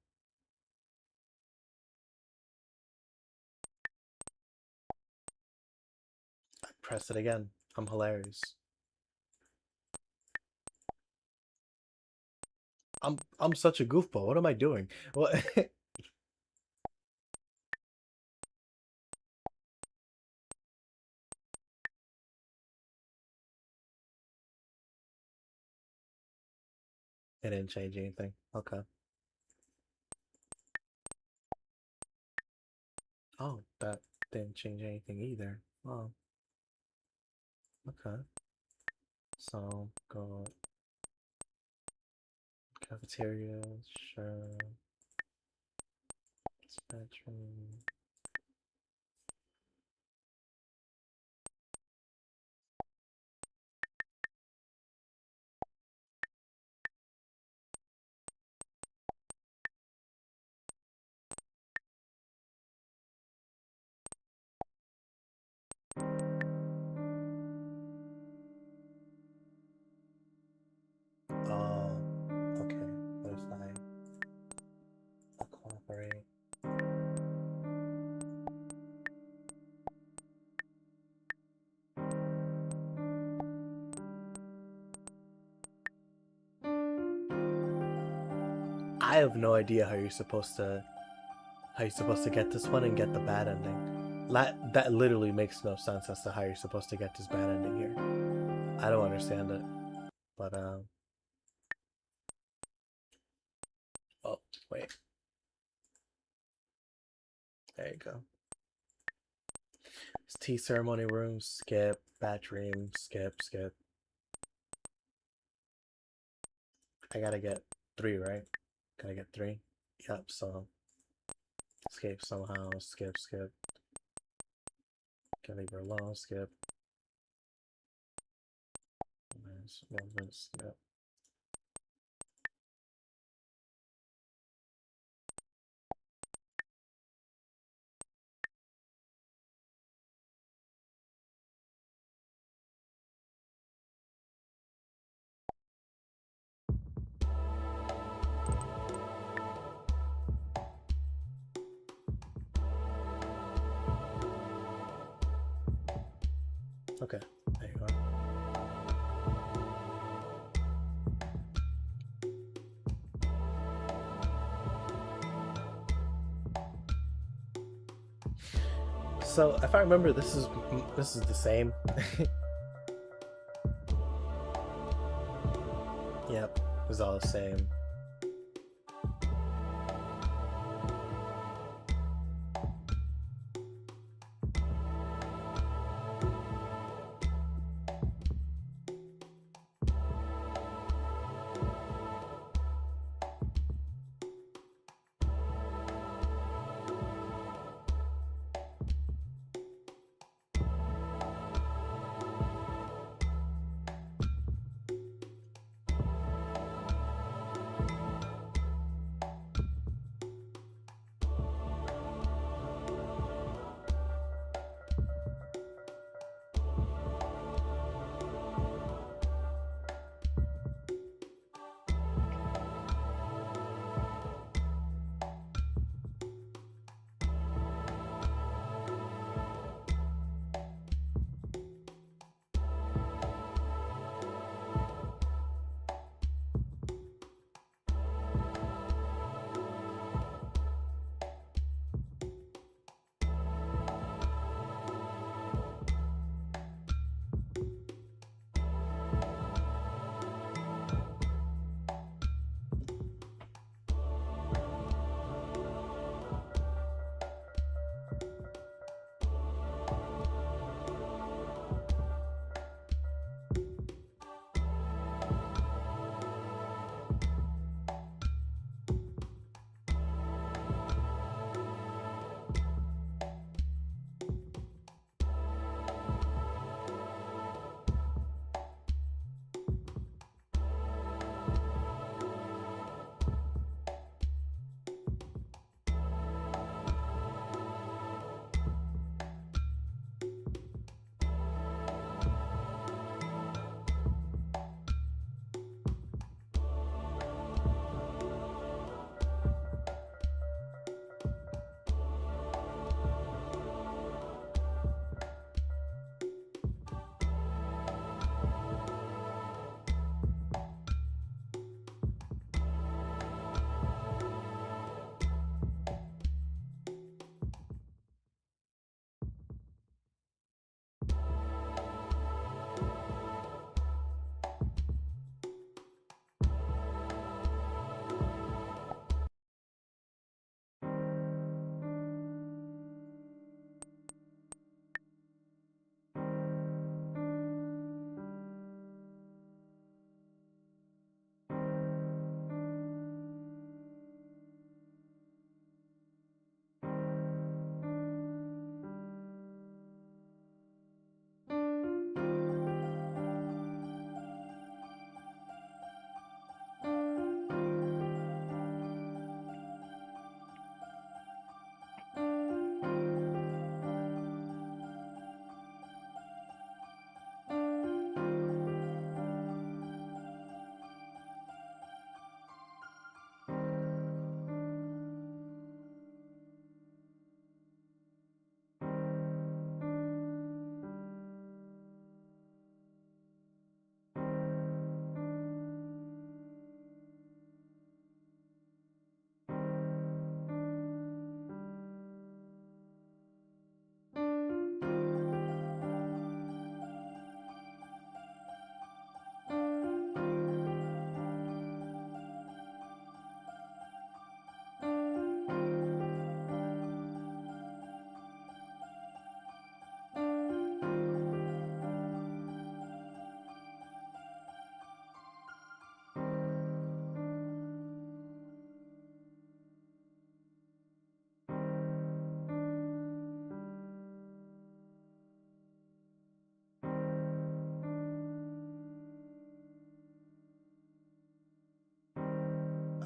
I press it again. I'm hilarious. I'm such a goofball. What am I doing? What? It didn't change anything. Okay. Oh, that didn't change anything either. Oh, okay. So go cafeteria, sure. Bedroom. Oh, okay. What if I cooperate? I have no idea how you're supposed to get this one and get the bad ending. That literally makes no sense as to how you're supposed to get this bad ending here. I don't understand it. But oh wait, there you go. It's tea ceremony room, skip, bad dream, skip, skip. I gotta get 3, right? Gotta get 3. Yep, so escape somehow, skip, skip. Can leave her alone, skip. Movement, skip. Okay, there you are. So if I remember, this is the same. Yep, it's all the same.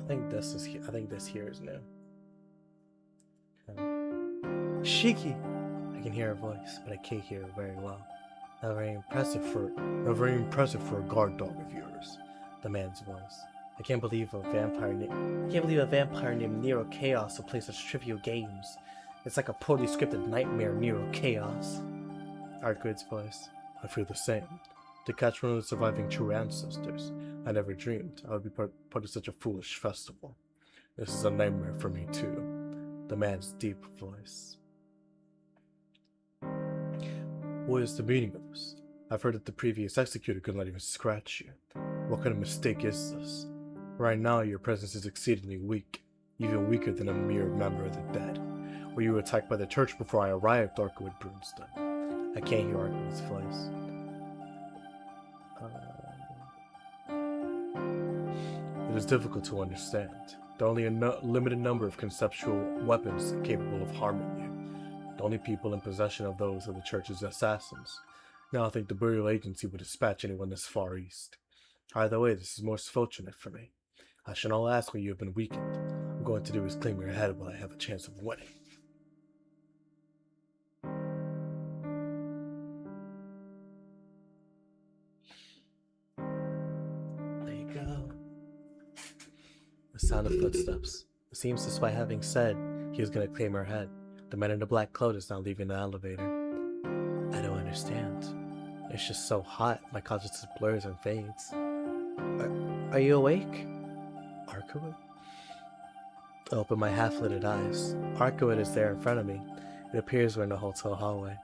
I think this here is new. Shiki! I can hear her voice, but I can't hear her very well. Not very impressive for a guard dog of yours. The man's voice. I can't believe a vampire named Nero Chaos will play such trivial games. It's like a poorly scripted nightmare, Nero Chaos. Artgood's voice. I feel the same. To catch one of the surviving true ancestors, I never dreamed I would be part of such a foolish festival. This is a nightmare for me too. The man's deep voice. What is the meaning of this? I've heard that the previous executor couldn't let even scratch you. What kind of mistake is this? Right now, your presence is exceedingly weak, even weaker than a mere member of the dead. Were you attacked by the church before I arrived, Arkwood Broomstone? I can't hear Arkwood's voice. It is difficult to understand. There are only a limited number of conceptual weapons capable of harming you. The only people in possession of those are the church's assassins. Now I think the burial agency would dispatch anyone this far east. Either way, this is most fortunate for me. I shall not ask when you have been weakened. I'm going to do is claim your head while I have a chance of winning. There you go. The sound of footsteps. It seems despite having said he was going to claim her head, the man in the black cloak is now leaving the elevator. I don't understand. It's just so hot, my consciousness blurs and fades. Are you awake? Arkwood? I open my half-lidded eyes. Arkwood is there in front of me. It appears we're in the hotel hallway.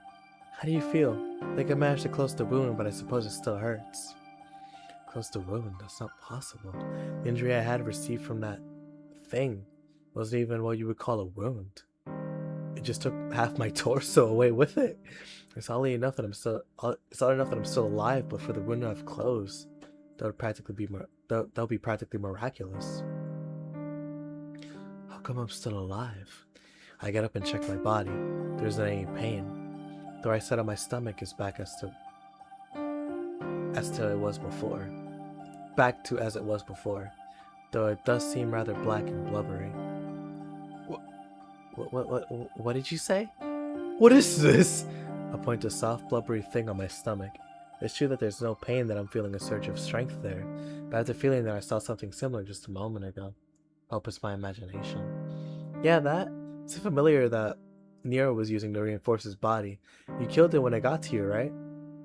How do you feel? I think I managed to close the wound, but I suppose it still hurts. Close the wound? That's not possible. The injury I had received from that thing wasn't even what you would call a wound. It just took half my torso away with it. It's oddly enough that I'm still alive, but for the wound I've closed, that would be practically miraculous. How come I'm still alive? I get up and check my body. There isn't any pain. The right side of my stomach is back as it was before. Back to as it was before, though it does seem rather black and blubbery. What did you say? What is this? I point to a soft, blubbery thing on my stomach. It's true that there's no pain, that I'm feeling a surge of strength there, but I have the feeling that I saw something similar just a moment ago. Hope it's my imagination. Yeah, that. It's familiar that Nero was using to reinforce his body. You killed it when it got to you, right?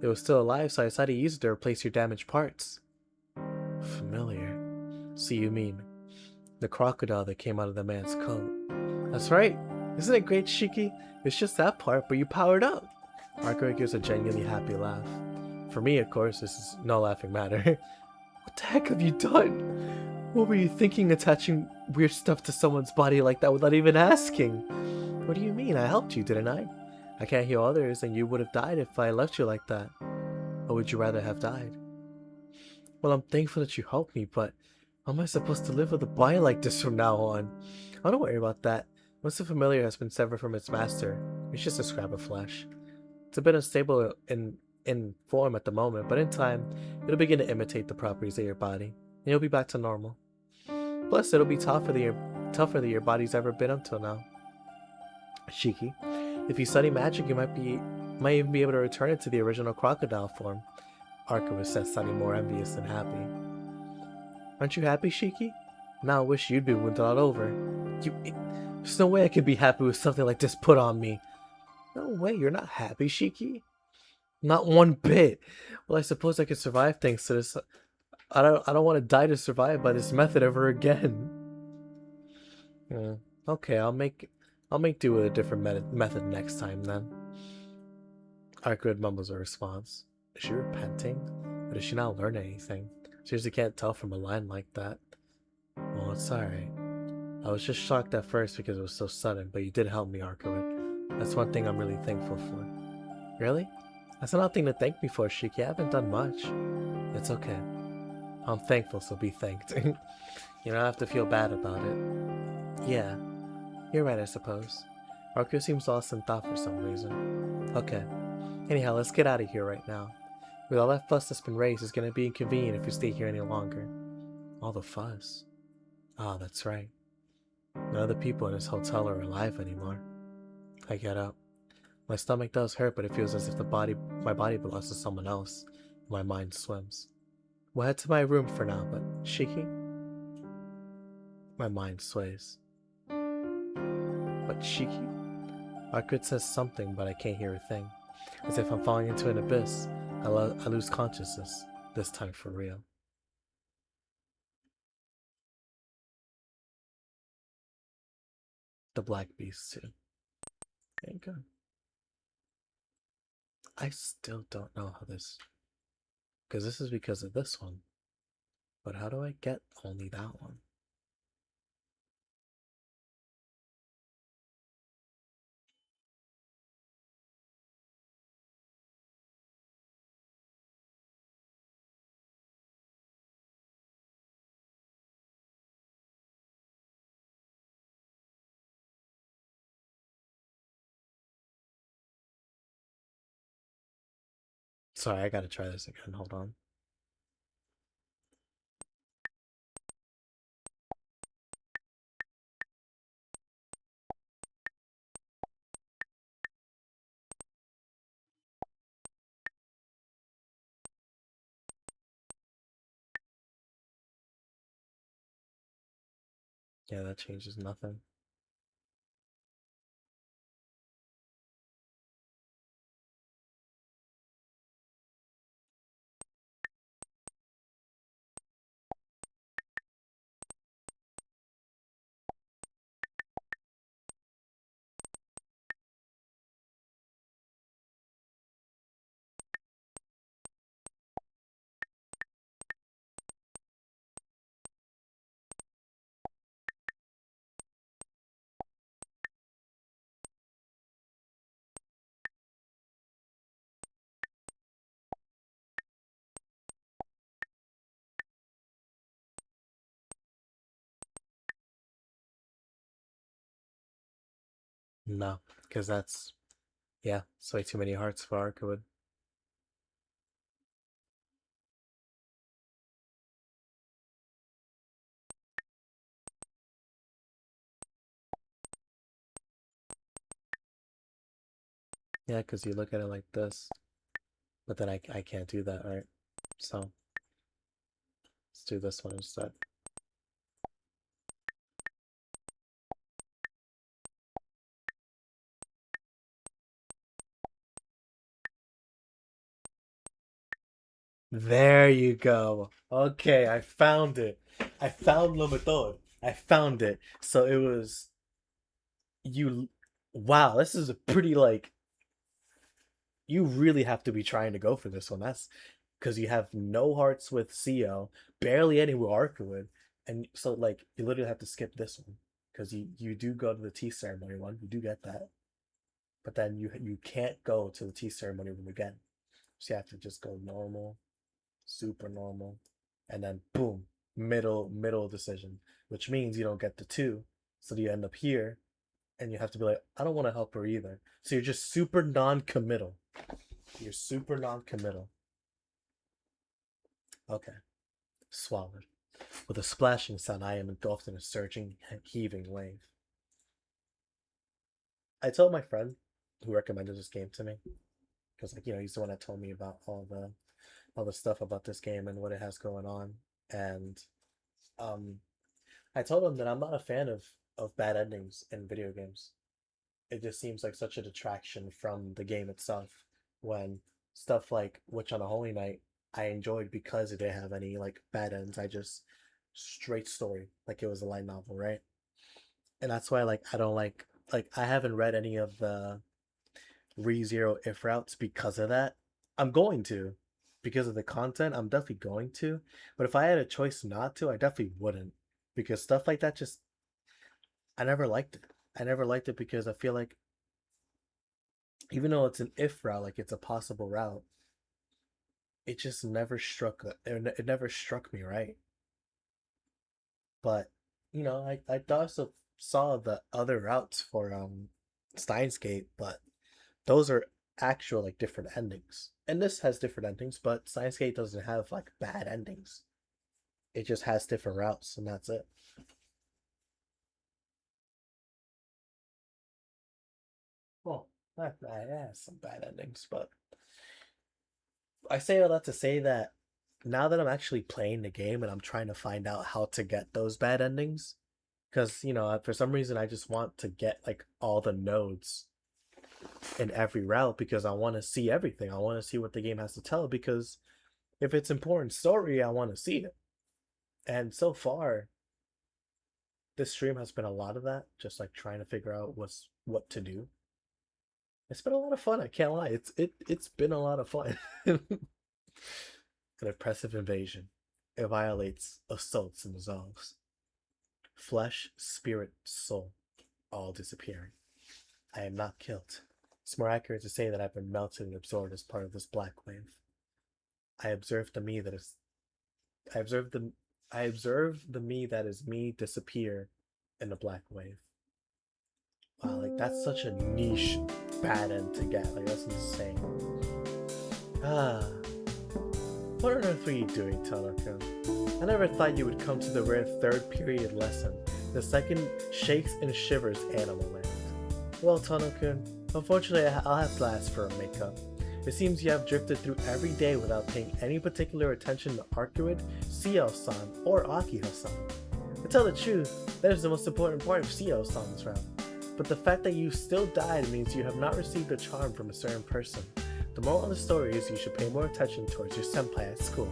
It was still alive, so I decided to use it to replace your damaged parts. Familiar. So you mean the crocodile that came out of the man's coat? That's right. Isn't it great, Shiki? It's just that part, but you powered up. Arkwood gives a genuinely happy laugh. For me, of course, this is no laughing matter. What the heck have you done? What were you thinking, attaching weird stuff to someone's body like that without even asking? What do you mean? I helped you, didn't I? I can't heal others, and you would have died if I left you like that. Or would you rather have died? Well, I'm thankful that you helped me, but how am I supposed to live with a body like this from now on? Oh, don't worry about that. Once the familiar has been severed from its master, it's just a scrap of flesh. It's a bit unstable in form at the moment, but in time, it'll begin to imitate the properties of your body, and you'll be back to normal. Plus, it'll be tougher than your body's ever been until now. Shiki, if you study magic, you might even be able to return it to the original crocodile form. Arkwood says, sounding more envious than happy. Aren't you happy, Shiki? Now I wish you'd be wounded all over. There's no way I could be happy with something like this put on me. No way, you're not happy, Shiki? Not one bit. Well, I suppose I could survive thanks to this. I don't want to die to survive by this method ever again. Okay, I'll make do with a different method next time then. Arkwood mumbles a response. Is she repenting? Or does she not learn anything? Seriously can't tell from a line like that. Well, it's alright. I was just shocked at first because it was so sudden, but you did help me, Arkwood. That's one thing I'm really thankful for. Really? That's not a thing to thank me for, Shiki. I haven't done much. It's okay. I'm thankful, so be thanked. You don't have to feel bad about it. Yeah, you're right, I suppose. Arkwood seems lost in thought for some reason. Okay. Anyhow, let's get out of here right now. With all that fuss that's been raised, it's going to be inconvenient if we stay here any longer. All the fuss? Ah, that's right. None of the people in this hotel are alive anymore. I get up. My stomach does hurt, but it feels as if my body belongs to someone else. My mind swims. We'll head to my room for now, but Shiki? My mind sways. But Shiki? Arkwood says something, but I can't hear a thing. As if I'm falling into an abyss, I lose consciousness, this time for real. The Black Beast too. There you go. I still don't know how this, because this is because of this one. But how do I get only that one? Sorry, I gotta try this again. Hold on. Yeah, that changes nothing. No, because that's, yeah, it's way too many hearts for Arcawood. Yeah, because you look at it like this, but then I can't do that, right? So let's do this one instead. There you go. Okay, I found it. I found Lomotor. I found it. So it was you. Wow, this is a pretty like. You really have to be trying to go for this one. That's because you have no hearts with Ciel, barely any with Arcawood, and so like you literally have to skip this one because you do go to the tea ceremony one. You do get that, but then you can't go to the tea ceremony room again. So you have to just go normal, super normal, and then boom, middle decision, which means you don't get the two. So you end up here, and you have to be like, I don't want to help her either. So you're just super non-committal. You're super non-committal. Okay, swallowed. With a splashing sound, I am engulfed in a surging, heaving wave. I told my friend who recommended this game to me, because like he's the one that told me about all the stuff about this game and what it has going on. And um I told him that I'm not a fan of bad endings in video games. It just seems like such a detraction from the game itself when stuff like Witch on a Holy Night I enjoyed because it didn't have any like bad ends. I just straight story like it was a light novel, right? And that's why like I don't like I haven't read any of the ReZero if routes because of that. I'm going to because of the content. I'm definitely going to, but if I had a choice not to, I definitely wouldn't because stuff like that just I never liked it. I never liked it because I feel like even though it's an if route, like it's a possible route, it just never it never struck me right. But I also saw the other routes for Steins Gate, but those are actual like different endings. And this has different endings, but Steins Gate doesn't have like bad endings. It just has different routes, and that's it. Well, that has some bad endings, but I say all that to say that now that I'm actually playing the game and I'm trying to find out how to get those bad endings, because for some reason I just want to get like all the nodes in every route because I want to see everything. I want to see what the game has to tell because if it's important story, I want to see it. And so far, this stream has been a lot of that, just like trying to figure out what to do. It's been a lot of fun. I can't lie. It's been a lot of fun. An oppressive invasion. It violates, assaults, and dissolves. Flesh, spirit, soul, all disappearing. I am not killed. It's more accurate to say that I've been melted and absorbed as part of this black wave. I observe the me that is I observe the I observe the me that is me disappear in the black wave. Wow, like that's such a niche bad end to get. Like that's insane. Ah. What on earth were you doing, Tanaka? I never thought you would come to the rare third period lesson. The second shakes and shivers Animal Land. Well, Tanaka, unfortunately I'll have to ask for a makeup. It seems you have drifted through every day without paying any particular attention to Arcuid, Ciel-san, or Akiho-san. To tell the truth, that is the most important part of Ciel-san's round. But the fact that you still died means you have not received a charm from a certain person. The moral of the story is you should pay more attention towards your senpai at school.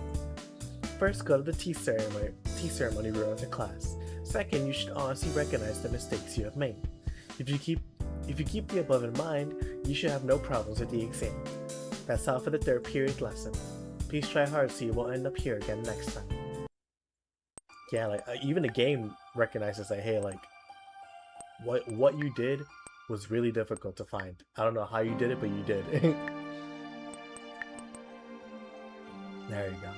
First, go to the tea ceremony room after class. Second, you should honestly recognize the mistakes you have made. If you keep the above in mind, you should have no problems with the exam. That's all for the third period lesson. Please try hard so you won't end up here again next time. Yeah, like even the game recognizes that, hey, like what you did was really difficult to find. I don't know how you did it, but you did. There you go.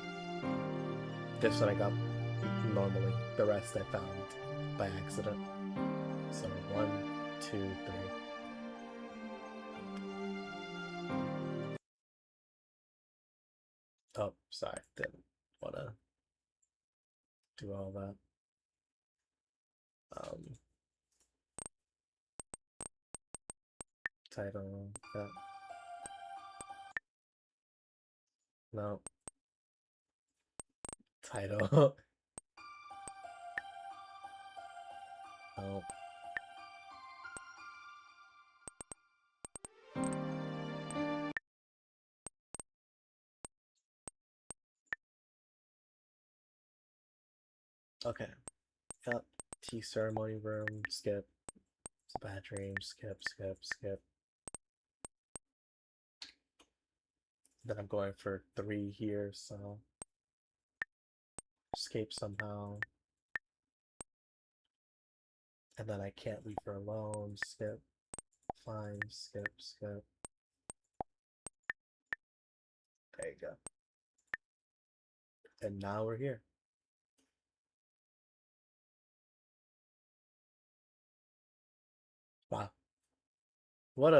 This one I got normally. The rest I found by accident. So 1, 2, 3. Oh, sorry. Didn't want to do all that. Title. Yeah. No. Title. No. Okay. Yep. Tea ceremony room. Skip. It's a bad dream. Skip, skip, skip. Then I'm going for 3 here, so escape somehow. And then I can't leave her alone. Skip. Fine. Skip, skip. There you go. And now we're here. Wow. What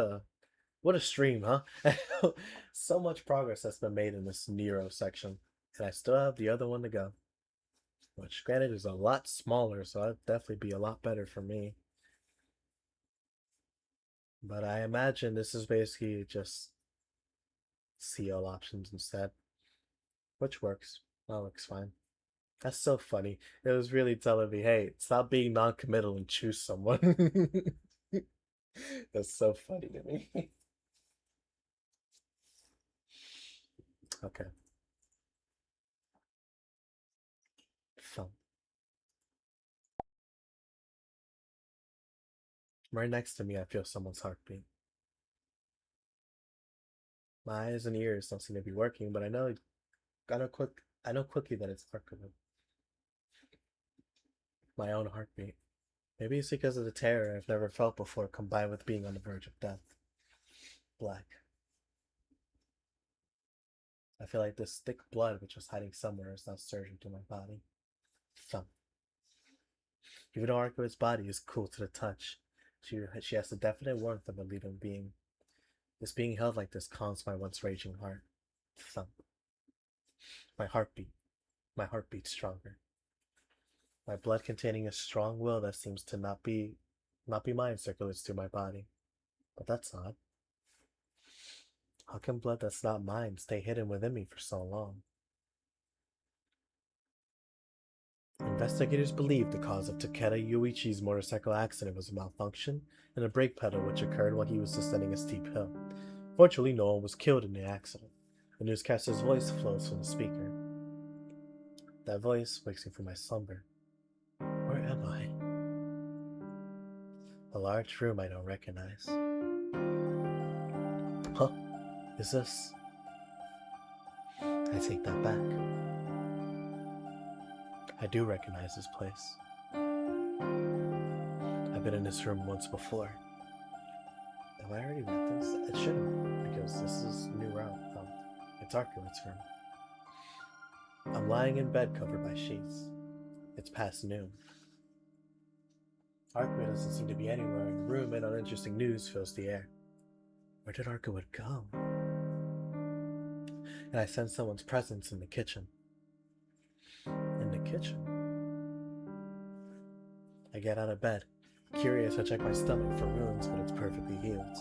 a stream, huh? So much progress has been made in this Nero section. And I still have the other one to go. Which granted is a lot smaller, so that'd definitely be a lot better for me. But I imagine this is basically just CL options instead. Which works. That looks fine. That's so funny. It was really telling me, hey, stop being non-committal and choose someone. That's so funny to me. Okay. Fun. Right next to me, I feel someone's heartbeat. My eyes and ears don't seem to be working, but I know quickly that it's Archibald. My own heartbeat. Maybe it's because of the terror I've never felt before combined with being on the verge of death. Black. I feel like this thick blood which was hiding somewhere is now surging through my body. Thump. Even though Archibald's body is cool to the touch, she has the definite warmth of a living being. This being held like this calms my once raging heart. Thump. My heartbeat. My heartbeat stronger. My blood containing a strong will that seems to not be mine circulates through my body. But that's odd. How can blood that's not mine stay hidden within me for so long? Investigators believe the cause of Takeda Yuichi's motorcycle accident was a malfunction in a brake pedal which occurred while he was descending a steep hill. Fortunately, no one was killed in the accident. The newscaster's voice flows from the speaker. That voice wakes me from my slumber. Where am I? A large room I don't recognize. Huh? Is this? I take that back. I do recognize this place. I've been in this room once before. Have I already read this? It shouldn't, because this is new route. It's Arkuit's room. I'm lying in bed covered by sheets. It's past noon. Arkuit doesn't seem to be anywhere in the room, and uninteresting news fills the air. Where did Arkuit go? And I sense someone's presence in the kitchen. In the kitchen? I get out of bed. Curious, I check my stomach for wounds, but it's perfectly healed.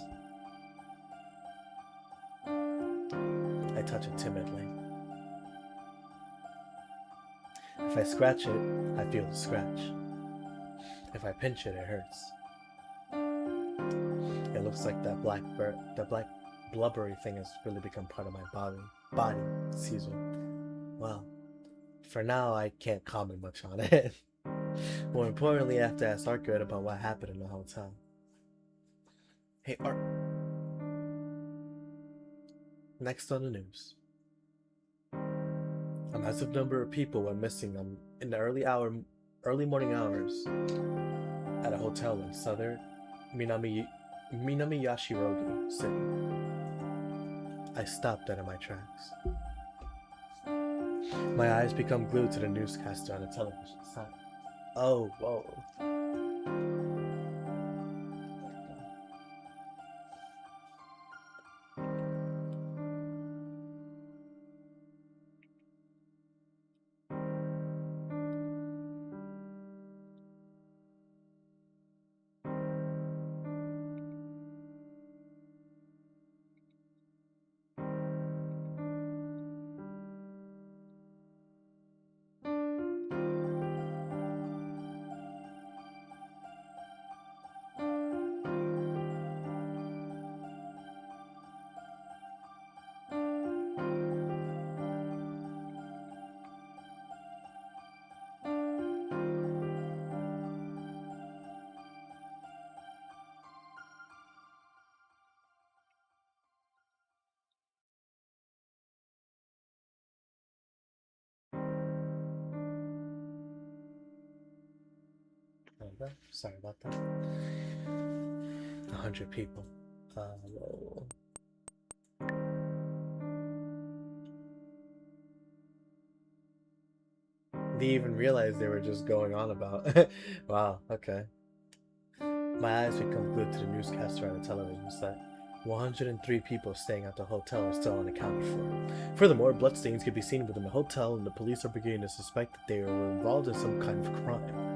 I touch it timidly. If I scratch it, I feel the scratch. If I pinch it, it hurts. It looks like that black blubbery thing has really become part of my body, excuse me. Well, for now, I can't comment much on it. More importantly, I have to ask Arkuit about what happened in the hotel. Hey, Next on the news. A massive number of people went missing in the early morning hours at a hotel in southern Minamiyashirogi City. I stopped dead in my tracks. My eyes become glued to the newscaster on the television set. Oh, whoa. Sorry about that. 100 people. Whoa. They even realized they were just going on about. Wow, okay. My eyes become glued to the newscaster on the television set. 103 people staying at the hotel are still unaccounted for. Furthermore, bloodstains can be seen within the hotel, and the police are beginning to suspect that they were involved in some kind of crime.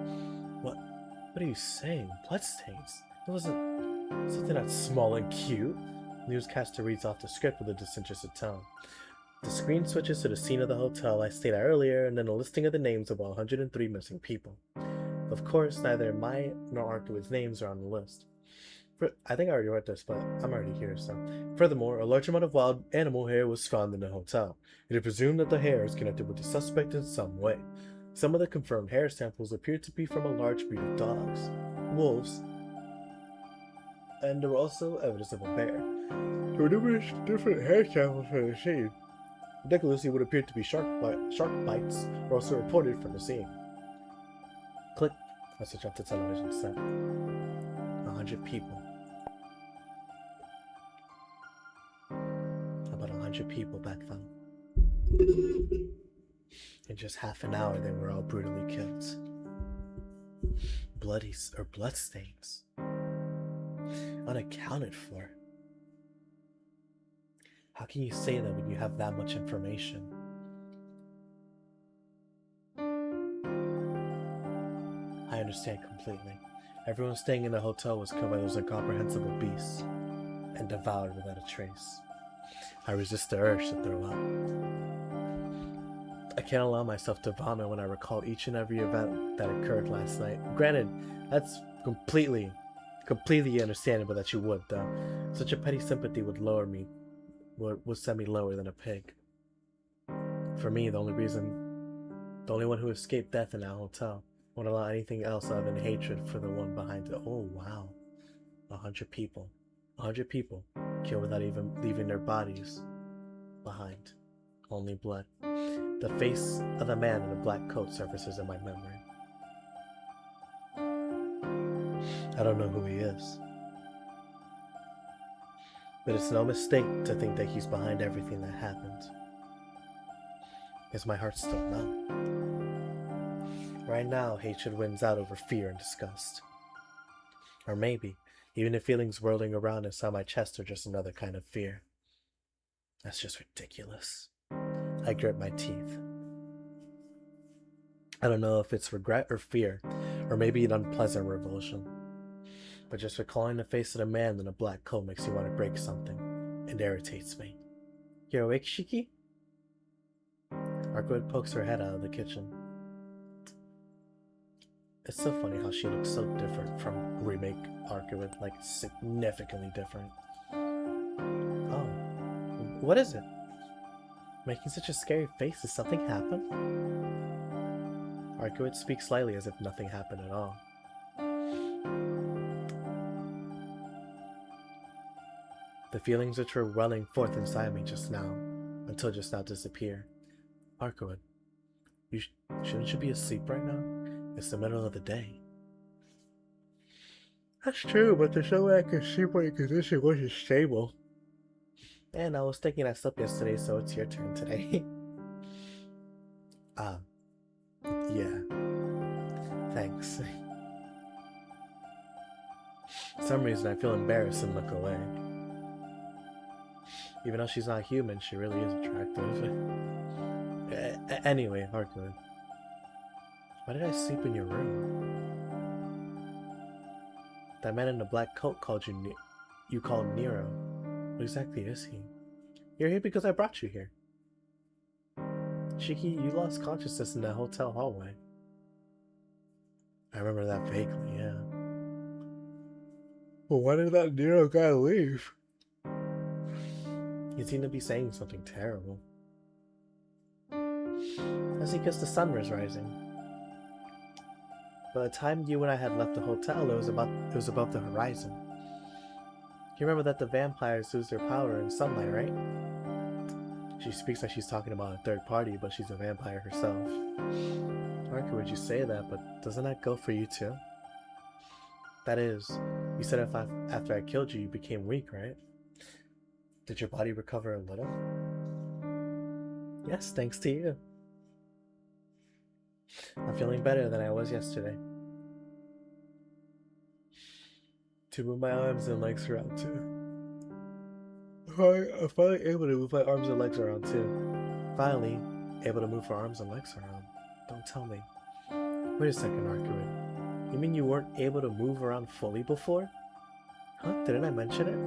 What are you saying? Bloodstains? It wasn't something that small and cute. The newscaster reads off the script with a disinterested tone. The screen switches to the scene of the hotel I stayed at earlier, and then a listing of the names of 103 missing people. Of course, neither my nor Arkuit's names are on the list. I think I already read this, but I'm already here, so. Furthermore, a large amount of wild animal hair was found in the hotel. It is presumed that the hair is connected with the suspect in some way. Some of the confirmed hair samples appear to be from a large breed of dogs, wolves, and there were also evidence of a bear. There were numerous different hair samples from the scene. Ridiculously would appear to be shark bites were also reported from the scene. Click. I switch off the television set. 100 people. About 100 people back then. In just half an hour, they were all brutally killed. Bloodstains. Unaccounted for. How can you say that when you have that much information? I understand completely. Everyone staying in the hotel was killed by those incomprehensible beasts and devoured without a trace. I resist the urge to throw up. I can't allow myself to vomit when I recall each and every event that occurred last night. Granted, that's completely understandable that you would, though. Such a petty sympathy would send me lower than a pig. For me, the only one who escaped death in that hotel won't allow anything else other than hatred for the one behind it. Oh, wow. 100 people. 100 people. killed without even leaving their bodies behind. Only blood. The face of the man in the black coat surfaces in my memory. I don't know who he is. But it's no mistake to think that he's behind everything that happened. Is my heart still numb? Right now, hatred wins out over fear and disgust. Or maybe, even the feelings whirling around inside my chest are just another kind of fear. That's just ridiculous. I grit my teeth. I don't know if it's regret or fear, or maybe an unpleasant revulsion. But just recalling the face of the man in a black coat makes me want to break something. It irritates me. You awake, Shiki? Arkwood pokes her head out of the kitchen. It's so funny how she looks so different from remake Arkwood, like significantly different. Oh, what is it? Making such a scary face, did something happen? Arkwood speaks slightly as if nothing happened at all. The feelings which were welling forth inside me just now, until just now, disappear. Arkwood, shouldn't you be asleep right now? It's the middle of the day. That's true, but there's no way I can sleep when your condition wasn't stable. And I was thinking I slept yesterday, so it's your turn today. Yeah. Thanks. For some reason I feel embarrassed and look away. Even though she's not human, she really is attractive. Anyway, Arkwood. Why did I sleep in your room? That man in the black coat called you called Nero. What exactly is he? You're here because I brought you here. Shiki, you lost consciousness in that hotel hallway. I remember that vaguely, yeah. Well, why did that Nero guy leave? He seemed to be saying something terrible. That's because the sun was rising. By the time you and I had left the hotel, it was above the horizon. You remember that the vampires lose their power in sunlight, right? She speaks like she's talking about a third party, but she's a vampire herself. Marco, would you say that, but doesn't that go for you too? That is, you said after I killed you, you became weak, right? Did your body recover a little? Yes, thanks to you. I'm feeling better than I was yesterday. To move my arms and legs around too. I'm finally able to move my arms and legs around too. Finally, able to move her arms and legs around. Don't tell me. Wait a second, Arkwood. You mean you weren't able to move around fully before? Huh? Didn't I mention it?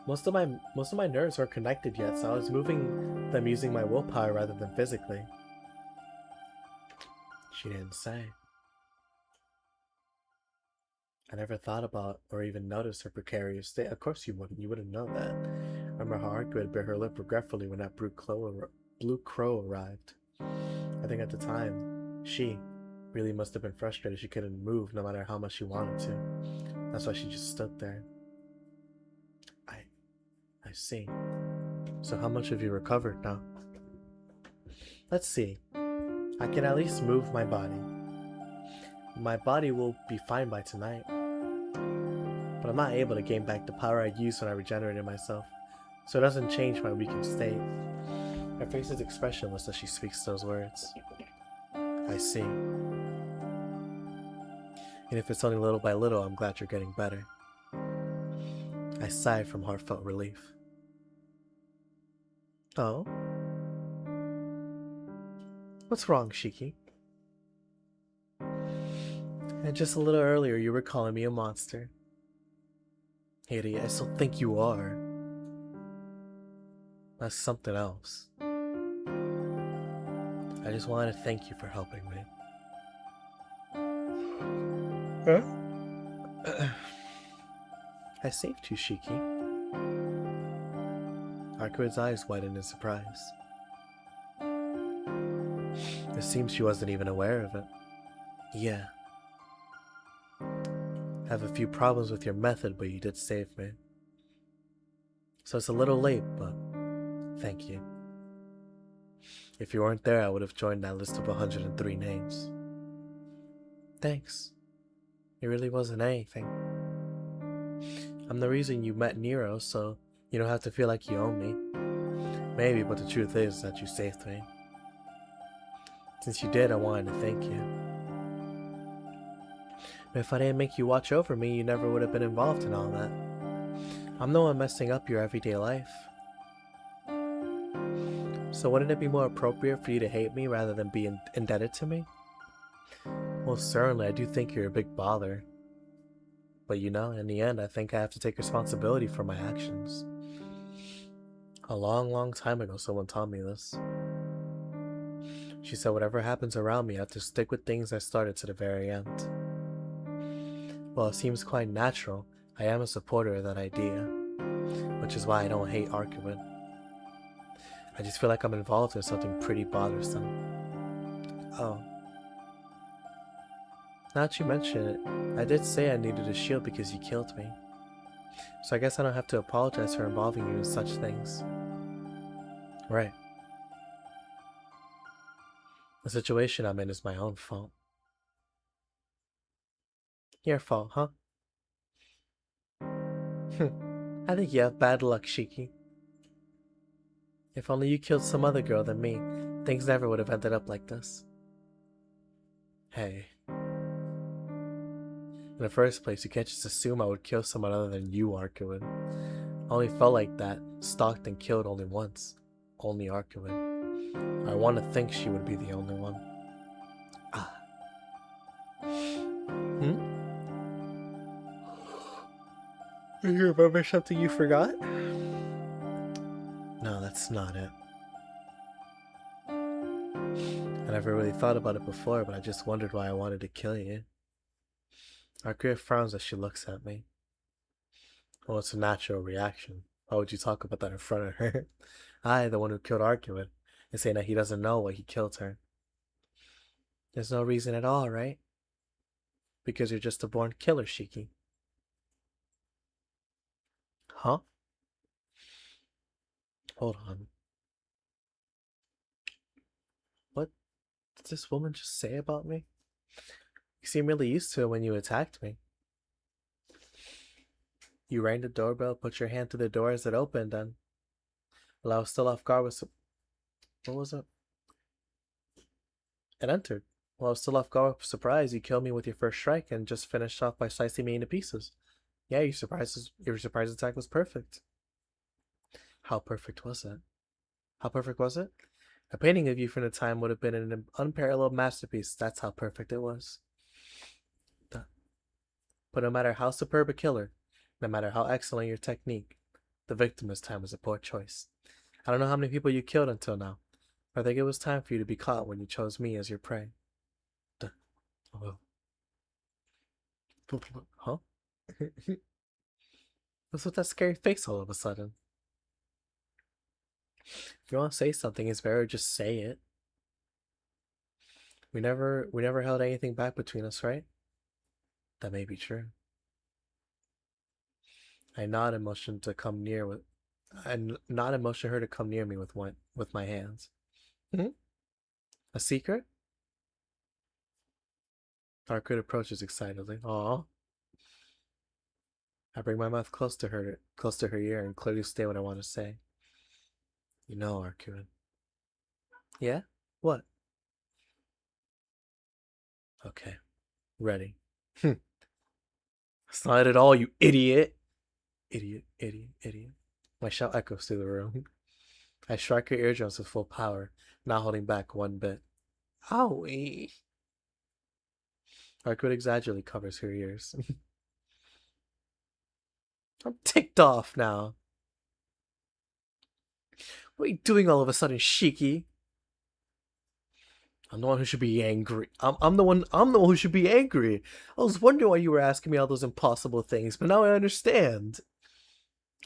Most of my nerves weren't connected yet, so I was moving them using my willpower rather than physically. She didn't say. I never thought about or even noticed her precarious state. Of course you wouldn't. You wouldn't know that. Remember how Arkwood bit her lip regretfully when that blue crow arrived. I think at the time, she really must have been frustrated she couldn't move no matter how much she wanted to. That's why she just stood there. I see. So how much have you recovered now? Let's see. I can at least move my body. My body will be fine by tonight. But I'm not able to gain back the power I used when I regenerated myself, so it doesn't change my weakened state. Her face is expressionless as she speaks those words. I see. And if it's only little by little, I'm glad you're getting better. I sighed from heartfelt relief. Oh? What's wrong, Shiki? And just a little earlier, you were calling me a monster. Idiot, I still think you are. That's something else. I just wanted to thank you for helping me. Huh? I saved you, Shiki. Arkwood's eyes widened in surprise. It seems she wasn't even aware of it. Yeah. have a few problems with your method, but you did save me. So it's a little late, but thank you. If you weren't there, I would have joined that list of 103 names. Thanks. It really wasn't anything. I'm the reason you met Nero, so you don't have to feel like you owe me. Maybe, but the truth is that you saved me. Since you did, I wanted to thank you. But if I didn't make you watch over me, you never would have been involved in all that. I'm the one messing up your everyday life. So wouldn't it be more appropriate for you to hate me rather than be indebted to me? Well, certainly, I do think you're a big bother. But you know, in the end, I think I have to take responsibility for my actions. A long time ago, someone taught me this. She said whatever happens around me, I have to stick with things I started to the very end. Well, it seems quite natural. I am a supporter of that idea, which is why I don't hate Arcuin. I just feel like I'm involved in something pretty bothersome. Oh. Now that you mention it, I did say I needed a shield because you killed me. So I guess I don't have to apologize for involving you in such things. Right. The situation I'm in is my own fault. Your fault, huh? I think you have bad luck, Shiki. If only you killed some other girl than me, things never would have ended up like this. Hey. In the first place, you can't just assume I would kill someone other than you, Arcuin. I only felt like that, stalked and killed only once. Only Arcuin. I want to think she would be the only one. Ah. Do you remember something you forgot? No, that's not it. I never really thought about it before, but I just wondered why I wanted to kill you. Arcuin frowns as she looks at me. Well, it's a natural reaction. Why would you talk about that in front of her? I, the one who killed Arcuin, is saying that he doesn't know why he killed her. There's no reason at all, right? Because you're just a born killer, Shiki. Huh? Hold on. What did this woman just say about me? You seem really used to it when you attacked me. You rang the doorbell, put your hand to the door as it opened, and while I was still off guard with what was it? It entered. While I was still off guard with surprise, you killed me with your first strike and just finished off by slicing me into pieces. Yeah, your surprise attack was perfect. How perfect was it? How perfect was it? A painting of you from the time would have been an unparalleled masterpiece. That's how perfect it was. But no matter how superb a killer, no matter how excellent your technique, the victim this time was a poor choice. I don't know how many people you killed until now, but I think it was time for you to be caught when you chose me as your prey. Huh? What's with that scary face all of a sudden? If you want to say something, it's better just say it. We never held anything back between us, right? That may be true. I nod and motion to come near with I nod and motion her to come near me with my hands. A secret? Arcuin approaches excitedly. Aw. I bring my mouth close to her ear, and clearly state what I want to say. You know, Arcuin. Yeah? What? Okay. Ready. That's not it at all, you idiot! Idiot, idiot, idiot. My shout echoes through the room. I strike her eardrums with full power, not holding back one bit. Owie! Arcuin exaggeratedly covers her ears. I'm ticked off now. What are you doing all of a sudden, Shiki? I'm the one who should be angry. I'm the one who should be angry. I was wondering why you were asking me all those impossible things, but now I understand.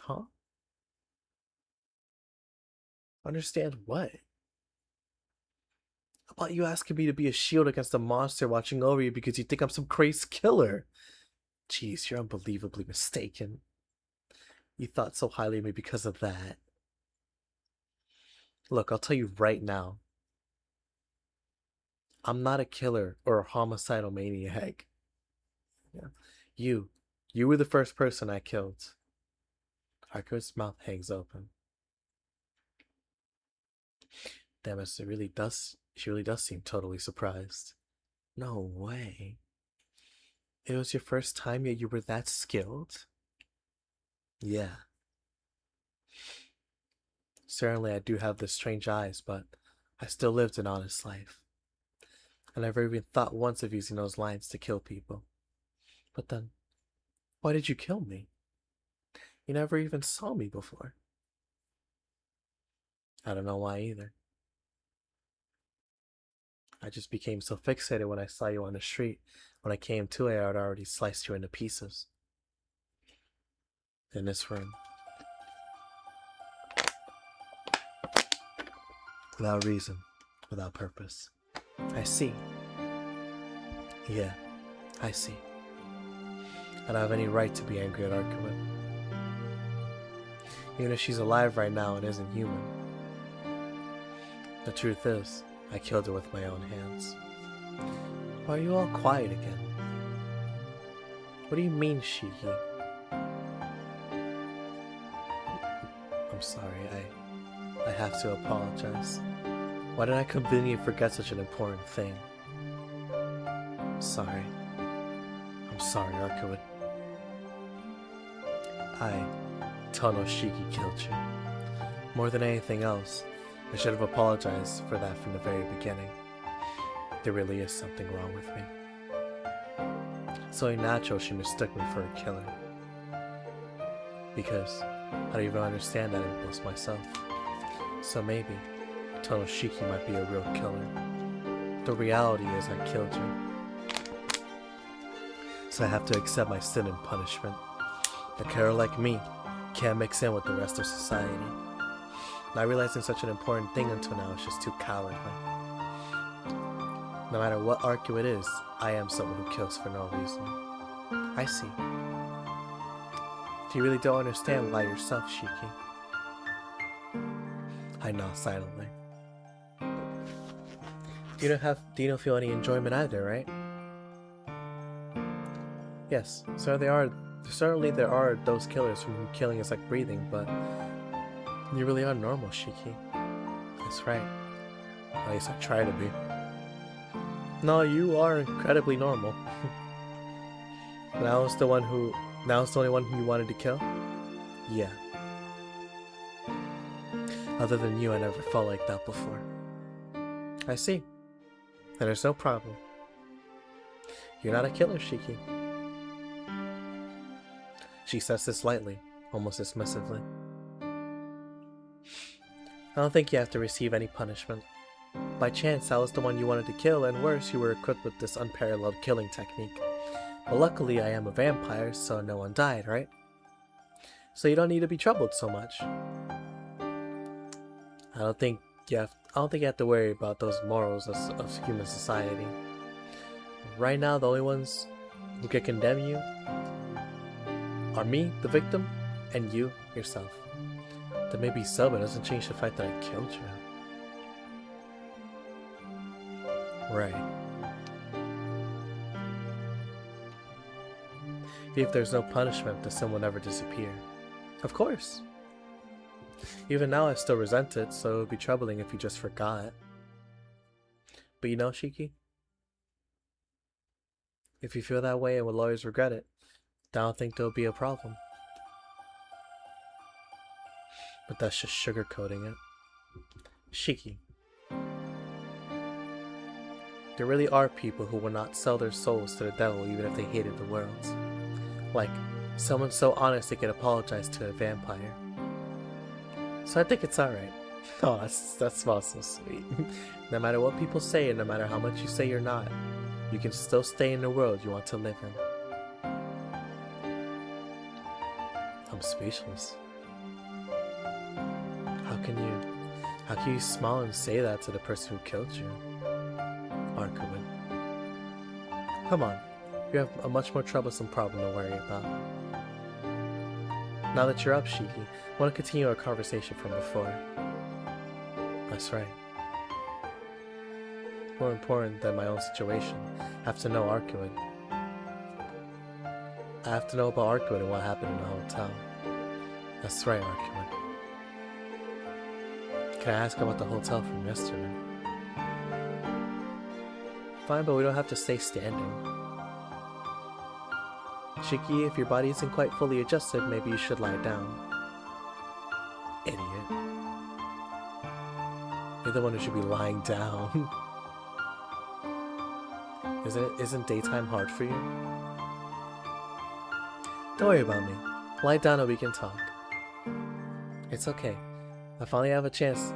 Huh? Understand what? About you asking me to be a shield against a monster watching over you because you think I'm some crazy killer. Jeez, you're unbelievably mistaken. You thought so highly of me because of that. Look, I'll tell you right now. I'm not a killer or a homicidal maniac. Yeah. You were the first person I killed. Haku's mouth hangs open. Damn it, she really does seem totally surprised. No way. It was your first time, yet you were that skilled? Yeah. Certainly I do have the strange eyes, but I still lived an honest life. I never even thought once of using those lines to kill people. But then, why did you kill me? You never even saw me before. I don't know why either. I just became so fixated when I saw you on the street. When I came to, I had already sliced you into pieces. In this room. Without reason, without purpose. I see. Yeah, I see. I don't have any right to be angry at Arkuin. Even if she's alive right now and isn't human. The truth is, I killed her with my own hands. Why are you all quiet again? What do you mean, Shiki? I'm sorry, I have to apologize. Why did I conveniently forget such an important thing? Sorry. I'm sorry, Arkuin. Tonoshiki killed you. More than anything else, I should have apologized for that from the very beginning. There really is something wrong with me. It's only natural she mistook me for a killer. Because I don't even understand that impulse myself. So maybe Tonoshiki might be a real killer. The reality is I killed you. So I have to accept my sin and punishment. A killer like me can't mix in with the rest of society. Not realizing such an important thing until now is just too cowardly. No matter what Arcu it is, I am someone who kills for no reason. I see. You really don't understand why yourself, Shiki. I nod silently. You don't feel any enjoyment either, right? Yes, certainly there are those killers from whom killing is like breathing, but you really are normal, Shiki. That's right. At least I try to be. No, you are incredibly normal. Now it's the only one who you wanted to kill? Yeah. Other than you, I never felt like that before. I see. And there's no problem. You're not a killer, Shiki. She says this lightly, almost dismissively. I don't think you have to receive any punishment. By chance, I was the one you wanted to kill, and worse, you were equipped with this unparalleled killing technique. But luckily, I am a vampire, so no one died, right? So you don't need to be troubled so much. I don't think you have to worry about those morals of human society. Right now, the only ones who can condemn you are me, the victim, and you, yourself. That may be so, but it doesn't change the fact that I killed you. Right. If there's no punishment, the sin will never disappear. Of course. Even now I still resent it, so it would be troubling if you just forgot. But you know, Shiki? If you feel that way and will always regret it, I don't think there'll be a problem. But that's just sugarcoating it. Shiki. There really are people who will not sell their souls to the devil even if they hated the world. Like, someone so honest they could apologize to a vampire. So I think it's alright. Oh, that smells so sweet. No matter what people say and no matter how much you say you're not, you can still stay in the world you want to live in. I'm speechless. How can you smile and say that to the person who killed you? Arkuin. Come on, You have a much more troublesome problem to worry about. Now that you're up, Shiki, I want to continue our conversation from before. That's right. More important than my own situation, I have to know Arkwood. I have to know about Arkwood and what happened in the hotel. That's right, Arkwood. Can I ask about the hotel from yesterday? Fine, but we don't have to stay standing. Shiki, if your body isn't quite fully adjusted, maybe you should lie down. Idiot. You're the one who should be lying down. Isn't daytime hard for you? Don't worry about me. Lie down and we can talk. It's okay. I finally have a chance.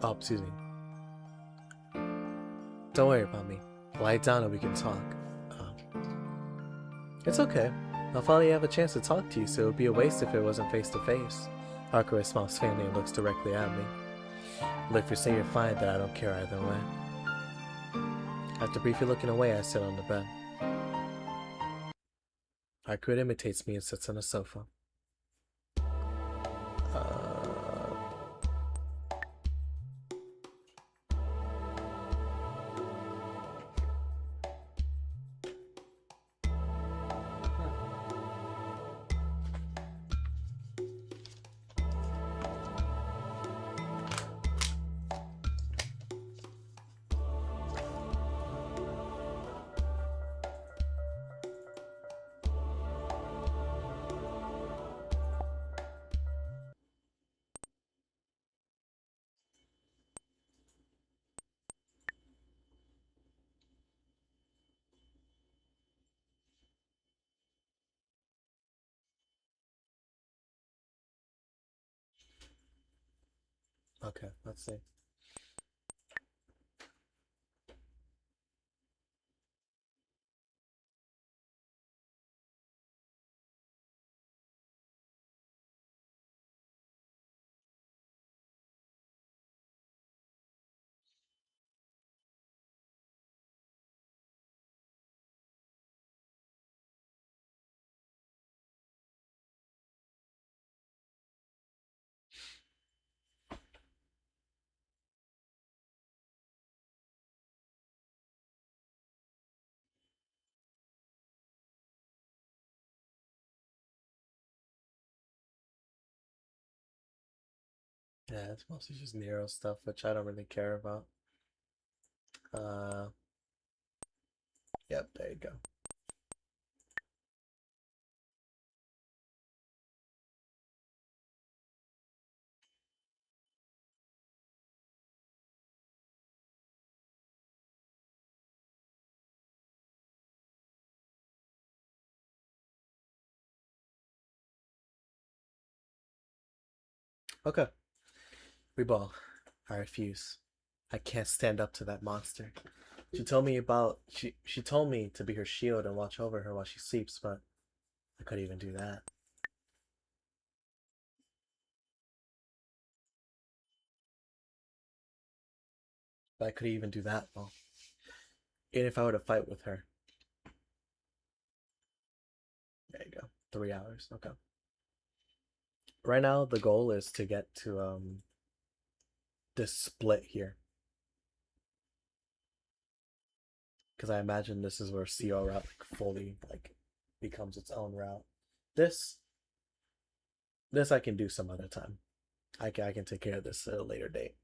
Oh, excuse me. Don't worry about me. Lie down and we can talk. It's okay. I'll finally have a chance to talk to you, so it would be a waste if it wasn't face to face. Arkwood smiles faintly and looks directly at me. Well, if you're saying you're fine, then I don't care either way. After briefly looking away, I sit on the bed. Arkwood imitates me and sits on the sofa. Okay, let's see. Yeah, it's mostly just Nero stuff, which I don't really care about. Uh, yep, there you go. Okay, we ball. I refuse. I can't stand up to that monster. She told me to be her shield and watch over her while she sleeps, but I couldn't even do that. But I couldn't even do that well. Even if I were to fight with her. There you go. 3 hours. Okay. Right now the goal is to get to this split here. Because I imagine this is where CO route fully becomes its own route. This I can do some other time. I can take care of this at a later date.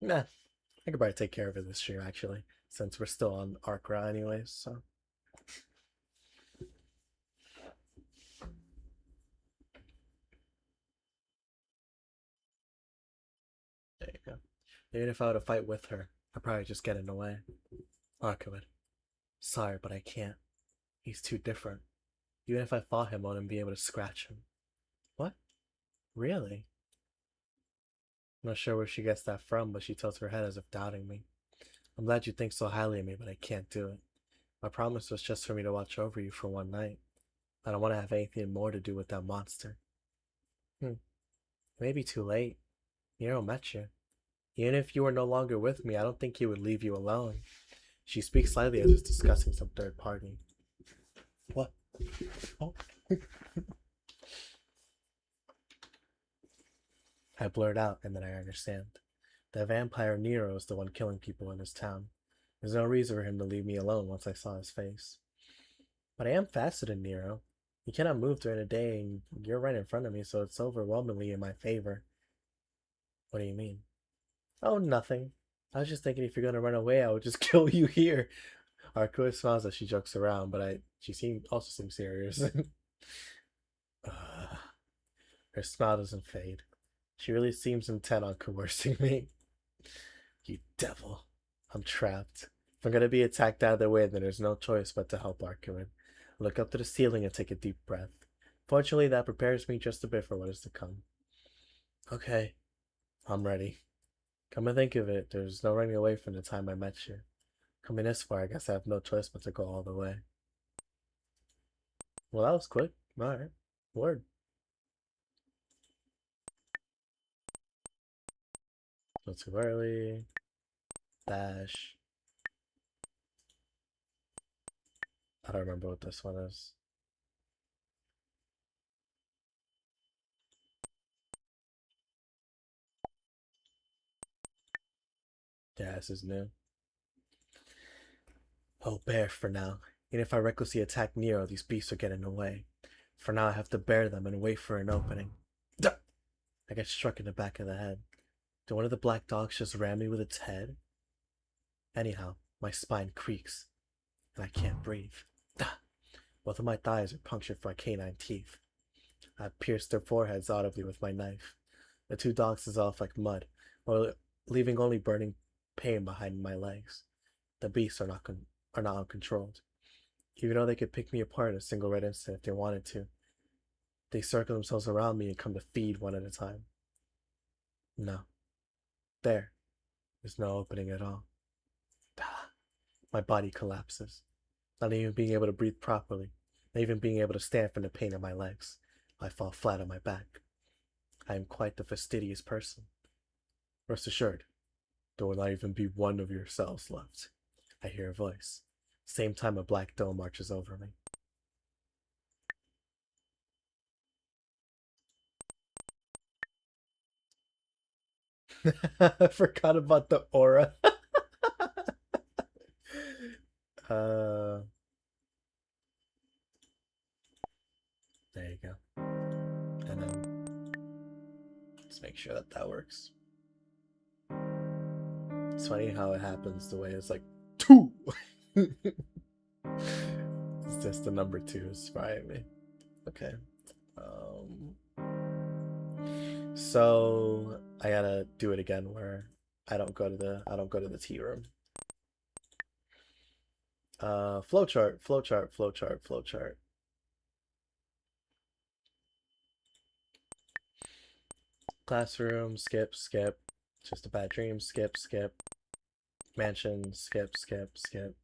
Nah, I could probably take care of it this stream actually, since we're still on Arcra anyways. So there you go. Even if I were to fight with her, I'd probably just get in the way. Arcwood, sorry, but I can't. He's too different. Even if I fought him, I wouldn't be able to scratch him. What? Really? I'm not sure where she gets that from, but she tilts her head as if doubting me. I'm glad you think so highly of me, but I can't do it. My promise was just for me to watch over you for one night. I don't want to have anything more to do with that monster. It may be too late. Nero met you. Even if you were no longer with me, I don't think he would leave you alone. She speaks slightly as if discussing some third party. What? Oh. I blurt out, and then I understand. The vampire Nero is the one killing people in this town. There's no reason for him to leave me alone once I saw his face. But I am faster than Nero. He cannot move during the day, and you're right in front of me, so it's overwhelmingly in my favor. What do you mean? Oh, nothing. I was just thinking if you're gonna run away, I would just kill you here. Arkua smiles as she jokes around, but she also seems serious. Her smile doesn't fade. She really seems intent on coercing me. You devil. I'm trapped. If I'm gonna be attacked out of the way, then there's no choice but to help Arcuin. Look up to the ceiling and take a deep breath. Fortunately, that prepares me just a bit for what is to come. Okay, I'm ready. Come to think of it, there's no running away from the time I met you. Coming this far, I guess I have no choice but to go all the way. Well, that was quick. Alright. Word. Not too early. Dash. I don't remember what this one is. Yeah, this is new. I'll bear for now. Even if I recklessly attack Nero, these beasts are getting in the way. For now, I have to bear them and wait for an opening. Duh! I get struck in the back of the head. Did one of the black dogs just ram me with its head? Anyhow, my spine creaks, and I can't breathe. Duh! Both of my thighs are punctured by canine teeth. I pierced their foreheads audibly with my knife. The two dogs dissolve like mud, while leaving only burning pain behind my legs. The beasts are not uncontrolled. Even though they could pick me apart in a single red instant if they wanted to, they circle themselves around me and come to feed one at a time. No. There's no opening at all. My body collapses. Not even being able to breathe properly, not even being able to stand from the pain in my legs. I fall flat on my back. I am quite the fastidious person. Rest assured, there will not even be one of your cells left. I hear a voice. Same time a black dome marches over me. I forgot about the aura. uh, there you go. And then let's make sure that that works. It's funny how it happens the way it's like 2. It's just the number 2 is frying me. Okay. So I gotta do it again where I don't go to the tea room. Flowchart, flowchart, flowchart, flowchart. Classroom, skip, skip. Just a bad dream, skip, skip. Mansion, skip, skip, skip.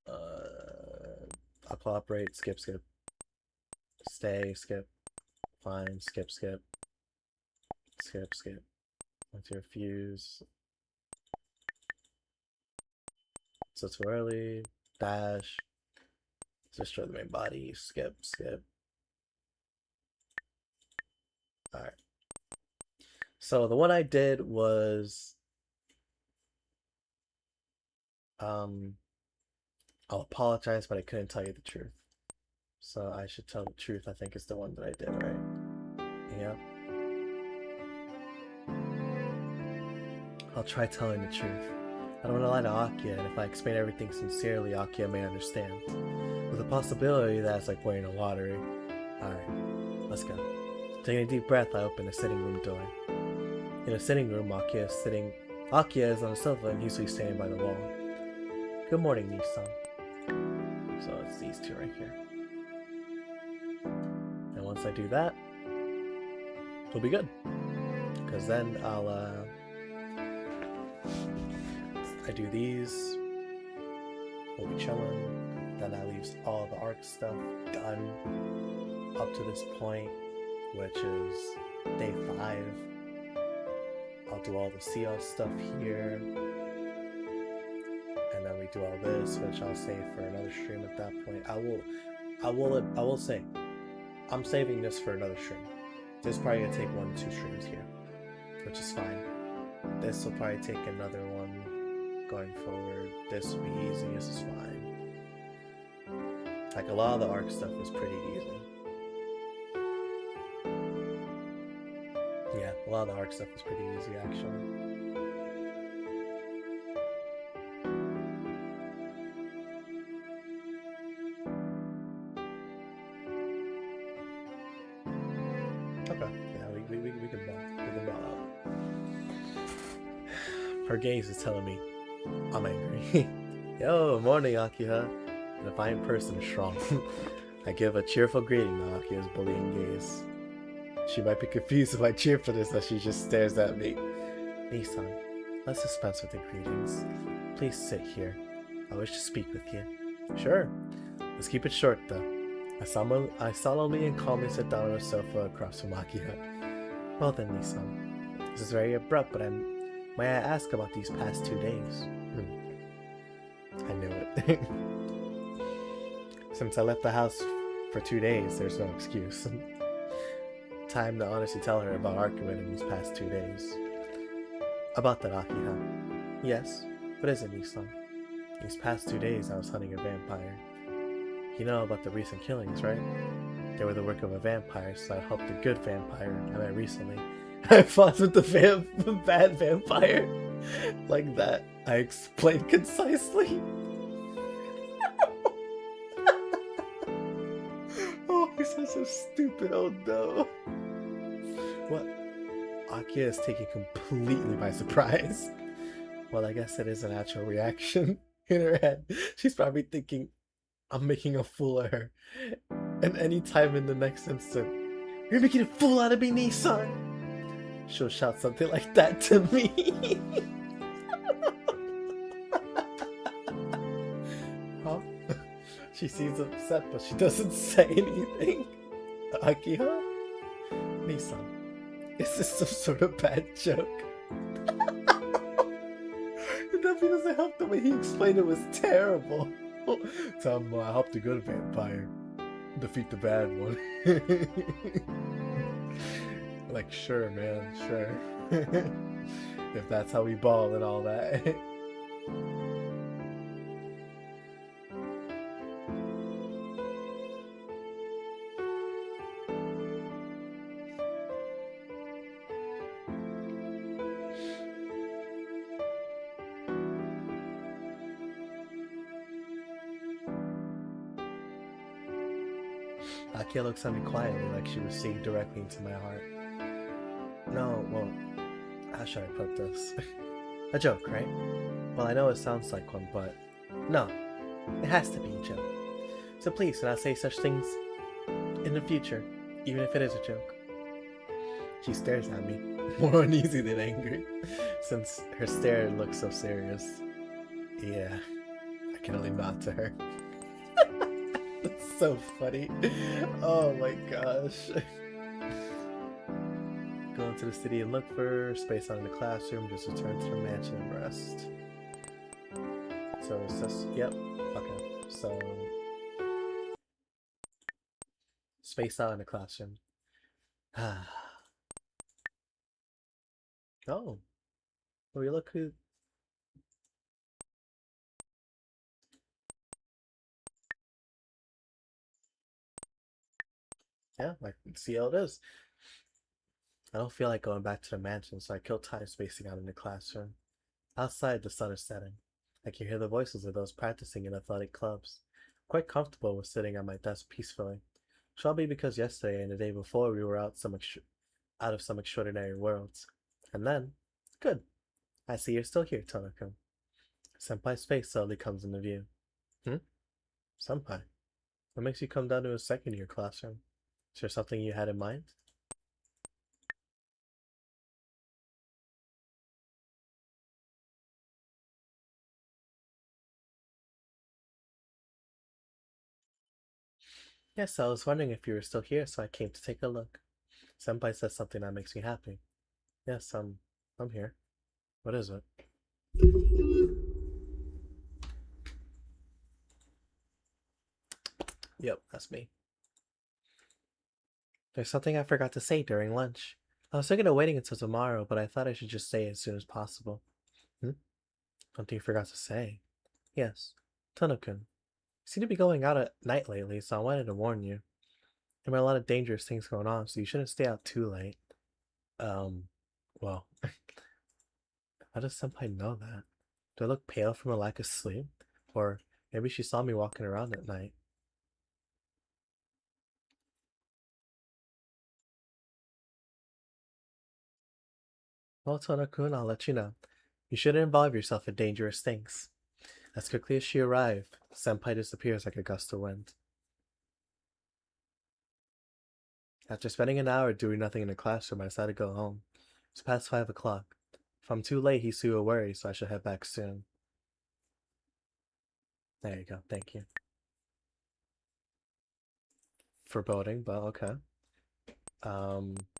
I'll cooperate, skip, skip. Stay, skip. Fine, skip, skip. Skip, skip. Went to refuse. So too early. Dash. Destroy the main body. Skip, skip. Alright. So the one I did was I'll apologize, but I couldn't tell you the truth. So I should tell the truth. I think it's the one that I did, right? Yeah. I'll try telling the truth. I don't want to lie to Akia, and if I explain everything sincerely, Akia may understand. With the possibility that it's like winning a lottery. Alright, let's go. Taking a deep breath, I open the sitting room door. In the sitting room, Akia is on the sofa and Hisui standing by the wall. Good morning, Nissan. So it's these two right here. And once I do that, we'll be good. Because then I do these, we'll be chilling. Then that leaves all the arc stuff done up to this point, which is day 5. I'll do all the Ciel stuff here, and then we do all this, which I'll save for another stream at that point. I will say, I'm saving this for another stream. This is probably gonna take 1-2 streams here, which is fine. This will probably take another one going forward. This will be easy. This is fine. Like, a lot of the arc stuff is pretty easy. Yeah, a lot of the arc stuff is pretty easy, actually. Okay, yeah, we can ball out. Her gaze is telling me I'm angry. Yo, morning, Akiha. And a fine person is strong. I give a cheerful greeting to Akiha's bullying gaze. She might be confused if I cheer for this as she just stares at me. Nissan, let's dispense with the greetings. Please sit here. I wish to speak with you. Sure. Let's keep it short, though. I solemnly and calmly sit down on a sofa across from Akiha. Well then, Nissan. This is very abrupt, but may I ask about these past 2 days? I knew it. Since I left the house for 2 days, there's no excuse. Time to honestly tell her about argument in these past 2 days. About that, Akiha. Yes, what is it, Nissan? These past 2 days I was hunting a vampire. You know about the recent killings, right? They were the work of a vampire, so I helped a good vampire I met recently. I fought with the bad vampire. Like that, I explained concisely. Oh, he's so stupid, oh no. What? Akiha is taken completely by surprise. Well, I guess it is a natural reaction. In her head, she's probably thinking, I'm making a fool of her. And any time in the next instant, you're making a fool out of me, Nissan! She'll shout something like that to me. Huh? She seems upset, but she doesn't say anything. Akiha? Nissan, is this some sort of bad joke? It definitely doesn't help the way he explained it was terrible. Tell him I helped a good vampire defeat the bad one. Like, sure, man, sure. If that's how we ball and all that. Akiha looks at me quietly, like she was seeing directly into my heart. No, well, how should I put this? A joke, right? Well, I know it sounds like one, but no, it has to be a joke. So please, do not say such things in the future, even if it is a joke. She stares at me, more uneasy than angry, since her stare looks so serious. Yeah, I can only nod to her. That's so funny. Oh my gosh. Go into the city and look for space out in the classroom, just return to the mansion and rest. So it's just, yep, okay, so space out in the classroom. Oh, well, look who. Yeah, like, see how it is. I don't feel like going back to the mansion, so I kill time spacing out in the classroom. Outside, the sun is setting. I can hear the voices of those practicing in athletic clubs. I'm quite comfortable with sitting at my desk peacefully. Probably because yesterday and the day before we were out of some extraordinary worlds. And then, good. I see you're still here, Tanaka. Senpai's face suddenly comes into view. Hmm? Senpai, what makes you come down to a second-year classroom? Is there something you had in mind? Yes, I was wondering if you were still here, so I came to take a look. Senpai says something that makes me happy. Yes, I'm here. What is it? Yep, that's me. There's something I forgot to say during lunch. I was thinking of waiting until tomorrow, but I thought I should just say it as soon as possible. Hmm? Something you forgot to say? Yes. Tono-kun. You seem to be going out at night lately, so I wanted to warn you. There are a lot of dangerous things going on, so you shouldn't stay out too late. Um, well, how does Senpai know that? Do I look pale from a lack of sleep? Or maybe she saw me walking around at night. Well, Tono-kun, I'll let you know. You shouldn't involve yourself in dangerous things. As quickly as she arrived, Senpai disappears like a gust of wind. After spending an hour doing nothing in the classroom, I decided to go home. It's past 5 o'clock. If I'm too late, Hisu will worry, so I should head back soon. There you go, thank you. Foreboding, but okay.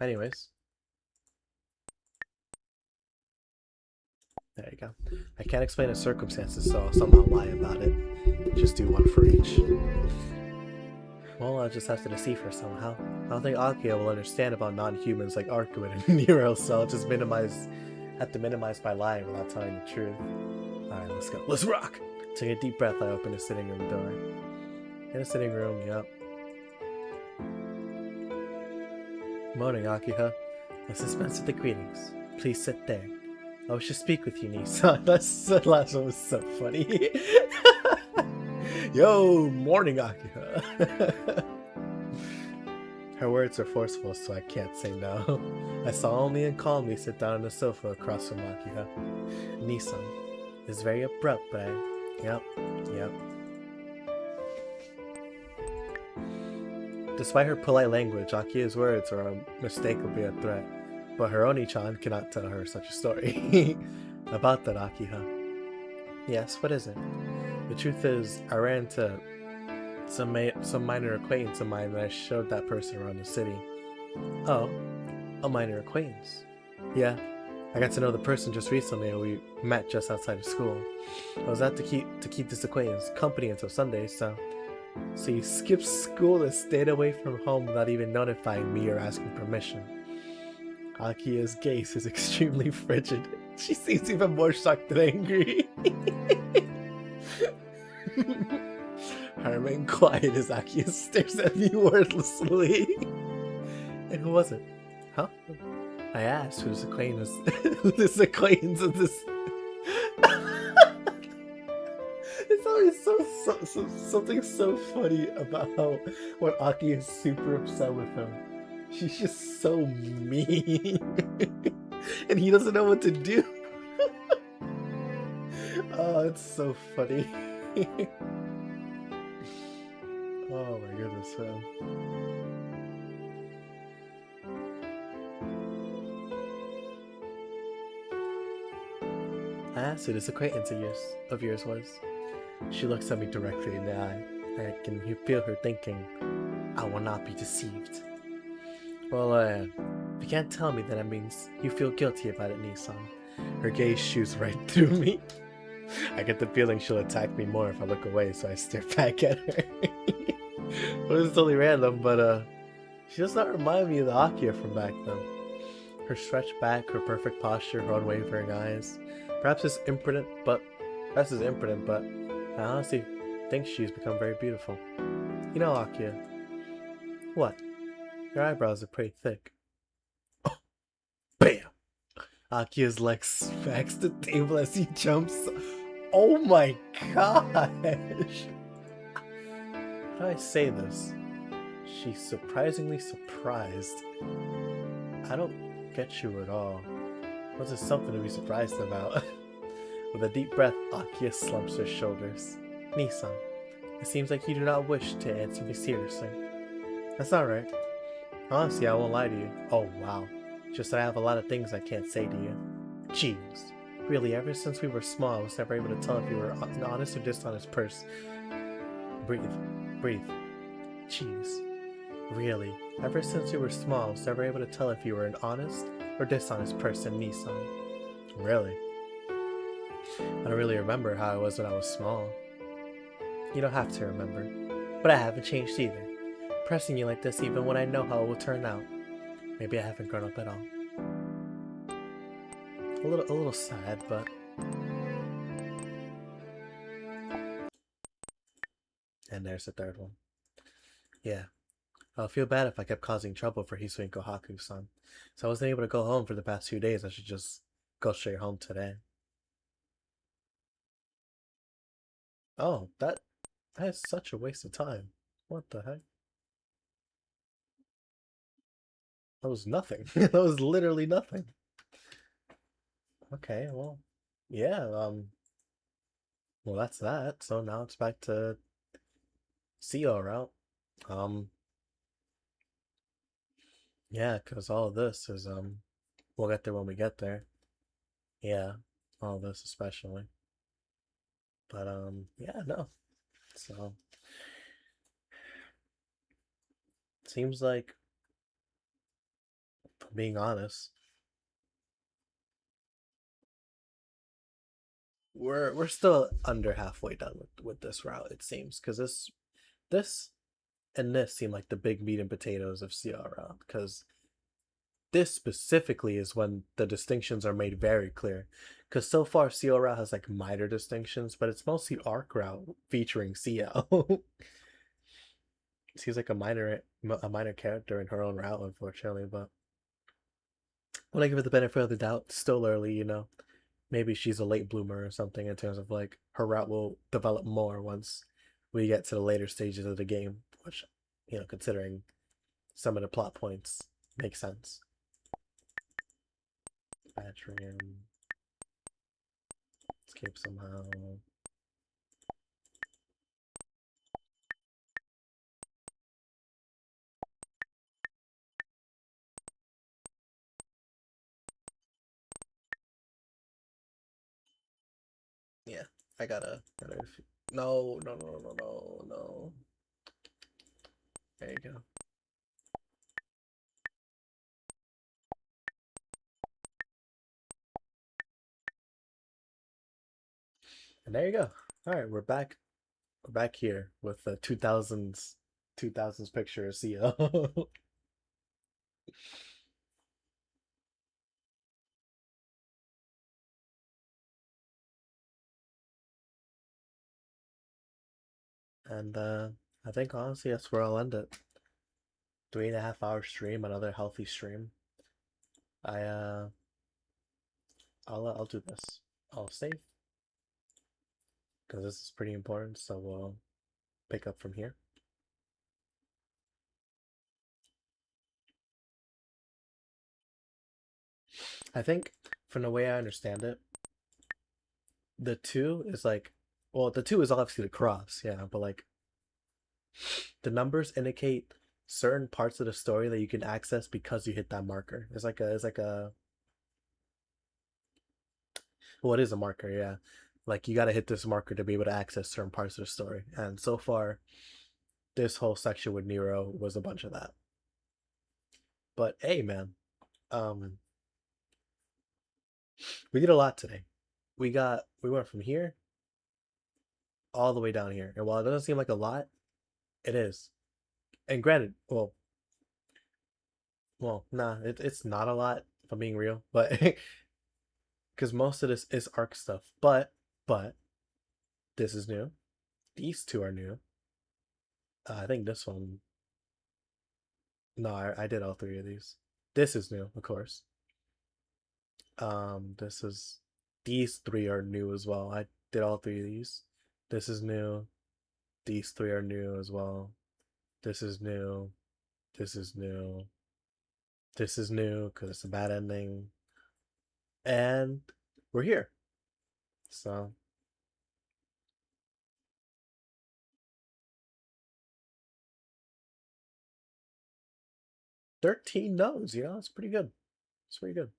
Anyways. There you go. I can't explain the circumstances, so I'll somehow lie about it. Just do one for each. Well, I'll just have to deceive her somehow. I don't think Akio will understand about non-humans like Arkuin and Nero, so I'll just have to minimize my lying without telling the truth. Alright, let's go. Let's rock! Take a deep breath, I open the sitting room door. In the sitting room, yep. Morning, Akiha. I dispense with the greetings. Please sit there. I wish to speak with you, Nisa. That last one was so funny. Yo, morning, Akiha. Her words are forceful, so I can't say no. I solemnly and calmly sit down on the sofa across from Akiha. Nisan. It's very abrupt, but Yep. Despite her polite language, Akiha's words are unmistakably a threat. But her Oni-chan cannot tell her such a story. About that, Akiha. Yes, what is it? The truth is, I ran into some minor acquaintance of mine and I showed that person around the city. Oh, a minor acquaintance? Yeah, I got to know the person just recently and we met just outside of school. I was out to keep this acquaintance company until Sunday, so you skipped school and stayed away from home without even notifying me or asking permission. Akia's gaze is extremely frigid. She seems even more shocked than angry. I remain quiet as Akiya stares at me wordlessly. And who was it? Huh? I asked who this acquaintance of this. It's always something so funny about how when Akiya is super upset with him. She's just so mean. And he doesn't know what to do. Oh, it's so funny. Oh my goodness, man. I asked who this acquaintance of yours was. She looks at me directly in the eye. I can feel her thinking, I will not be deceived. Well, if you can't tell me, then that means you feel guilty about it, Nissan. Her gaze shoots right through me. I get the feeling she'll attack me more if I look away, so I stare back at her. Well, this is totally random, but she does not remind me of the Akiya from back then. Her stretched back, her perfect posture, her unwavering eyes. Perhaps it's imprudent, but I honestly think she's become very beautiful. You know, Akiya. What? Your eyebrows are pretty thick. Oh, bam! Akia's legs smacks the table as he jumps. Oh my gosh! How do I say this? She's surprisingly surprised. I don't get you at all. What's there something to be surprised about? With a deep breath, Akiya slumps her shoulders. Nissan, it seems like you do not wish to answer me seriously. That's alright. Honestly, I won't lie to you. Oh wow. Just that I have a lot of things I can't say to you. Jeez. Really, ever since we were small, I was never able to tell if you were an honest or dishonest person. Breathe. Jeez. Really, ever since we were small, I was never able to tell if you were an honest or dishonest person, Nissan. Really? I don't really remember how I was when I was small. You don't have to remember. But I haven't changed either. Pressing you like this even when I know how it will turn out. Maybe I haven't grown up at all. A little sad, but... And there's the third one. Yeah. I'll feel bad if I kept causing trouble for Hisui and Kohaku-san. So I wasn't able to go home for the past few days. I should just go straight home today. Oh, that is such a waste of time. What the heck? That was nothing. That was literally nothing. Okay, well, yeah, well that's that. So now it's back to Ciel route. Um, yeah, because all of this is we'll get there when we get there. Yeah, all of this especially. But yeah, no. So seems like, being honest, we're still under halfway done with this route, it seems, because this and this seem like the big meat and potatoes of CR route, because this specifically is when the distinctions are made very clear. Because so far, CL route has like minor distinctions, but it's mostly arc route featuring CL. She's like a minor character in her own route, unfortunately. But when I give it the benefit of the doubt, still early, maybe she's a late bloomer or something in terms of like her route will develop more once we get to the later stages of the game, which, considering some of the plot points, makes sense. Atrium. Escape somehow. Yeah, I gotta. No, no, no, no, no, no. There you go. And there you go. All right, we're back. We're back here with the 2000s picture of CO. And I think honestly that's where I'll end it. 3.5 hour stream, another healthy stream. I I'll do this. I'll save because this is pretty important. So we'll pick up from here. I think from the way I understand it, the two is like, well, the two is obviously the cross, yeah, but like the numbers indicate certain parts of the story that you can access because you hit that marker. It's like a well, it is a marker, yeah. Like you got to hit this marker to be able to access certain parts of the story. And so far, this whole section with Nero was a bunch of that. But hey, man, um, we did a lot today. We went from here all the way down here, and while it doesn't seem like a lot, it is. And granted, well, nah, it's not a lot if I'm being real, but because most of this is arc stuff. But this is new. These two are new. I think this one. No, I did all three of these. This is new, of course. This is these three are new as well. I did all three of these. This is new. These three are new as well. This is new. This is new. This is new because it's a bad ending. And we're here. So 13 no's, it's pretty good. It's pretty good.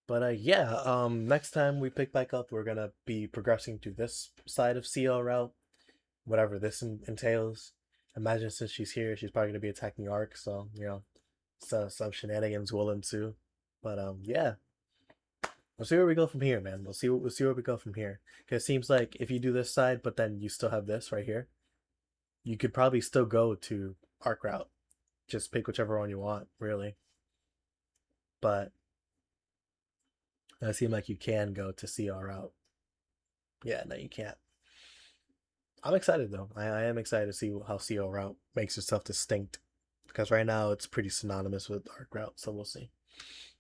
But yeah, next time we pick back up, we're gonna be progressing to this side of CL route, whatever this entails. Imagine since she's here, she's probably gonna be attacking Arc, so so some shenanigans will ensue. But yeah, We'll see where we go from here, man. We'll see where we go from here. Because it seems like if you do this side, but then you still have this right here, you could probably still go to arc route. Just pick whichever one you want, really. But it seems like you can go to CR route. Yeah, no, you can't. I'm excited though. I am excited to see how CO route makes itself distinct. Because right now it's pretty synonymous with arc route, so we'll see.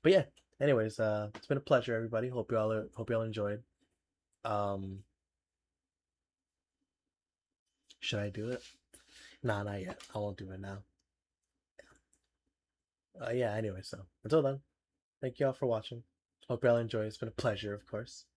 But yeah, anyways, it's been a pleasure, everybody. Hope y'all enjoyed. Um, should I do it? Nah, not yet. I won't do it now. Yeah. Anyway, so until then, thank y'all for watching. Hope y'all enjoy. It's been a pleasure, of course.